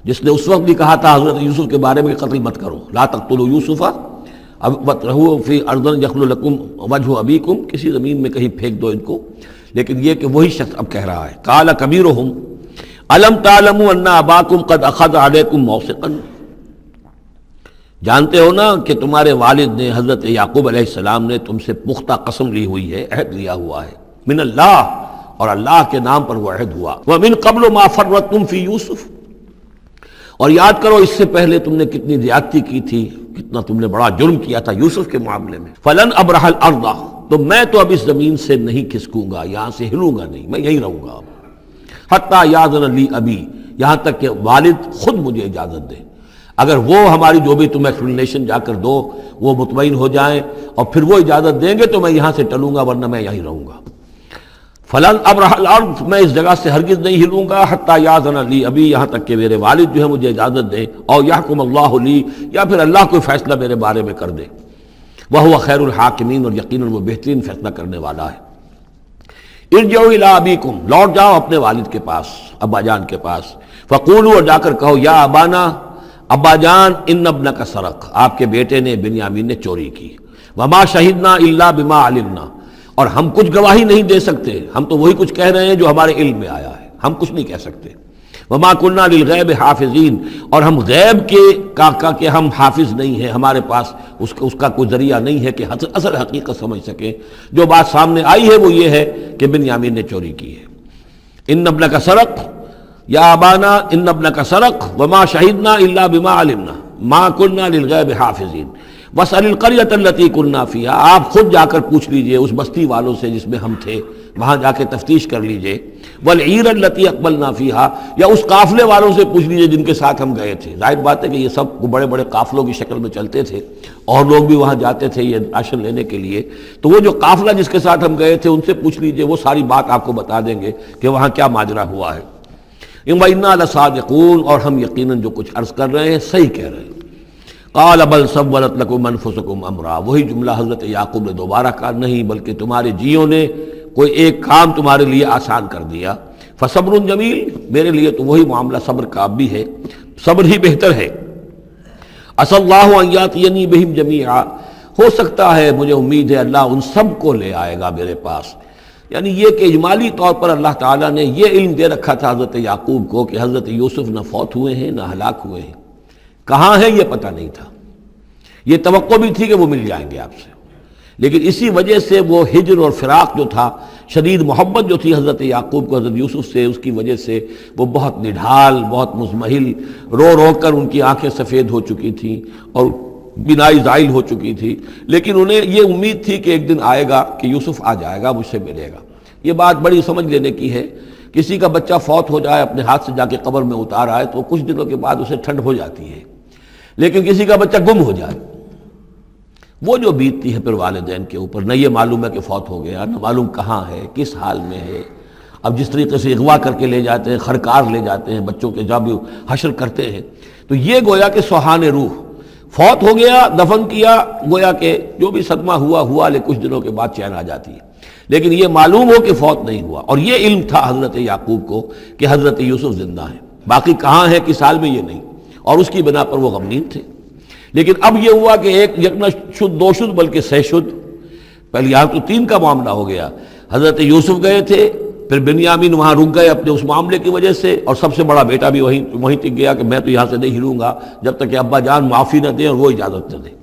جس نے اس وقت بھی کہا تھا حضرت یوسف کے بارے میں کہ قتل مت کرو، لا تقتلوا یوسف وَاطْرَحُوهُ فِي أَرْضٍ يَخْلُ لَكُمْ وَجْهُ أَبِيكُمْ، کسی زمین میں کہیں پھینک دو ان کو، لیکن یہ کہ وہی شخص اب کہہ رہا ہے قال کبیرہم أَلَمْ تَعْلَمُوا أَنَّ أَبَاكُمْ قَدْ أَخَذَ عَلَيْكُمْ مَوْثِقًا، جانتے ہو نا کہ تمہارے والد نے حضرت یعقوب علیہ السلام نے تم سے پختہ قسم لی ہوئی ہے، عہد لیا ہوا ہے، من اللہ، اور اللہ کے نام پر وہ عہد ہوا، وَمِن قَبْلُ مَا فَرَّطْتُمْ فِي يُوسُف، اور یاد کرو اس سے پہلے تم نے کتنی زیادتی کی تھی، کتنا تم نے بڑا جرم کیا تھا یوسف کے معاملے میں۔ فَلَنْ أَبْرَحَ الْأَرْضَ، تو میں تو اب اس زمین سے نہیں کھسکوں گا، یہاں سے ہلوں گا نہیں، میں یہیں رہوں گا اب، حَتَّى يَأْذَنَ لِي أَبِي، یہاں تک کہ والد خود مجھے اجازت دے، اگر وہ ہماری جو بھی تم ایکسپلینیشن جا کر دو وہ مطمئن ہو جائیں اور پھر وہ اجازت دیں گے تو میں یہاں سے ٹلوں گا، ورنہ میں یہیں رہوں گا۔ فلن ابرح الارض، میں اس جگہ سے ہرگز نہیں ہلوں گا، حتی یاذن لی ابی، یہاں تک کہ میرے والد جو ہے مجھے اجازت دیں، اور یحکم اللہ لی، یا پھر اللہ کوئی فیصلہ میرے بارے میں کر دے، وہو خیر الحاکمین، اور یقیناً وہ بہترین فیصلہ کرنے والا ہے۔ ارجعوا الی ابیکم، لوٹ جاؤ اپنے والد کے پاس، ابا جان کے پاس، فقولوا، اور جا کر کہو، یا ابانا، ابا جان، ان ابنک سرق، آپ کے بیٹے نے بنیامین نے چوری کی، وما شہدنا الا بما علمنا، اور ہم کچھ گواہی نہیں دے سکتے، ہم تو وہی کچھ کہہ رہے ہیں جو ہمارے علم میں آیا ہے، ہم کچھ نہیں کہہ سکتے، وما كنا للغیب حافظین، اور ہم غیب کے ہم حافظ نہیں ہیں، ہمارے پاس اس کا کوئی ذریعہ نہیں ہے کہ اصل حقیقت سمجھ سکیں، جو بات سامنے آئی ہے وہ یہ ہے کہ بنیامین نے چوری کی ہے۔ ان ابنک سرق یا ابانا ان ابنک سرق وما شہدنا الا بما علمنا ما كنا للغیب حافظین واسأل القریۃ التی كنا فیہا، آپ خود جا کر پوچھ لیجئے اس بستی والوں سے جس میں ہم تھے، وہاں جا کے تفتیش کر لیجئے، والعیر التی اقبلنا فیہا، یا اس قافلے والوں سے پوچھ لیجئے جن کے ساتھ ہم گئے تھے۔ ظاہر بات ہے کہ یہ سب بڑے بڑے قافلوں کی شکل میں چلتے تھے، اور لوگ بھی وہاں جاتے تھے یہ راشن لینے کے لیے، تو وہ جو قافلہ جس کے ساتھ ہم گئے تھے ان سے پوچھ لیجئے، وہ ساری بات آپ کو بتا دیں گے کہ وہاں کیا ماجرا ہوا ہے۔ وَإِنَّا لَصَادِقُونَ، اور ہم یقیناً جو کچھ عرض کر رہے ہیں صحیح کہہ رہے ہیں۔ قال بل سولت لكم انفسكم امرا، وہی جملہ حضرت یعقوب نے دوبارہ کہا، نہیں بلکہ تمہارے جیوں نے کوئی ایک کام تمہارے لیے آسان کر دیا، فصبر جمیل، میرے لیے تو وہی معاملہ صبر کا بھی ہے، صبر ہی بہتر ہے۔ عسى الله ان ياتيني بهم جميعا، ہو سکتا ہے، مجھے امید ہے اللہ ان سب کو لے آئے گا میرے پاس، یعنی یہ کہ اجمالی طور پر اللہ تعالیٰ نے یہ علم دے رکھا تھا حضرت یعقوب کو کہ حضرت یوسف نہ فوت ہوئے ہیں نہ ہلاک ہوئے ہیں، کہاں ہے یہ پتہ نہیں تھا، یہ توقع بھی تھی کہ وہ مل جائیں گے آپ سے، لیکن اسی وجہ سے وہ ہجر اور فراق جو تھا، شدید محبت جو تھی حضرت یعقوب کو حضرت یوسف سے، اس کی وجہ سے وہ بہت نڈھال، بہت مزمحل، رو رو کر ان کی آنکھیں سفید ہو چکی تھیں اور بینائی زائل ہو چکی تھی، لیکن انہیں یہ امید تھی کہ ایک دن آئے گا کہ یوسف آ جائے گا، مجھ سے ملے گا۔ یہ بات بڑی سمجھ لینے کی ہے، کسی کا بچہ فوت ہو جائے، اپنے ہاتھ سے جا کے قبر میں اتار آئے تو کچھ دنوں کے بعد اسے ٹھنڈ ہو جاتی ہے، لیکن کسی کا بچہ گم ہو جائے، وہ جو بیتتی ہے پھر والدین کے اوپر، نہ یہ معلوم ہے کہ فوت ہو گیا، نہ معلوم کہاں ہے، کس حال میں ہے۔ اب جس طریقے سے اغوا کر کے لے جاتے ہیں، خرکار لے جاتے ہیں بچوں کے، جب حشر کرتے ہیں، تو یہ گویا کہ سوہان روح، فوت ہو گیا، دفن کیا، گویا کہ جو بھی صدمہ ہوا لیکن کچھ دنوں کے بعد چین آ جاتی ہے، لیکن یہ معلوم ہو کہ فوت نہیں ہوا، اور یہ علم تھا حضرت یعقوب کو کہ حضرت یوسف زندہ ہیں، باقی کہاں ہے کس حال میں یہ نہیں، اور اس کی بنا پر وہ غمگین تھے۔ لیکن اب یہ ہوا کہ ایک یک نہ شد دو شد بلکہ سہ شد، پہلے یہاں تو تین کا معاملہ ہو گیا، حضرت یوسف گئے تھے، پھر بنیامین وہاں رک گئے اپنے اس معاملے کی وجہ سے، اور سب سے بڑا بیٹا بھی وہیں ٹک گیا کہ میں تو یہاں سے نہیں ہلوں گا جب تک کہ ابا جان معافی نہ دیں اور وہ اجازت نہ دیں۔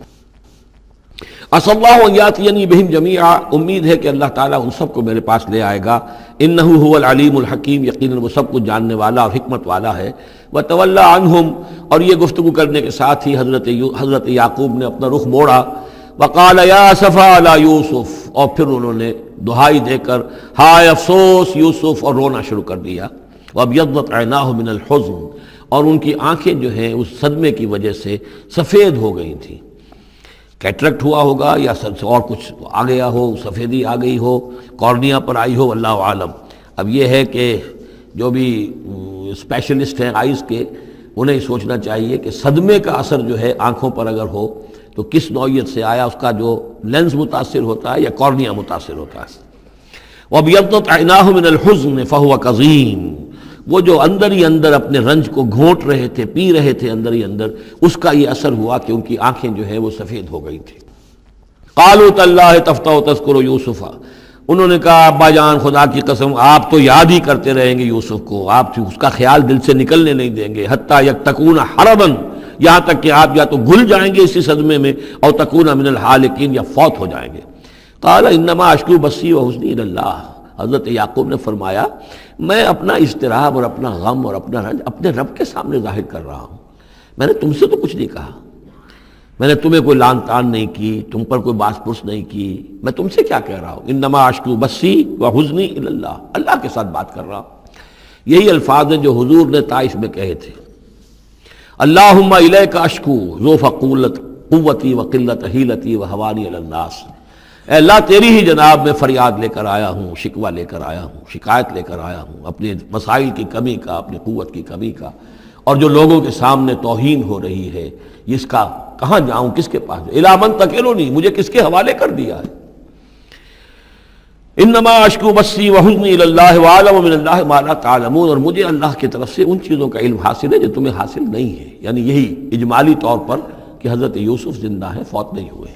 عسى الله ان ياتيني بهم جميعا، امید ہے کہ اللہ تعالیٰ ان سب کو میرے پاس لے آئے گا، انه هو العلیم الحکیم، یقیناً وہ سب کچھ جاننے والا اور حکمت والا ہے۔ وتولى عنهم، اور یہ گفتگو کرنے کے ساتھ ہی حضرت یعقوب نے اپنا رخ موڑا، وقال یا اسفا علی یوسف، اور پھر انہوں نے دہائی دے کر ہائے افسوس یوسف، اور رونا شروع کر دیا۔ وابیضت عیناہ من الحزن، اور ان کی آنکھیں جو ہیں اس صدمے کی وجہ سے سفید ہو گئی تھیں، کیٹریکٹ ہوا ہوگا یا اور کچھ آ گیا ہو، سفیدی آ گئی ہو، کارنیا پر آئی ہو، اللہ عالم۔ اب یہ ہے کہ جو بھی اسپیشلسٹ ہیں آئیز کے، انہیں سوچنا چاہیے کہ صدمے کا اثر جو ہے آنکھوں پر اگر ہو تو کس نوعیت سے آیا، اس کا جو لینز متاثر ہوتا ہے یا کارنیا متاثر ہوتا ہے۔ وَابْيَضَّتْ عَيْنَاهُ مِنَ الْحُزْنِ فَهُوَ كَظِيمٌ، وہ جو اندر ہی اندر اپنے رنج کو گھونٹ رہے تھے، پی رہے تھے اندر ہی اندر، اس کا یہ اثر ہوا کہ ان کی آنکھیں جو ہے وہ سفید ہو گئی تھیں۔ قَالُوا تَاللَّهِ تَفْتَحُ تَذْكُرُ يُوسُفَ، انہوں نے کہا ابا جان خدا کی قسم آپ تو یاد ہی کرتے رہیں گے یوسف کو، آپ اس کا خیال دل سے نکلنے نہیں دیں گے، حتیٰ یکتکون حربا، یہاں تک کہ آپ یا تو گھل جائیں گے اسی صدمے میں، اور تکون من الحالکین، یا فوت ہو جائیں گے۔ قال انما اشکو بثی وحزنی الی اللہ، حضرت یعقوب نے فرمایا میں اپنا اضطراب اور اپنا غم اور اپنا رنج اپنے رب کے سامنے ظاہر کر رہا ہوں، میں نے تم سے تو کچھ نہیں کہا، میں نے تمہیں کوئی لان تان نہیں کی، تم پر کوئی باس پرس نہیں کی، میں تم سے کیا کہہ رہا ہوں، انما اشکو بثی وحزنی الی اللہ، اللہ کے ساتھ بات کر رہا ہوں۔ یہی الفاظ ہیں جو حضور نے طائف میں کہے تھے، اللہم الیک اشکو ذوف قوتی وقلت حیلتی وہوانی علی الناس، اے اللہ تیری ہی جناب میں فریاد لے کر آیا ہوں، شکوہ لے کر آیا ہوں، شکایت لے کر آیا ہوں اپنے مسائل کی کمی کا، اپنی قوت کی کمی کا، اور جو لوگوں کے سامنے توہین ہو رہی ہے اس کا کہاں جاؤں، کس کے پاس، الی من تکلنی، مجھے کس کے حوالے کر دیا ہے۔ انما اشکو بثی وحزنی الی اللہ واعلم من اللہ ما لا تعلمون، اور مجھے اللہ کی طرف سے ان چیزوں کا علم حاصل ہے جو تمہیں حاصل نہیں ہے، یعنی یہی اجمالی طور پر کہ حضرت یوسف زندہ ہیں، فوت نہیں ہوئے۔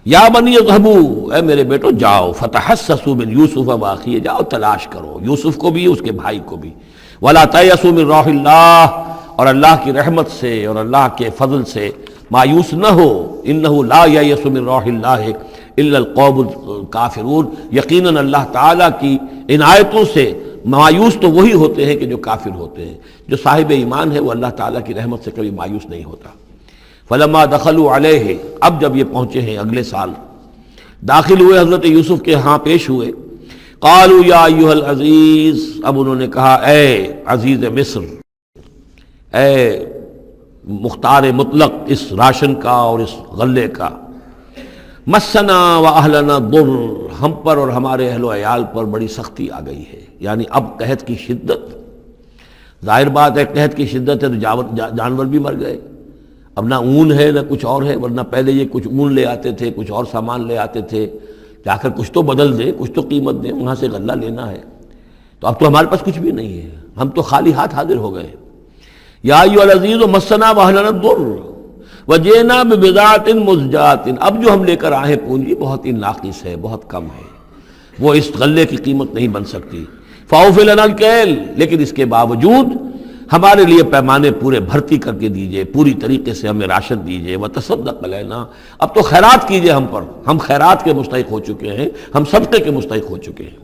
یا بنی اذهبوا، اے میرے بیٹو جاؤ، فتحسسوا من یوسف واخیہ، جاؤ تلاش کرو یوسف کو بھی اس کے بھائی کو بھی، ولا تیأسوا من روح اللہ، اور اللہ کی رحمت سے اور اللہ کے فضل سے مایوس نہ ہو، انہ لا ییأس من روح اللہ الا القوم الکافرون، یقیناً اللہ تعالیٰ کی عنایتوں سے مایوس تو وہی ہوتے ہیں کہ جو کافر ہوتے ہیں، جو صاحب ایمان ہے وہ اللہ تعالیٰ کی رحمت سے کبھی مایوس نہیں ہوتا۔ فلما دخلوا علیہ، اب جب یہ پہنچے ہیں اگلے سال، داخل ہوئے حضرت یوسف کے ہاں پیش ہوئے، قالوا یا ایھا العزیز، اب انہوں نے کہا اے عزیز مصر، اے مختار مطلق اس راشن کا اور اس غلے کا، مسنا و اہلنا ضر، ہم پر اور ہمارے اہل و عیال پر بڑی سختی آ گئی ہے، یعنی اب قحط کی شدت، ظاہر بات ہے قحط کی شدت ہے تو جانور بھی مر گئے، اب نہ اون ہے نہ کچھ اور ہے، ورنہ پہلے یہ کچھ اون لے آتے تھے، کچھ اور سامان لے آتے تھے، جا کر کچھ تو بدل دیں، کچھ تو قیمت دیں، وہاں سے غلہ لینا ہے، تو اب تو ہمارے پاس کچھ بھی نہیں ہے، ہم تو خالی ہاتھ حاضر ہو گئے۔ یا ایھا العزیز مسنا و اہلنا الضر وجئنا ببضاعۃ مزجاۃ، اب جو ہم لے کر آئے پونجی بہت ہی ناقص ہے، بہت کم ہے، وہ اس غلے کی قیمت نہیں بن سکتی، فاوفی لنا الکیل، لیکن اس کے باوجود ہمارے لیے پیمانے پورے بھرتی کر کے دیجئے، پوری طریقے سے ہمیں راشن دیجئے، وتصدق علینا، اب تو خیرات کیجئے ہم پر، ہم خیرات کے مستحق ہو چکے ہیں، ہم صدقے کے مستحق ہو چکے ہیں۔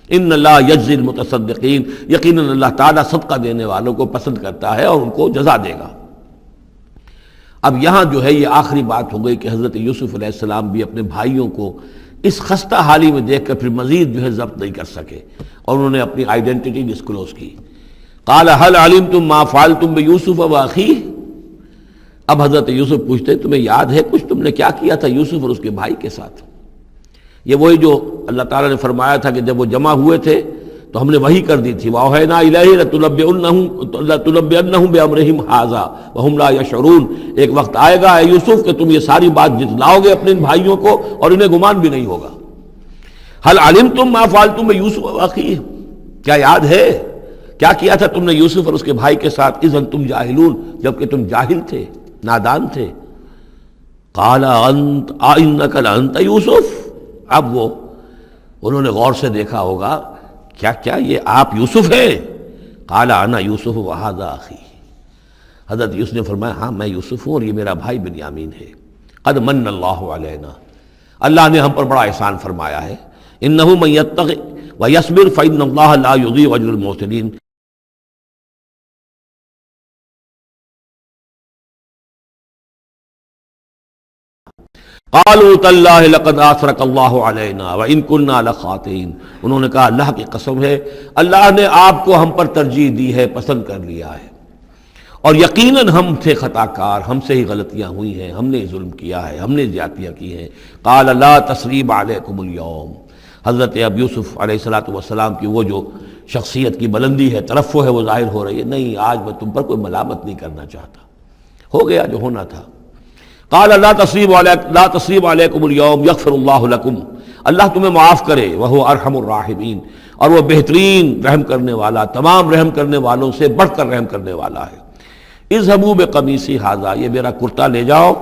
ان اللہ یجزی المتصدقین، یقیناً اللہ تعالیٰ صدقہ دینے والوں کو پسند کرتا ہے اور ان کو جزا دے گا۔ اب یہاں جو ہے یہ آخری بات ہو گئی کہ حضرت یوسف علیہ السلام بھی اپنے بھائیوں کو اس خستہ حالی میں دیکھ کر پھر مزید جو ہے ضبط نہیں کر سکے، اور انہوں نے اپنی آئیڈینٹی ڈسکلوز کی۔ قال هل علمتم ما فعلتم بيوسف واخيه، اب حضرت یوسف پوچھتے تمہیں یاد ہے کچھ تم نے کیا کیا تھا یوسف اور اس کے بھائی کے ساتھ؟ یہ وہی جو اللہ تعالیٰ نے فرمایا تھا کہ جب وہ جمع ہوئے تھے تو ہم نے وحی کر دی تھی، وَأَوْحَيْنَا إِلَيْهِ لَتُنَبِّئَنَّهُم بِأَمْرِهِمْ هَٰذَا وَهُمْ لَا يَشْعُرُونَ، ایک وقت آئے گا اے یوسف کہ تم یہ ساری بات جتلاؤ گے اپنے ان بھائیوں کو اور انہیں گمان بھی نہیں ہوگا۔ هل علمتم ما فعلتم بيوسف واخيه، کیا یاد ہے کیا کیا تھا تم نے یوسف اور اس کے بھائی کے ساتھ؟ اذ انتم جاہلون، جبکہ تم جاہل تھے، نادان تھے۔ قال انت انک لانت یوسف، اب وہ انہوں نے غور سے دیکھا ہوگا کیا یہ آپ یوسف ہیں؟ قال انا یوسف وھذا اخی، حضرت یوسف نے فرمایا ہاں میں یوسف ہوں اور یہ میرا بھائی بنیامین ہے۔ قد من اللہ علینا، اللہ نے ہم پر بڑا احسان فرمایا ہے۔ انہ من یتق ویصبر فإن اللہ لا یضیع اجر المحسنین، قالوا تاللہ لقد آثرک اللہ علینا وإن كنا لخاطئین، انہوں نے کہا اللہ کی قسم ہے اللہ نے آپ کو ہم پر ترجیح دی ہے، پسند کر لیا ہے، اور یقیناً ہم تھے خطا کار، ہم سے ہی غلطیاں ہوئی ہیں، ہم نے ظلم کیا ہے، ہم نے زیادتیاں کی ہیں۔ قال لا تثریب علیکم اليوم، حضرت اب یوسف علیہ السلام کی وہ جو شخصیت کی بلندی ہے، ترفع ہے، وہ ظاہر ہو رہی ہے، نہیں آج میں تم پر کوئی ملامت نہیں کرنا چاہتا، ہو گیا جو ہونا تھا۔ قال لا تصریب علیکم اليوم یغفر اللہ لکم، اللہ تمہیں معاف کرے، وہو ارحم الراحمین، اور وہ بہترین رحم کرنے والا، تمام رحم کرنے والوں سے بڑھ کر رحم کرنے والا ہے۔ اذهبوا بقمیصی ھذا، یہ میرا کرتا لے جاؤ،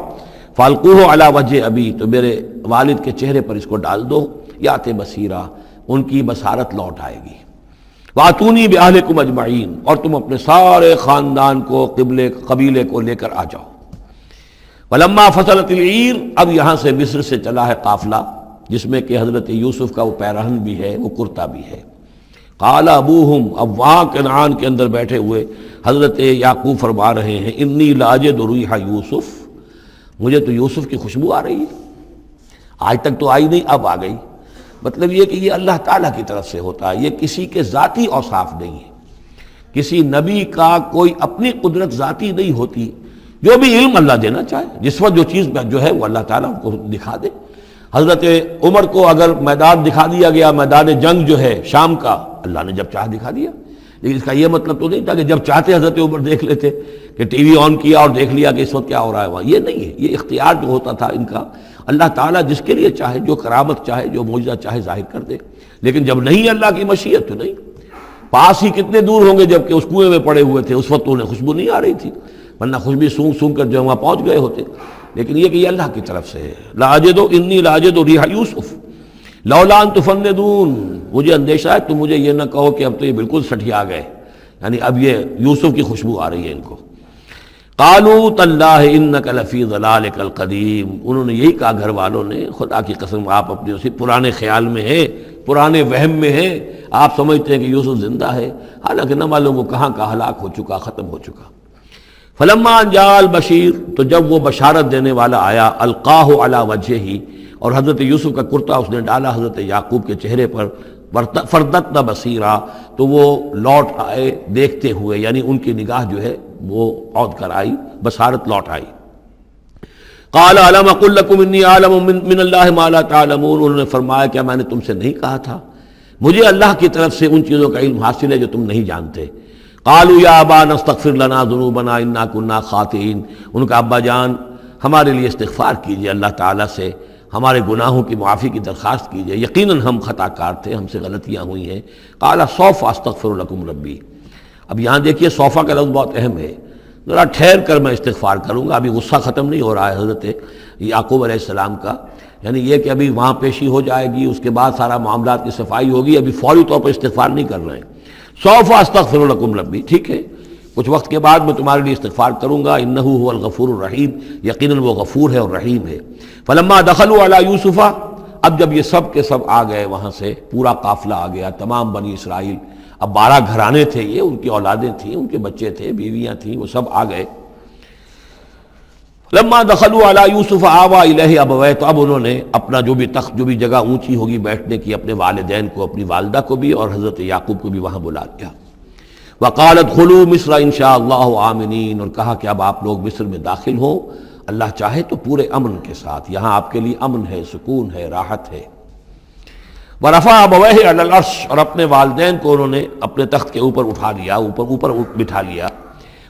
فالقوہ علی وجہ ابی، تو میرے والد کے چہرے پر اس کو ڈال دو، یات بصیرہ، ان کی بصارت لوٹ آئے گی۔ واتونی باہلکم اجمعین، اور تم اپنے سارے خاندان کو، قبیلے کو لے کر آ جاؤ۔ ولما فصلت العیر، اب یہاں سے مصر سے چلا ہے قافلہ جس میں کہ حضرت یوسف کا وہ پیرہن بھی ہے، وہ کرتا بھی ہے۔ قال ابوہم، اب وہاں کنعان کے اندر بیٹھے ہوئے حضرت یعقوب فرما رہے ہیں انی لاجد ریح یوسف، مجھے تو یوسف کی خوشبو آ رہی ہے، آج تک تو آئی نہیں اب آ گئی۔ مطلب یہ کہ یہ اللہ تعالیٰ کی طرف سے ہوتا ہے، یہ کسی کے ذاتی اوصاف نہیں ہے، کسی نبی کا کوئی اپنی قدرت ذاتی نہیں ہوتی، جو بھی علم اللہ دینا چاہے، جس وقت جو چیز جو ہے وہ اللہ تعالیٰ کو دکھا دے۔ حضرت عمر کو اگر میدان دکھا دیا گیا، میدان جنگ جو ہے شام کا، اللہ نے جب چاہ دکھا دیا۔ لیکن اس کا یہ مطلب تو نہیں تھا کہ جب چاہتے حضرت عمر دیکھ لیتے کہ ٹی وی آن کیا اور دیکھ لیا کہ اس وقت کیا ہو رہا ہے وہاں. یہ نہیں ہے. یہ اختیار جو ہوتا تھا ان کا، اللہ تعالیٰ جس کے لیے چاہے، جو کرامت چاہے، جو معجزہ چاہے ظاہر کر دے. لیکن جب نہیں اللہ کی مشیت تو نہیں. پاس ہی کتنے دور ہوں گے جب کہ اس کنویں میں پڑے ہوئے تھے، اس وقت انہیں خوشبو نہیں آ رہی تھی، ورنہ خوشبو سونگ سونگ کر جو وہاں پہنچ گئے ہوتے. لیکن یہ کہ یہ اللہ کی طرف سے ہے. لاجد انی لاجد ریح یوسف لولا ان تفندون، مجھے اندیشہ ہے تم مجھے یہ نہ کہو کہ اب تو یہ بالکل سٹھیا گئے، یعنی اب یہ یوسف کی خوشبو آ رہی ہے ان کو. قالوا تاللہ انک لفی ضلالک القدیم، انہوں نے یہی کہا گھر والوں نے، خدا کی قسم آپ اپنے اسی پرانے خیال میں ہیں، پرانے وہم میں ہیں، آپ سمجھتے ہیں کہ یوسف زندہ ہے، حالانکہ نہ معلوم وہ کہاں کا ہلاک ہو چکا، ختم ہو چکا. فلما جاء البشیر، تو جب وہ بشارت دینے والا آیا، القاہ علی وجہہ، اور حضرت یوسف کا کرتا اس نے ڈالا حضرت یعقوب کے چہرے پر، فردت بصیرا، تو وہ لوٹ آئے دیکھتے ہوئے، یعنی ان کی نگاہ جو ہے وہ عود کر آئی، بصارت لوٹ آئی. قال الم اقل لکم انی اعلم من اللہ ما لا تعلمون، انہوں نے فرمایا کیا میں نے تم سے نہیں کہا تھا مجھے اللہ کی طرف سے ان چیزوں کا علم حاصل ہے جو تم نہیں جانتے. قالوا یا ابانا استغفر لنا ذنوبنا انا كنا خاطئین، ان کا ابا جان ہمارے لیے استغفار کیجئے اللہ تعالیٰ سے، ہمارے گناہوں کی معافی کی درخواست کیجئے، یقیناً ہم خطا کار تھے، ہم سے غلطیاں ہوئی ہیں. قال سوف استغفر لکم ربی، اب یہاں دیکھیے صوفہ کا لفظ بہت اہم ہے، ذرا ٹھہر کر میں استغفار کروں گا. ابھی غصہ ختم نہیں ہو رہا ہے حضرت یعقوب علیہ السلام کا، یعنی یہ کہ ابھی وہاں پیشی ہو جائے گی، اس کے بعد سارا معاملات کی صفائی ہوگی، ابھی فوری طور پر استغفار نہیں کر رہے ہیں. سوف استغفر لکم ربی، ٹھیک ہے کچھ وقت کے بعد میں تمہارے لیے استغفار کروں گا، انہ هو الغفور الرحیم، یقیناً وہ غفور ہے اور رحیم ہے. فلما دخلوا علی یوسف، اب جب یہ سب کے سب آ گئے وہاں سے، پورا قافلہ آ گیا، تمام بنی اسرائیل، اب 12 گھرانے تھے یہ، ان کی اولادیں تھیں، ان کے بچے تھے، بیویاں تھیں، وہ سب آ گئے. لما دخلوا علی یوسف آویٰ الیہ ابویہ، تو اب انہوں نے اپنا جو بھی تخت، جو بھی جگہ اونچی ہوگی بیٹھنے کی، اپنے والدین کو، اپنی والدہ کو بھی اور حضرت یعقوب کو بھی وہاں بلا لیا. وقال ادخلوا مصر ان شاء اللہ آمنین، اور کہا کہ اب آپ لوگ مصر میں داخل ہوں اللہ چاہے تو پورے امن کے ساتھ، یہاں آپ کے لیے امن ہے، سکون ہے، راحت ہے. ورفع ابویہ علی العرش، اور اپنے والدین کو انہوں نے اپنے تخت کے اوپر اٹھا لیا، اوپر بٹھا لیا.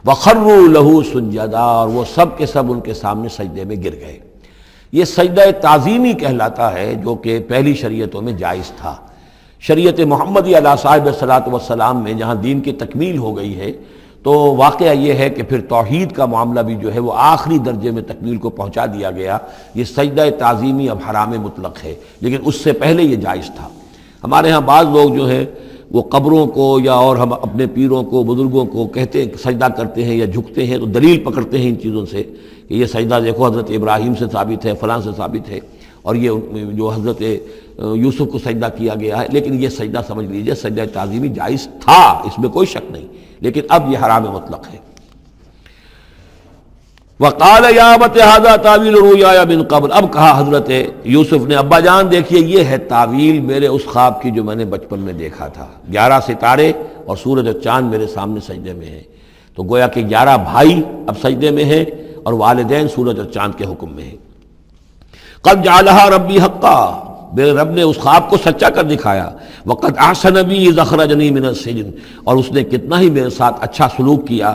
وخروا لہ سجدا، اور وہ سب کے سب ان کے سامنے سجدے میں گر گئے. یہ سجدہ تعظیمی کہلاتا ہے، جو کہ پہلی شریعتوں میں جائز تھا. شریعت محمدی علیہ صاحب الصلاۃ والسلام میں جہاں دین کی تکمیل ہو گئی ہے، تو واقعہ یہ ہے کہ پھر توحید کا معاملہ بھی جو ہے وہ آخری درجے میں تکمیل کو پہنچا دیا گیا. یہ سجدہ تعظیمی اب حرام مطلق ہے، لیکن اس سے پہلے یہ جائز تھا. ہمارے ہاں بعض لوگ جو ہیں وہ قبروں کو یا اور ہم اپنے پیروں کو، بزرگوں کو کہتے ہیں سجدہ کرتے ہیں یا جھکتے ہیں، تو دلیل پکڑتے ہیں ان چیزوں سے کہ یہ سجدہ دیکھو حضرت ابراہیم سے ثابت ہے، فلاں سے ثابت ہے، اور یہ جو حضرت یوسف کو سجدہ کیا گیا ہے. لیکن یہ سجدہ سمجھ لیجئے سجدہ تعظیمی جائز تھا، اس میں کوئی شک نہیں، لیکن اب یہ حرام مطلق ہے. وقال یا ابت ھذا تاویل رؤیایا من قبل، اب کہا حضرت یوسف نے ابا جان دیکھیے یہ ہے تعویل میرے اس خواب کی جو میں نے بچپن میں دیکھا تھا. 11 ستارے اور سورج اور چاند میرے سامنے سجدے میں ہیں، تو گویا کہ 11 بھائی اب سجدے میں ہیں اور والدین سورج اور چاند کے حکم میں ہیں. قد جعلها ربی حقا، میرے رب نے اس خواب کو سچا کر دکھایا. وقد احسن بی اذ اخرجنی من السجن، اور اس نے کتنا ہی میرے ساتھ اچھا سلوک کیا،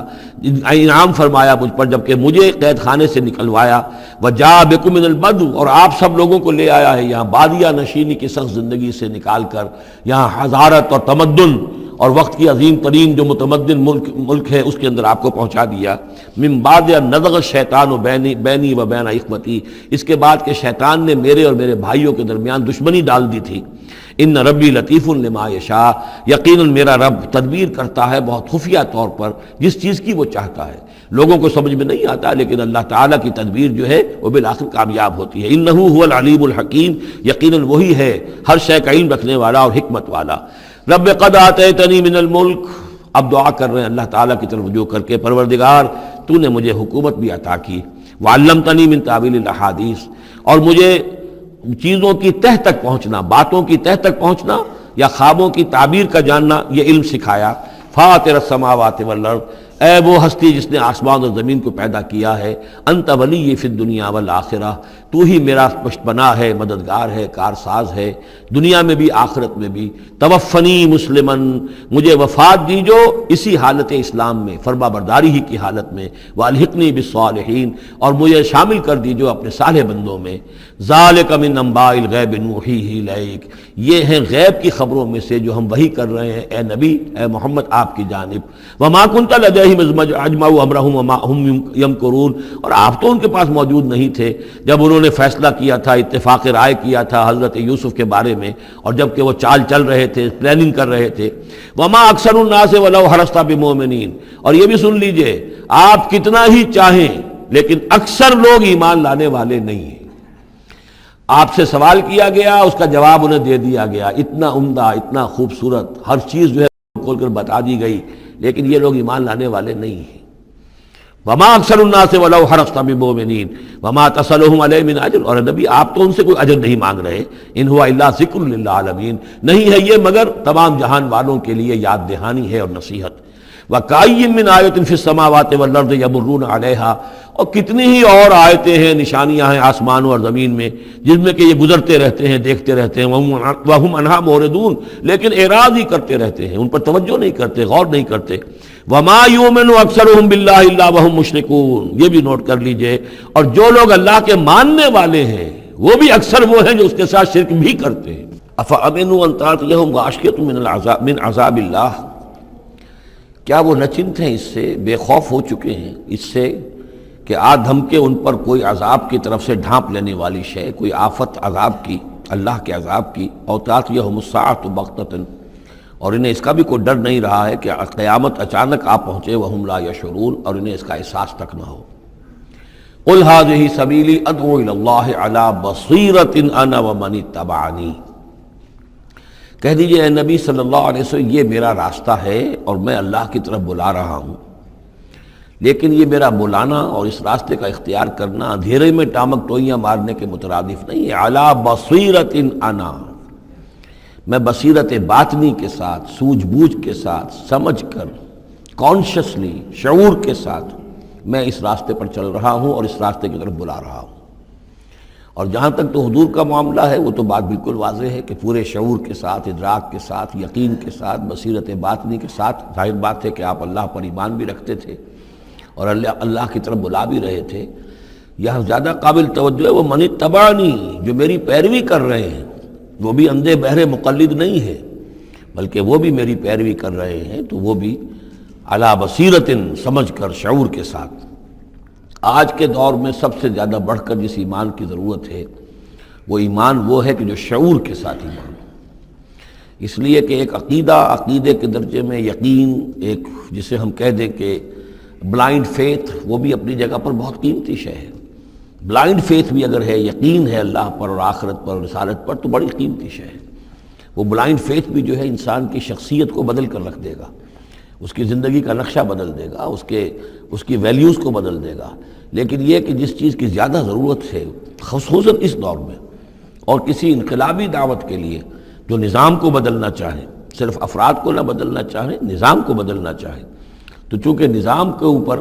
انعام فرمایا مجھ پر جب کہ مجھے قید خانے سے نکلوایا. وجاء بکم من البدو، اور آپ سب لوگوں کو لے آیا ہے یہاں بادیہ نشینی کی سخت زندگی سے نکال کر یہاں حضارت اور تمدن اور وقت کی عظیم ترین جو متمدن ملک ہے اس کے اندر آپ کو پہنچا دیا. من بعد ان نزغ الشیطان بینی و بین اخوتی، اس کے بعد کہ شیطان نے میرے اور میرے بھائیوں کے درمیان دشمنی ڈال دی تھی. ان ربی لطیف لما یشاء، یقیناً میرا رب تدبیر کرتا ہے بہت خفیہ طور پر جس چیز کی وہ چاہتا ہے. لوگوں کو سمجھ میں نہیں آتا، لیکن اللہ تعالیٰ کی تدبیر جو ہے وہ بالآخر کامیاب ہوتی ہے. انہ هو العلیم الحکیم، یقیناً وہی ہے ہر شے کا علم رکھنے والا اور حکمت والا. رب قد آتیتنی من الملک، اب دعا کر رہے ہیں اللہ تعالیٰ کی طرف رجوع کر کے، پروردگار تو نے مجھے حکومت بھی عطا کی. وعلمتنی من تعویل الاحادیث، اور مجھے چیزوں کی تہ تک پہنچنا، باتوں کی تہ تک پہنچنا یا خوابوں کی تعبیر کا جاننا یہ علم سکھایا. فاطر السماوات والارض، اے وہ ہستی جس نے آسمان اور زمین کو پیدا کیا ہے، انت ولی فی الدنیا والآخرہ، تو ہی میرا پشت پناہ ہے، مددگار ہے، کارساز ہے، دنیا میں بھی آخرت میں بھی۔ توفنی مسلمن، مجھے وفات دیجو اسی حالت اسلام میں، فرما برداری ہی کی حالت میں، والحقنی بالصالحین، اور مجھے شامل کر دیجو اپنے صالح بندوں میں۔ ذالک من انباء الغیب نوحیہ الیک، یہ ہیں غیب کی خبروں میں سے جو ہم وحی کر رہے ہیں اے نبی، اے محمد آپ کی جانب۔ وما کنت لدیہم اذ اجمعوا امرہم وما ہم یمکرون، اور آپ تو ان کے پاس موجود نہیں تھے جب انہوں نے فیصلہ کیا تھا، اتفاق رائے کیا تھا حضرت یوسف کے بارے میں، اور جب کہ وہ چال چل رہے تھے، پلاننگ کر رہے تھے۔ وما اکثر الناس ولو حرصت بمؤمنین، اور یہ بھی سن لیجئے، آپ کتنا ہی چاہیں لیکن اکثر لوگ ایمان لانے والے نہیں ہیں۔ آپ سے سوال کیا گیا، اس کا جواب انہیں دے دیا گیا، اتنا عمدہ، اتنا خوبصورت، ہر چیز جو ہے کھول کر بتا دی گئی، لیکن یہ لوگ ایمان لانے والے نہیں ہیں۔ وما اکثر الناس ولو حرصت بمؤمنین وما تصلهم علیہ من اجر، اور نبی آپ تو ان سے کوئی اجر نہیں مانگ رہے، ان هو الا ذکر للعالمین، نہیں ہے یہ مگر تمام جہان والوں کے لیے یاد دہانی ہے اور نصیحت۔ وَكَأَيٍّ مِّنْ آیَةٍ فِي السَّمَاوَاتِ وَالْأَرْضِ يَمُرُّونَ عَلَيْهَا، اور کتنی ہی اور آیتیں ہیں، نشانیاں ہیں آسمانوں اور زمین میں، جن میں کہ یہ گزرتے رہتے ہیں، دیکھتے رہتے ہیں، وَهُمْ عَنْهَا مُعْرِضُونَ، لیکن اعراض ہی کرتے رہتے ہیں، ان پر توجہ نہیں کرتے، غور نہیں کرتے۔ وَمَا يُؤْمِنُ أَكْثَرُهُم بِاللَّهِ إِلَّا وَهُمْ مُشْرِكُونَ، یہ بھی نوٹ کر لیجئے، اور جو لوگ اللہ کے ماننے والے ہیں وہ بھی اکثر وہ ہیں جو اس کے ساتھ شرک بھی کرتے ہیں۔ أَفَأَمِنُوا أَن تَأْتِيَهُمْ غَاشِيَةٌ مِّنْ عَذَابِ اللَّهِ، کیا وہ نچنت ہیں، اس سے بے خوف ہو چکے ہیں، اس سے کہ آ دھمکے ان پر کوئی عذاب کی طرف سے ڈھانپ لینے والی شے، کوئی آفت عذاب کی، اللہ کے عذاب کی۔ اور تأتیہم الساعۃ بغتۃ، اور انہیں اس کا بھی کوئی ڈر نہیں رہا ہے کہ قیامت اچانک آ پہنچے، وہم لا یشعرون، اور انہیں اس کا احساس تک نہ ہو۔ قل ھذہ سبیلی ادعو الی اللہ علی بصیرۃ انا ومن اتبعنی، کہہ دیجئے اے نبی صلی اللہ علیہ وسلم، یہ میرا راستہ ہے اور میں اللہ کی طرف بلا رہا ہوں، لیکن یہ میرا بلانا اور اس راستے کا اختیار کرنا اندھیرے میں ٹامک ٹوئیاں مارنے کے مترادف نہیں ہے۔ علی بصیرۃ انا، میں بصیرت باطنی کے ساتھ، سوجھ بوجھ کے ساتھ، سمجھ کر، کانشیسلی، شعور کے ساتھ میں اس راستے پر چل رہا ہوں اور اس راستے کی طرف بلا رہا ہوں۔ اور جہاں تک تو حضور کا معاملہ ہے، وہ تو بات بالکل واضح ہے کہ پورے شعور کے ساتھ، ادراک کے ساتھ، یقین کے ساتھ، بصیرت باطنی کے ساتھ، ظاہر بات ہے کہ آپ اللہ پر ایمان بھی رکھتے تھے اور اللہ کی طرف بلا بھی رہے تھے۔ یہاں زیادہ قابل توجہ ہے وہ من اتبعنی، جو میری پیروی کر رہے ہیں، وہ بھی اندھے بہرے مقلد نہیں ہے، بلکہ وہ بھی میری پیروی کر رہے ہیں، تو وہ بھی علی بصیرت، سمجھ کر، شعور کے ساتھ۔ آج کے دور میں سب سے زیادہ بڑھ کر جس ایمان کی ضرورت ہے، وہ ایمان وہ ہے کہ جو شعور کے ساتھ ایمان ہو۔ اس لیے کہ ایک عقیدے کے درجے میں یقین، ایک جسے ہم کہہ دیں کہ بلائنڈ فیتھ، وہ بھی اپنی جگہ پر بہت قیمتی شے ہے۔ بلائنڈ فیتھ بھی اگر ہے، یقین ہے اللہ پر اور آخرت پر اور رسالت پر، تو بڑی قیمتی شے ہے۔ وہ بلائنڈ فیتھ بھی جو ہے انسان کی شخصیت کو بدل کر رکھ دے گا، اس کی زندگی کا نقشہ بدل دے گا، اس کی ویلیوز کو بدل دے گا۔ لیکن یہ کہ جس چیز کی زیادہ ضرورت ہے، خصوصاً اس دور میں، اور کسی انقلابی دعوت کے لیے جو نظام کو بدلنا چاہیں، صرف افراد کو نہ بدلنا چاہیں، نظام کو بدلنا چاہیں، تو چونکہ نظام کے اوپر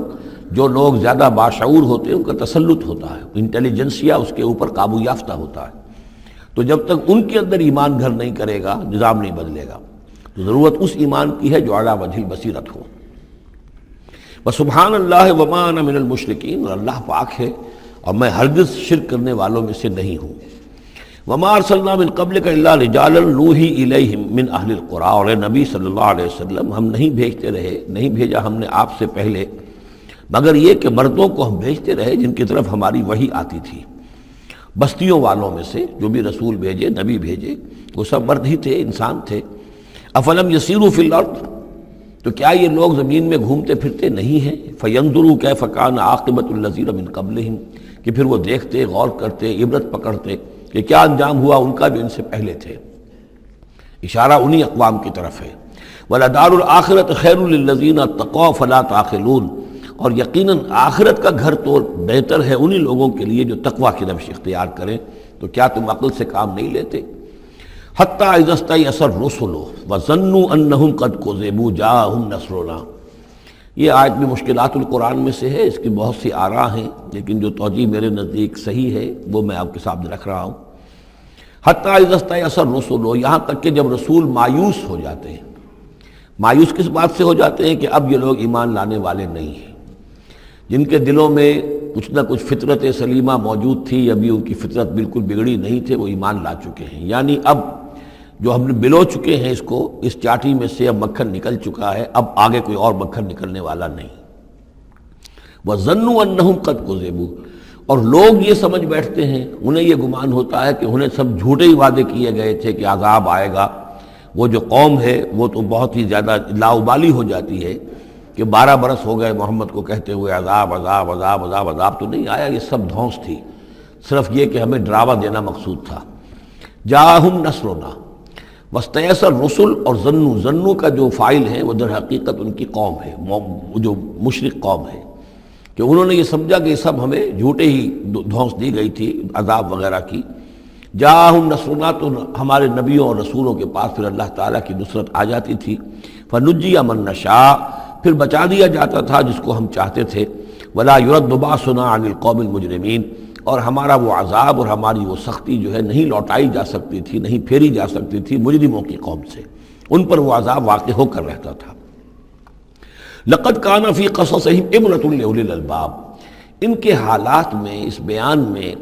جو لوگ زیادہ باشعور ہوتے ہیں ان کا تسلط ہوتا ہے، انٹیلیجنسیا اس کے اوپر قابو یافتہ ہوتا ہے، تو جب تک ان کے اندر ایمان گھر نہیں کرے گا، نظام نہیں بدلے گا۔ تو ضرورت اس ایمان کی ہے جو اعلیٰ وجہ البصیرت ہو۔ وسبحان اللہ وما انا من المشرکین، اور اللہ پاک ہے اور میں ہرگز شرک کرنے والوں میں سے نہیں ہوں۔ وما ارسلنا من قبلک الا رجالا نوحی الیہم من اہل القری، اور اے نبی صلی اللہ علیہ وسلم، ہم نہیں بھیجا ہم نے آپ سے پہلے مگر یہ کہ مردوں کو ہم بھیجتے رہے جن کی طرف ہماری وحی آتی تھی۔ بستیوں والوں میں سے جو بھی رسول بھیجے، نبی بھیجے، وہ سب مرد ہی تھے، انسان تھے۔ افلم یسیروا فی الارض، تو کیا یہ لوگ زمین میں گھومتے پھرتے نہیں ہیں؟ فینظروا کیف کان عاقبۃ الذین من قبلہم، کہ پھر وہ دیکھتے، غور کرتے، عبرت پکڑتے کہ کیا انجام ہوا ان کا جو ان سے پہلے تھے۔ اشارہ انہی اقوام کی طرف ہے۔ وَلَدَارُ الْآخِرَةِ خَيْرٌ لِلَّذِينَ اتَّقَوْا فَلَا تَعْقِلُونَ، اور یقیناً آخرت کا گھر تو بہتر ہے انہی لوگوں کے لیے جو تقویٰ کی روش اختیار کریں، تو کیا تم عقل سے کام نہیں لیتے؟ حتیٰ اذا استیأس الرسل وظنوا انہم قد کذبوا جاءہم نصرنا، یہ آیت بھی مشکلات القرآن میں سے ہے، اس کی بہت سی آراء ہیں، لیکن جو توجیہ میرے نزدیک صحیح ہے وہ میں آپ کے سامنے رکھ رہا ہوں۔ حتیٰ اذا استیأس الرسل، یہاں تک کہ جب رسول مایوس ہو جاتے ہیں۔ مایوس کس بات سے ہو جاتے ہیں کہ اب یہ لوگ ایمان لانے والے نہیں ہیں، جن کے دلوں میں کچھ نہ کچھ فطرت سلیمہ موجود تھی، ابھی ان کی فطرت بالکل بگڑی نہیں تھے، وہ ایمان لا چکے ہیں۔ یعنی اب جو ہم نے بلو چکے ہیں اس چاٹی میں سے اب مکھن نکل چکا ہے، اب آگے کوئی اور مکھن نکلنے والا نہیں۔ وَظَنُّوا أَنَّهُمْ قَدْ كُذِبُوا، اور لوگ یہ سمجھ بیٹھتے ہیں، انہیں یہ گمان ہوتا ہے کہ انہیں سب جھوٹے ہی وعدے کیے گئے تھے کہ عذاب آئے گا۔ وہ جو قوم ہے وہ تو بہت ہی زیادہ لاؤبالی ہو جاتی ہے کہ 12 برس ہو گئے محمد کو کہتے ہوئے عذاب عذاب عذاب عذاب، عذاب تو نہیں آیا، یہ سب دھونس تھی، صرف یہ کہ ہمیں ڈراوا دینا مقصود تھا۔ جاءہم نصرنا واستیأس الرسل، اور ظنو کا جو فاعل ہے وہ در حقیقت ان کی قوم ہے، جو مشرک قوم ہے، کہ انہوں نے یہ سمجھا کہ یہ سب ہمیں جھوٹے ہی دھونس دی گئی تھی عذاب وغیرہ کی۔ جاءہم نصرنا، تو ہمارے نبیوں اور رسولوں کے پاس پھر اللہ تعالیٰ کی نصرت آ جاتی تھی۔ فنجی من نشاء، پھر بچا دیا جاتا تھا جس کو ہم چاہتے تھے۔ ولا يرد باسنا عن القوم المجرمین، اور ہمارا وہ عذاب اور ہماری وہ سختی جو ہے نہیں لوٹائی جا سکتی تھی، نہیں پھیری جا سکتی تھی مجرموں کی قوم سے، ان پر وہ عذاب واقع ہو کر رہتا تھا۔ لقد كان في قصصهم عبرة لأولي الألباب، ان کے حالات میں، اس بیان میں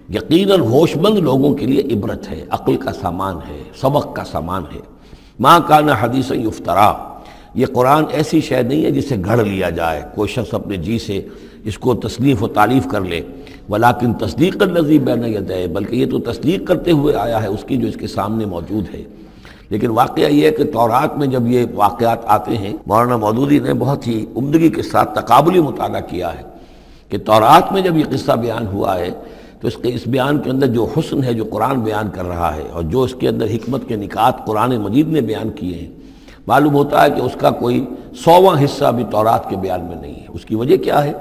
یقیناً ہوش مند لوگوں کے لیے عبرت ہے، عقل کا سامان ہے، سبق کا سامان ہے۔ ما كان حدیثا یفترا، یہ قرآن ایسی شے نہیں ہے جسے گھڑ لیا جائے، کوئی شخص اپنے جی سے اس کو تصنیف و تعریف کر لے۔ ولیکن تصدیق الذی بین یدیہ، بلکہ یہ تو تصدیق کرتے ہوئے آیا ہے اس کی جو اس کے سامنے موجود ہے۔ لیکن واقعہ یہ ہے کہ تورات میں جب یہ واقعات آتے ہیں، مولانا مودودی نے بہت ہی عمدگی کے ساتھ تقابلی مطالعہ کیا ہے کہ تورات میں جب یہ قصہ بیان ہوا ہے تو اس بیان کے اندر جو حسن ہے جو قرآن بیان کر رہا ہے، اور جو اس کے اندر حکمت کے نکات قرآن مجید نے بیان کیے ہیں، معلوم ہوتا ہے کہ اس کا کوئی 100واں حصہ بھی تورات کے بیان میں نہیں ہے۔ اس کی وجہ کیا ہے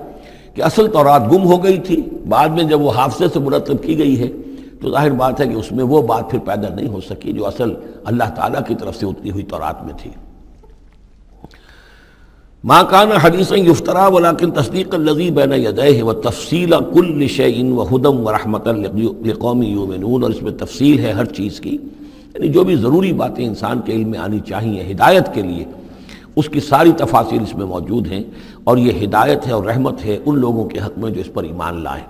کہ اصل تورات گم ہو گئی تھی، بعد میں جب وہ حافظے سے مرتب کی گئی ہے تو ظاہر بات ہے کہ اس میں وہ بات پھر پیدا نہیں ہو سکی جو اصل اللہ تعالیٰ کی طرف سے اتری ہوئی تورات میں تھی۔ ما كان حدیثا یفترا ولکن تصدیق الذی بین یدیہ وتفصیل کل شیء وہدی ورحمۃ لقوم یؤمنون، اور اس میں تفصیل ہے ہر چیز کی، یعنی جو بھی ضروری باتیں انسان کے علم میں آنی چاہیے ہدایت کے لیے، اس کی ساری تفاصیل اس میں موجود ہیں، اور یہ ہدایت ہے اور رحمت ہے ان لوگوں کے حق میں جو اس پر ایمان لائیں۔